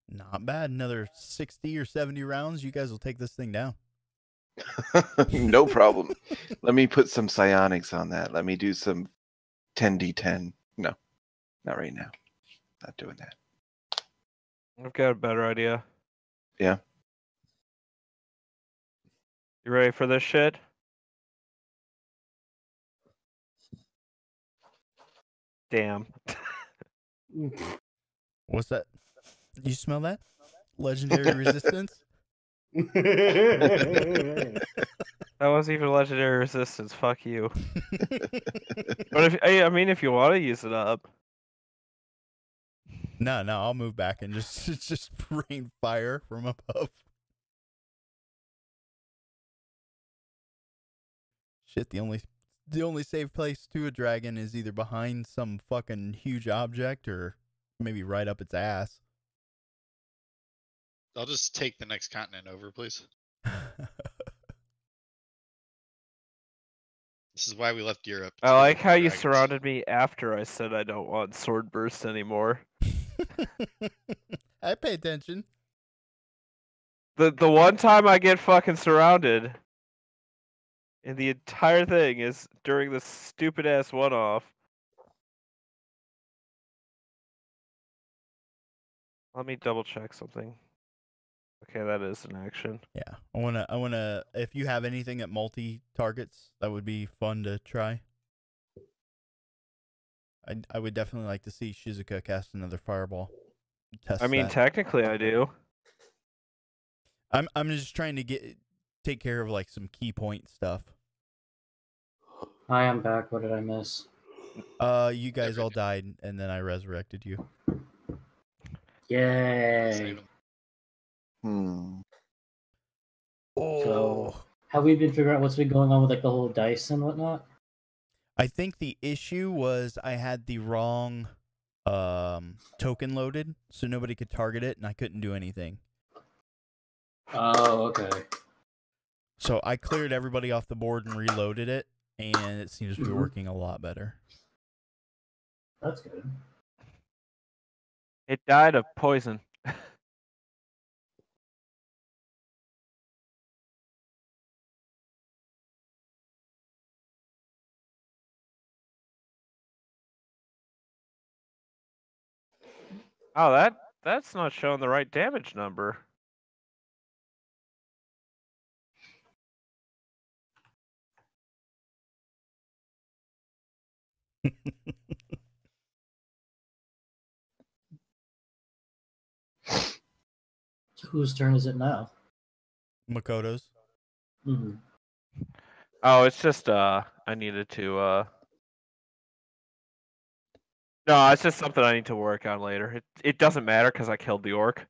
Not bad. Another 60 or 70 rounds. You guys will take this thing down. No problem. Let me put some psionics on that. Let me do some 10d10. No, not right now. Not doing that. I've got a better idea. Yeah. You ready for this shit? Damn. What's that? You smell that? Legendary resistance? That wasn't even legendary resistance. Fuck you. But if you want to use it up. No, I'll move back and just rain fire from above. Shit, the only safe place to a dragon is either behind some fucking huge object or maybe right up its ass. I'll just take the next continent over, please. This is why we left Europe. I like how you surrounded me after I said I don't want sword burst anymore. I pay attention. The one time I get fucking surrounded, and the entire thing is during this stupid ass one-off. Let me double check something. Okay, that is an action. Yeah, I wanna. If you have anything at multi targets, that would be fun to try. I would definitely like to see Shizuka cast another fireball. Test I mean, that. technically, I do. I'm just trying to take care of like some key point stuff. I am back. What did I miss? You guys all died, and then I resurrected you. Yay! Hmm. So, have we been figuring out what's been going on with like the whole dice and whatnot? I think the issue was I had the wrong token loaded, so nobody could target it, and I couldn't do anything. Oh, okay. So I cleared everybody off the board and reloaded it, and it seems to be working a lot better. That's good. It died of poison. Oh, that's not showing the right damage number. So whose turn is it now? Makoto's. Mm-hmm. Oh, it's just I needed to No, it's just something I need to work on later. It doesn't matter because I killed the orc.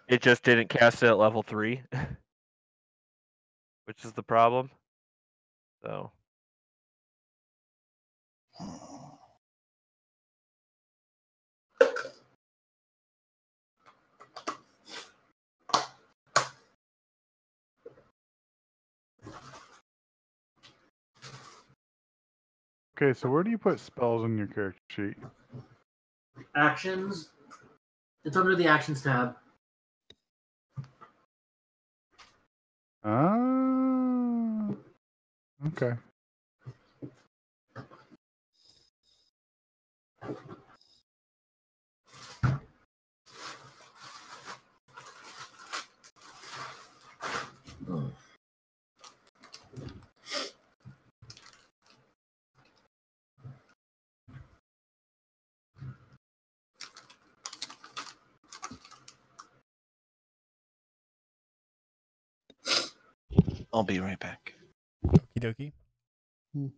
It just didn't cast it at level 3. Which is the problem. So Okay, so where do you put spells in your character sheet? Actions. It's under the actions tab. Ah, okay. I'll be right back. Okie dokie. Mhm.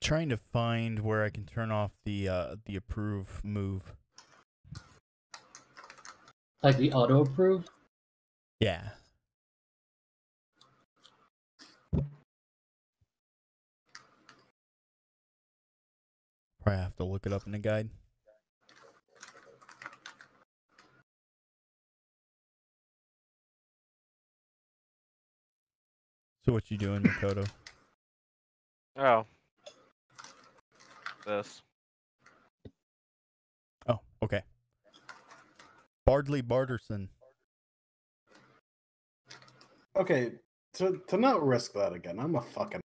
Trying to find where I can turn off the approve move. Like the auto approve? Yeah. Probably have to look it up in the guide. So what you doing, Makoto? Oh. This. Oh, okay. Bardley Barterson. Okay, to not risk that again, I'm a fucking.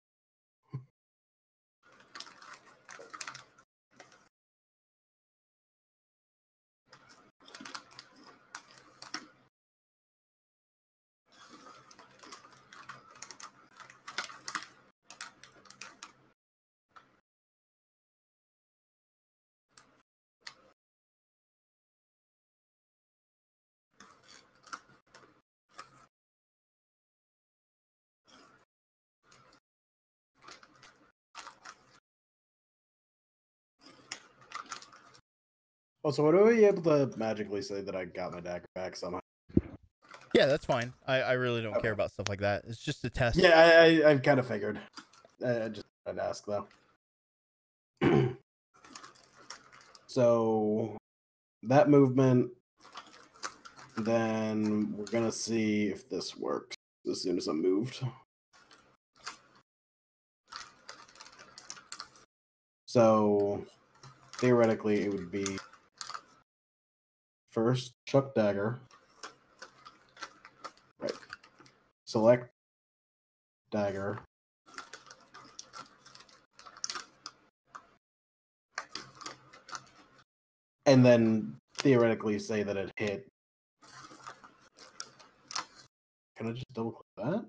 Oh, so would I be able to magically say that I got my dagger back somehow? Yeah, that's fine. I really don't care Okay. about stuff like that. It's just a test. Yeah, I kind of figured. I just had to ask though. So that movement, then we're gonna see if this works as soon as I moved. So theoretically, it would be first chuck dagger, right? Select dagger, and then theoretically say that it hit. Can I just double click that?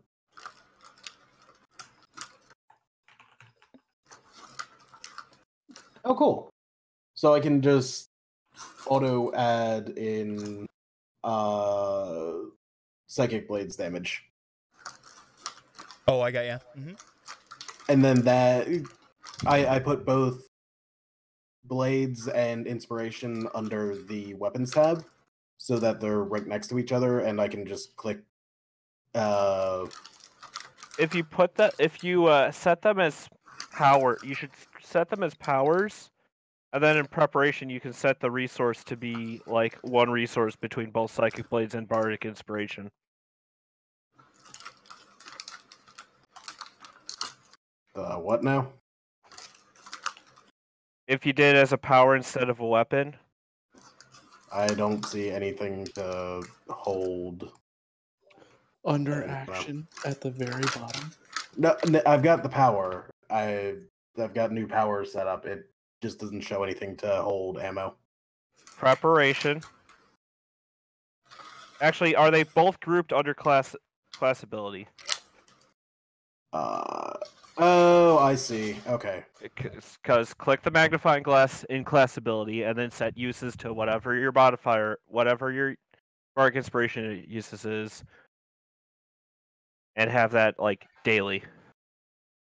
Oh, cool. So I can just auto add in psychic blades damage. Oh, I got ya. Mm-hmm. And then that I put both blades and inspiration under the weapons tab so that they're right next to each other, and I can just click If you set them as power, you should set them as powers, and then in preparation you can set the resource to be like one resource between both psychic blades and bardic inspiration. what now? If you did it as a power instead of a weapon, I don't see anything to hold. Under action at the very bottom. No, I've got the power. I've got new power set up. It just doesn't show anything to hold ammo. preparation. Actually, are they both grouped under class ability? Oh, I see. Okay. Because click the magnifying glass in class ability, and then set uses to whatever your modifier, whatever your bardic inspiration uses is, and have that like daily.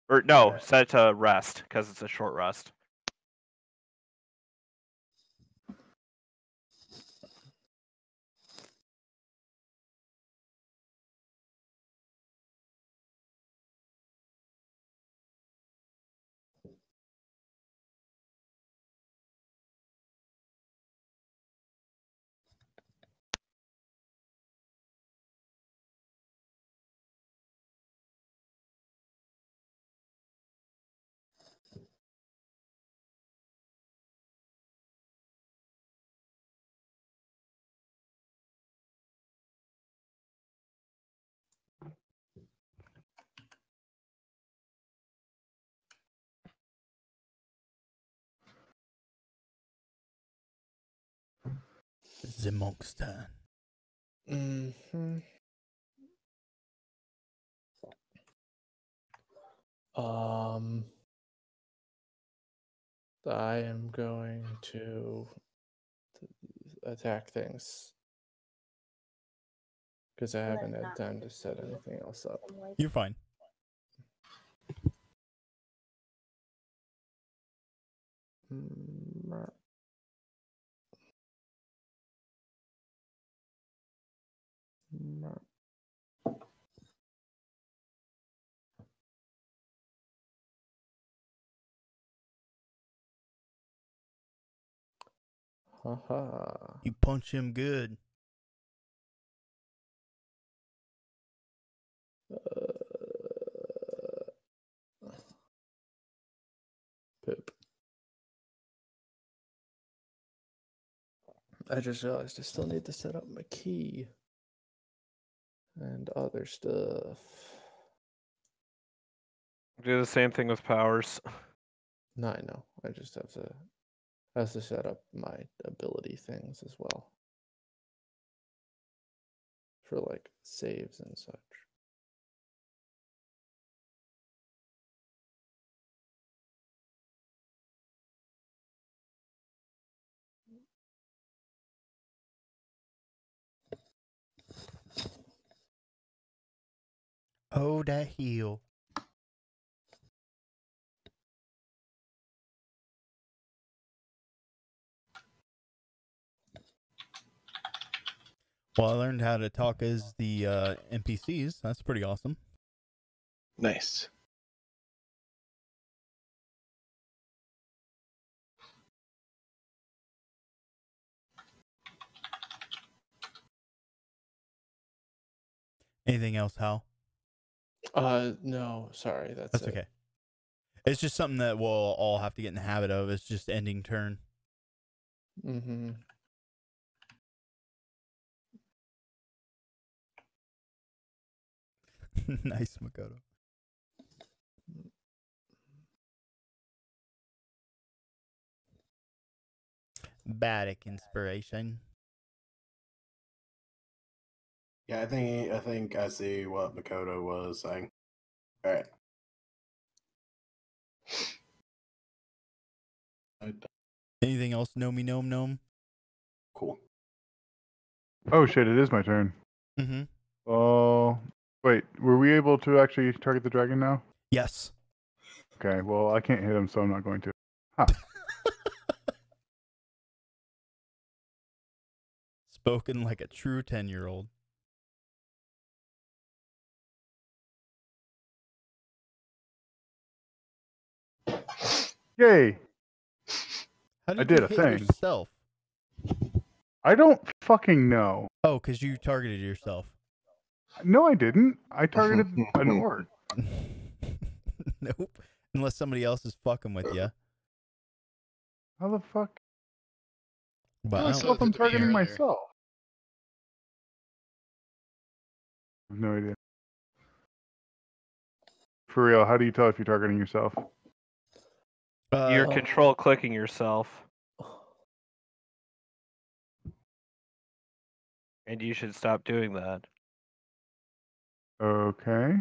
Or no, Okay. set it to rest because it's a short rest. the monk's turn. Mm-hmm. I am going to attack things because I haven't had time to set anything else up. You're fine. Haha. You punch him good. Poop. I just realized I still need to set up my key and other stuff. Do the same thing with powers. No, I know. I just have to set up my ability things as well. For like saves and such. Oh, that heal. Well, I learned how to talk as the NPCs. That's pretty awesome. Nice. Anything else, Hal? No, sorry, That's it. okay. It's just something that we'll all have to get in the habit of. It's just ending turn. Mm-hmm. Nice, Makoto. Batic inspiration. Yeah, I think I see what Makoto was saying. All right. Anything else, Nomi Gnome Gnome? Cool. Oh shit! It is my turn. Mm-hmm. Oh, wait. Were we able to actually target the dragon now? Yes. Okay. Well, I can't hit him, so I'm not going to. Huh. Spoken like a true 10-year-old. Yay! How did I did you a hit thing. yourself? I don't fucking know. Oh, because you targeted yourself. No, I didn't. I targeted an orc. Nope. Unless somebody else is fucking with you. How the fuck? But I I said don't, it I'm to me targeting earlier. myself. I have no idea. For real, how do you tell if you're targeting yourself? You're uh, control clicking yourself. And you should stop doing that. Okay.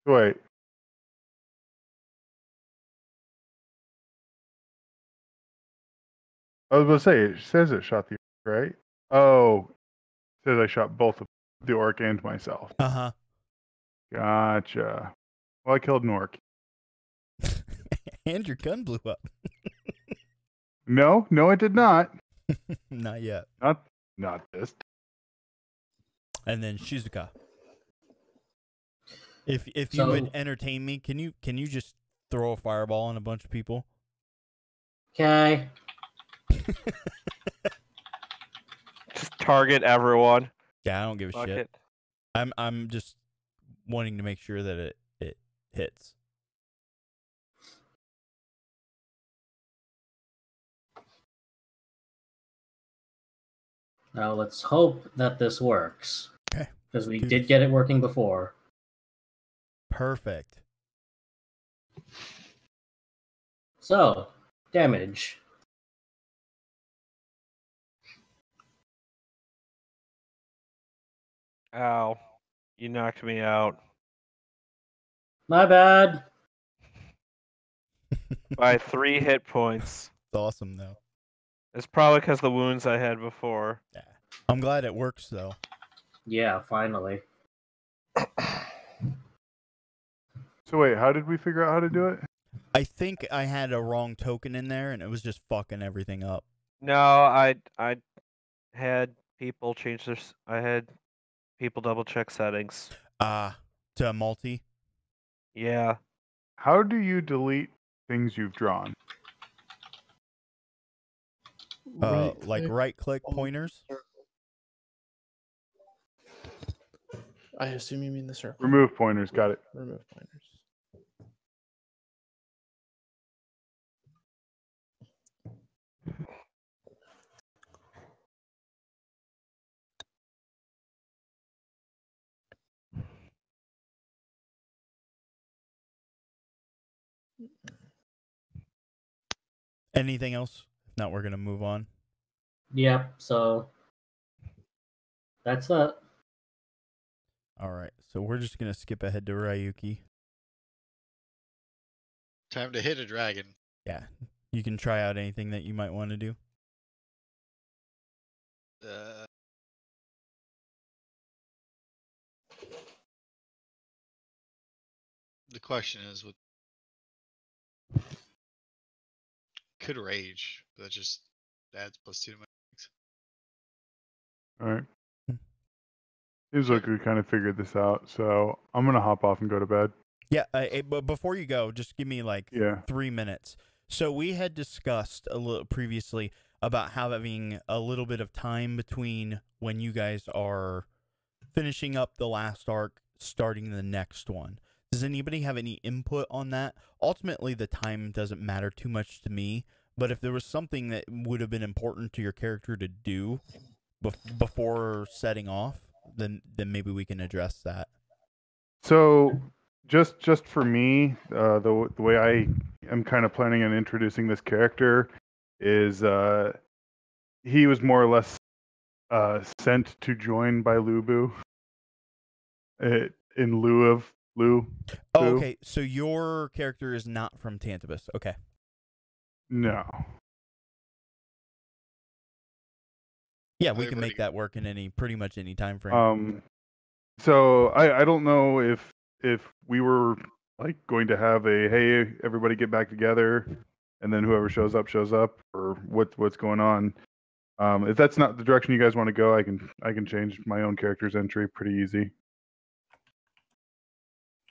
Wait. I was going to say, it says it shot the orc, right? Oh, it says I shot both the orc and myself. uh-huh. Gotcha. Well, I killed an orc. And your gun blew up. No, it did not. Not yet. Not this. And then Shizuka. If you So- would entertain me, can you just throw a fireball on a bunch of people? Okay. Just target everyone. Yeah, I don't give a Fuck shit. it. I'm just wanting to make sure that it hits. Now let's hope that this works. Okay. Because we Do did this. get it working before. Perfect. So, damage. Ow. You knocked me out. My bad. By 3 hit points. It's awesome though. It's probably because the wounds I had before. Yeah. I'm glad it works though. Yeah, finally. So wait, how did we figure out how to do it? I think I had a wrong token in there and it was just fucking everything up. No, I had people change their. I had people double check settings. To multi. Yeah. How do you delete things you've drawn? Like right click on the pointers. circle. I assume you mean the circle. Remove pointers. Got it. Remove pointers. Anything else? If not, we're gonna move on. Yep, so that's it. All right, so we're just gonna skip ahead to Ryuki. Time to hit a dragon. Yeah, you can try out anything that you might want to do. The question is, what could rage? But that just adds +2 to my things. All right. Hmm. Seems like we kind of figured this out, so I'm gonna hop off and go to bed. Yeah, but before you go, just give me like Yeah. 3 minutes. So we had discussed a little previously about having a little bit of time between when you guys are finishing up the last arc, starting the next one. Does anybody have any input on that? Ultimately, the time doesn't matter too much to me, but if there was something that would have been important to your character to do before setting off, then maybe we can address that. So, just for me, the way I am kind of planning on introducing this character is he was more or less sent to join by Lubu in lieu of Lu. Oh, okay. So your character is not from Tantibus. Okay. No. Yeah, we can make that work in pretty much any time frame. So I don't know if we were like going to have a hey everybody get back together, and then whoever shows up, or what's going on. If that's not the direction you guys want to go, I can change my own character's entry pretty easy.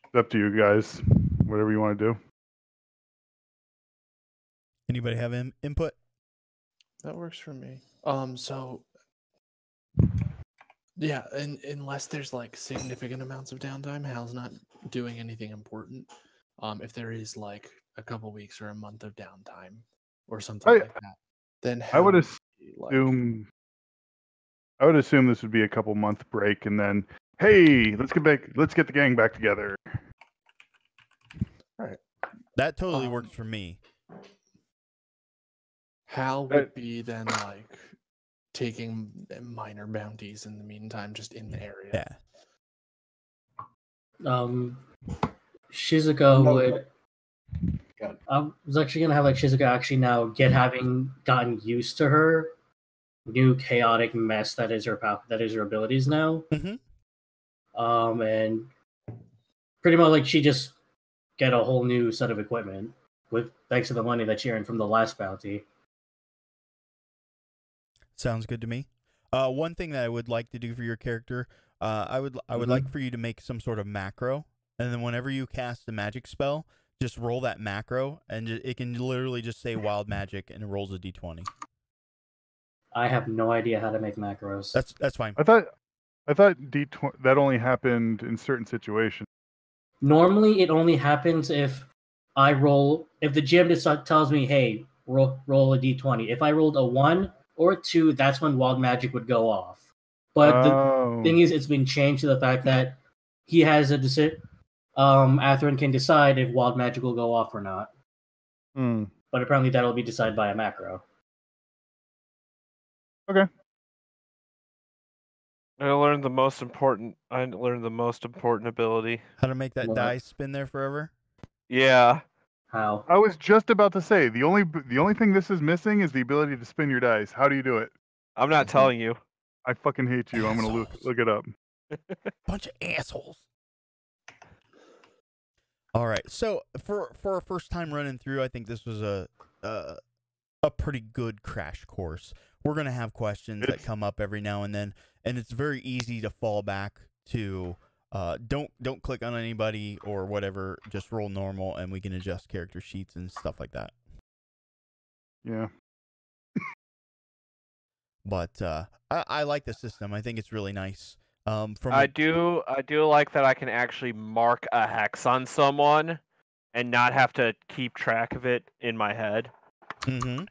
It's up to you guys, whatever you want to do. Anybody have input? That works for me. So yeah, and unless there's like significant amounts of downtime, Hal's not doing anything important. If there is like a couple weeks or a month of downtime or something like that, then I would Hal assume this would be a couple month break, and then hey, let's get the gang back together. All right. That totally works for me. Hal would be then like taking minor bounties in the meantime, just in the area. Yeah. Shizuka would. I was actually gonna have like Shizuka actually now having gotten used to her new chaotic mess that is her abilities now. Mm-hmm. And pretty much like she just get a whole new set of equipment with thanks to the money that she earned from the last bounty. Sounds good to me. One thing that I would like to do for your character, I would like for you to make some sort of macro, and then whenever you cast a magic spell, just roll that macro, and it can literally just say wild magic, and it rolls a d20. I have no idea how to make macros. That's fine. I thought D20 that only happened in certain situations. Normally, it only happens if the GM tells me, "Hey, roll a d20." If I rolled a 1 or a 2, that's when wild magic would go off. But the thing is, it's been changed to the fact that he has a decision. Atherin can decide if wild magic will go off or not. But apparently, that'll be decided by a macro. Okay. I learned the most important ability. How to make that What? die spin there forever? Yeah. How? I was just about to say the only thing this is missing is the ability to spin your dice. How do you do it? I'm not telling you. I fucking hate you. I'm gonna look it up. Bunch of assholes. All right. So for our first time running through, I think this was a pretty good crash course. We're gonna have questions that come up every now and then, and it's very easy to fall back to don't click on anybody or whatever. Just roll normal, and we can adjust character sheets and stuff like that. Yeah. But I like the system. I think it's really nice. I do like that I can actually mark a hex on someone and not have to keep track of it in my head. Mm-hmm.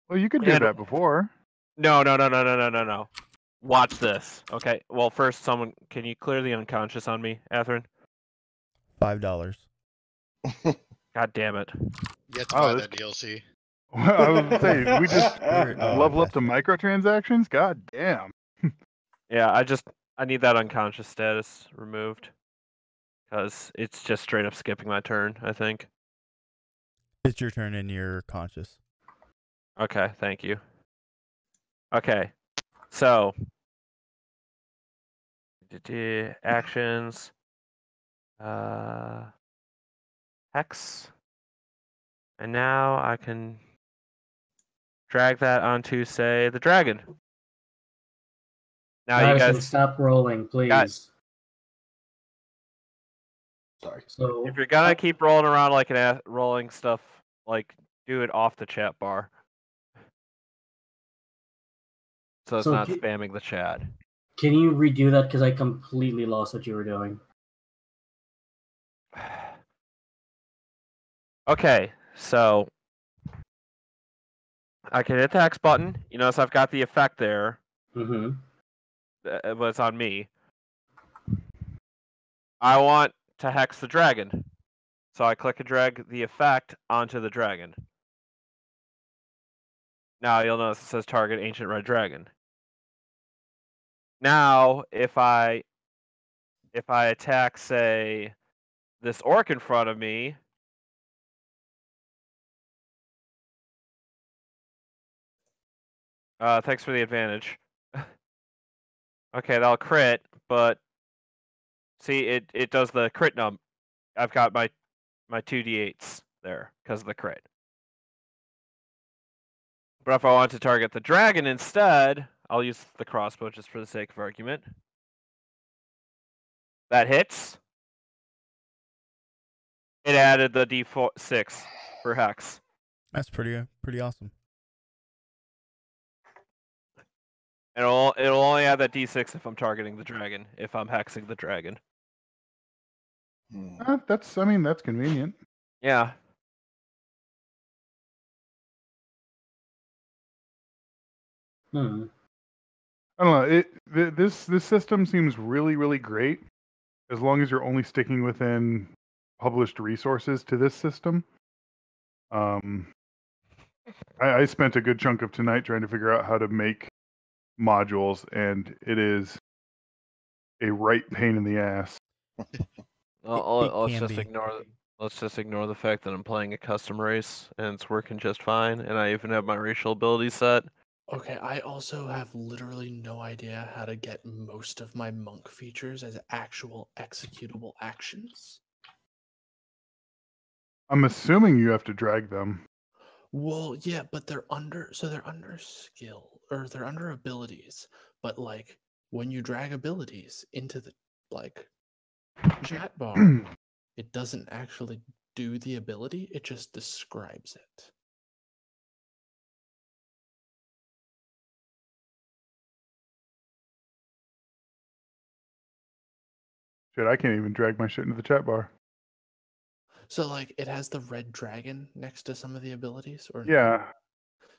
Well, you could do that before. No. Watch this. Okay. Well, first, can you clear the unconscious on me, Athrun? $5. God damn it. You have to buy that DLC. I was gonna say, we just level up to microtransactions. God damn. Yeah, I need that unconscious status removed because it's just straight up skipping my turn, I think. It's your turn and you're conscious. Okay, thank you. Okay, so actions, hex, and now I can drag that onto, say, the dragon. Now Madison, you guys stop rolling, please. Sorry. So if you're gonna keep rolling around like rolling stuff, like do it off the chat bar, so it's not spamming the chat. Can you redo that? Because I completely lost what you were doing. Okay, so I can hit the X button. You notice I've got the effect there. Mm-hmm. But it's on me. I want to hex the dragon. So I click and drag the effect onto the dragon. Now you'll notice it says target ancient red dragon. Now if I attack, say, this orc in front of me, thanks for the advantage. Okay, that'll crit, but see, it does the crit num. I've got my 2d8s there because of the crit. But if I want to target the dragon instead, I'll use the crossbow just for the sake of argument. That hits. It added the d6 for hex. That's pretty awesome. And it'll only add that d6 if I'm targeting the dragon, if I'm hexing the dragon. That's convenient. Yeah. Hmm. I don't know. This system seems really, really great as long as you're only sticking within published resources to this system. I spent a good chunk of tonight trying to figure out how to make modules, and it is a right pain in the ass. Let's just ignore the fact that I'm playing a custom race and it's working just fine, and I even have my racial abilities set. Okay, I also have literally no idea how to get most of my monk features as actual executable actions. I'm assuming you have to drag them. Well, yeah, but they're under skill, or they're under abilities. But like when you drag abilities into the chat bar, it doesn't actually do the ability, it just describes it. Shit, I can't even drag my shit into the chat bar. So like it has the red dragon next to some of the abilities, or yeah.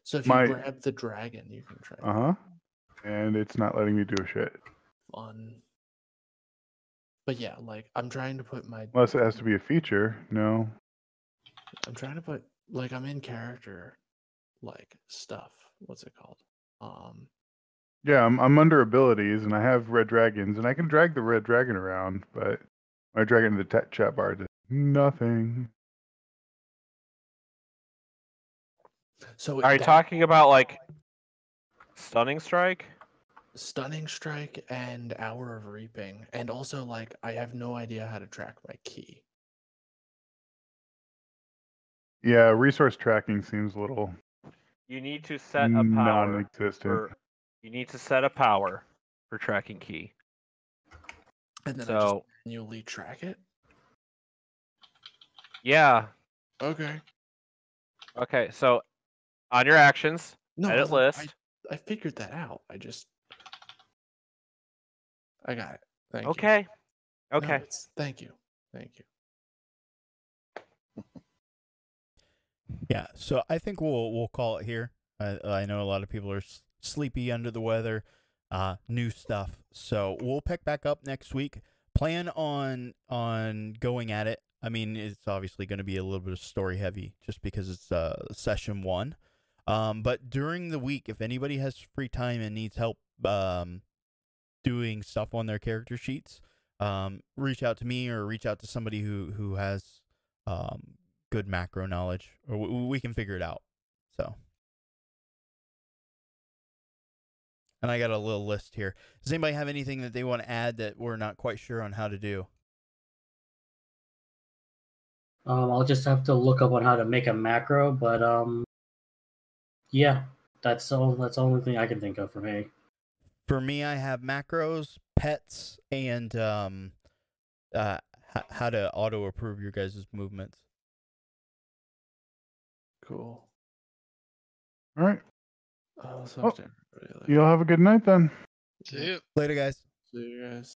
So if you grab the dragon, you can try. And it's not letting me do a shit. Fun. But yeah, like I'm trying to put my. Unless it has to be a feature. No. I'm trying to put like I'm in character, like stuff. What's it called? Yeah, I'm under abilities, and I have red dragons, and I can drag the red dragon around, but when I drag it into the chat bar, it does nothing. So Are you that talking about like stunning strike? stunning strike and hour of reaping, and also like I have no idea how to track my key. Yeah, resource tracking seems a little You need to set a power non-existent. for. You need to set a power for tracking key. And then I So just manually track it. yeah. Okay. Okay. So on your actions, No, edit like, list. I figured that out. I got it. Thank you. Okay. No, Okay. thank you. Thank you. Yeah, so I think we'll call it here. I know a lot of people are sleepy, under the weather, new stuff. So we'll pick back up next week. Plan on going at it. I mean, it's obviously going to be a little bit of story heavy just because it's session 1. But during the week, if anybody has free time and needs help doing stuff on their character sheets, reach out to me or reach out to somebody who has good macro knowledge, or we can figure it out. So, and I got a little list here. Does anybody have anything that they want to add that we're not quite sure on how to do? I'll just have to look up on how to make a macro, but yeah, that's all. That's the only thing I can think of for me. For me, I have macros, pets, and how to auto approve your guys' movements. Cool. All right. I'll Well, talk to everybody later. Y'all have a good night then. See you. Later, guys. See you guys.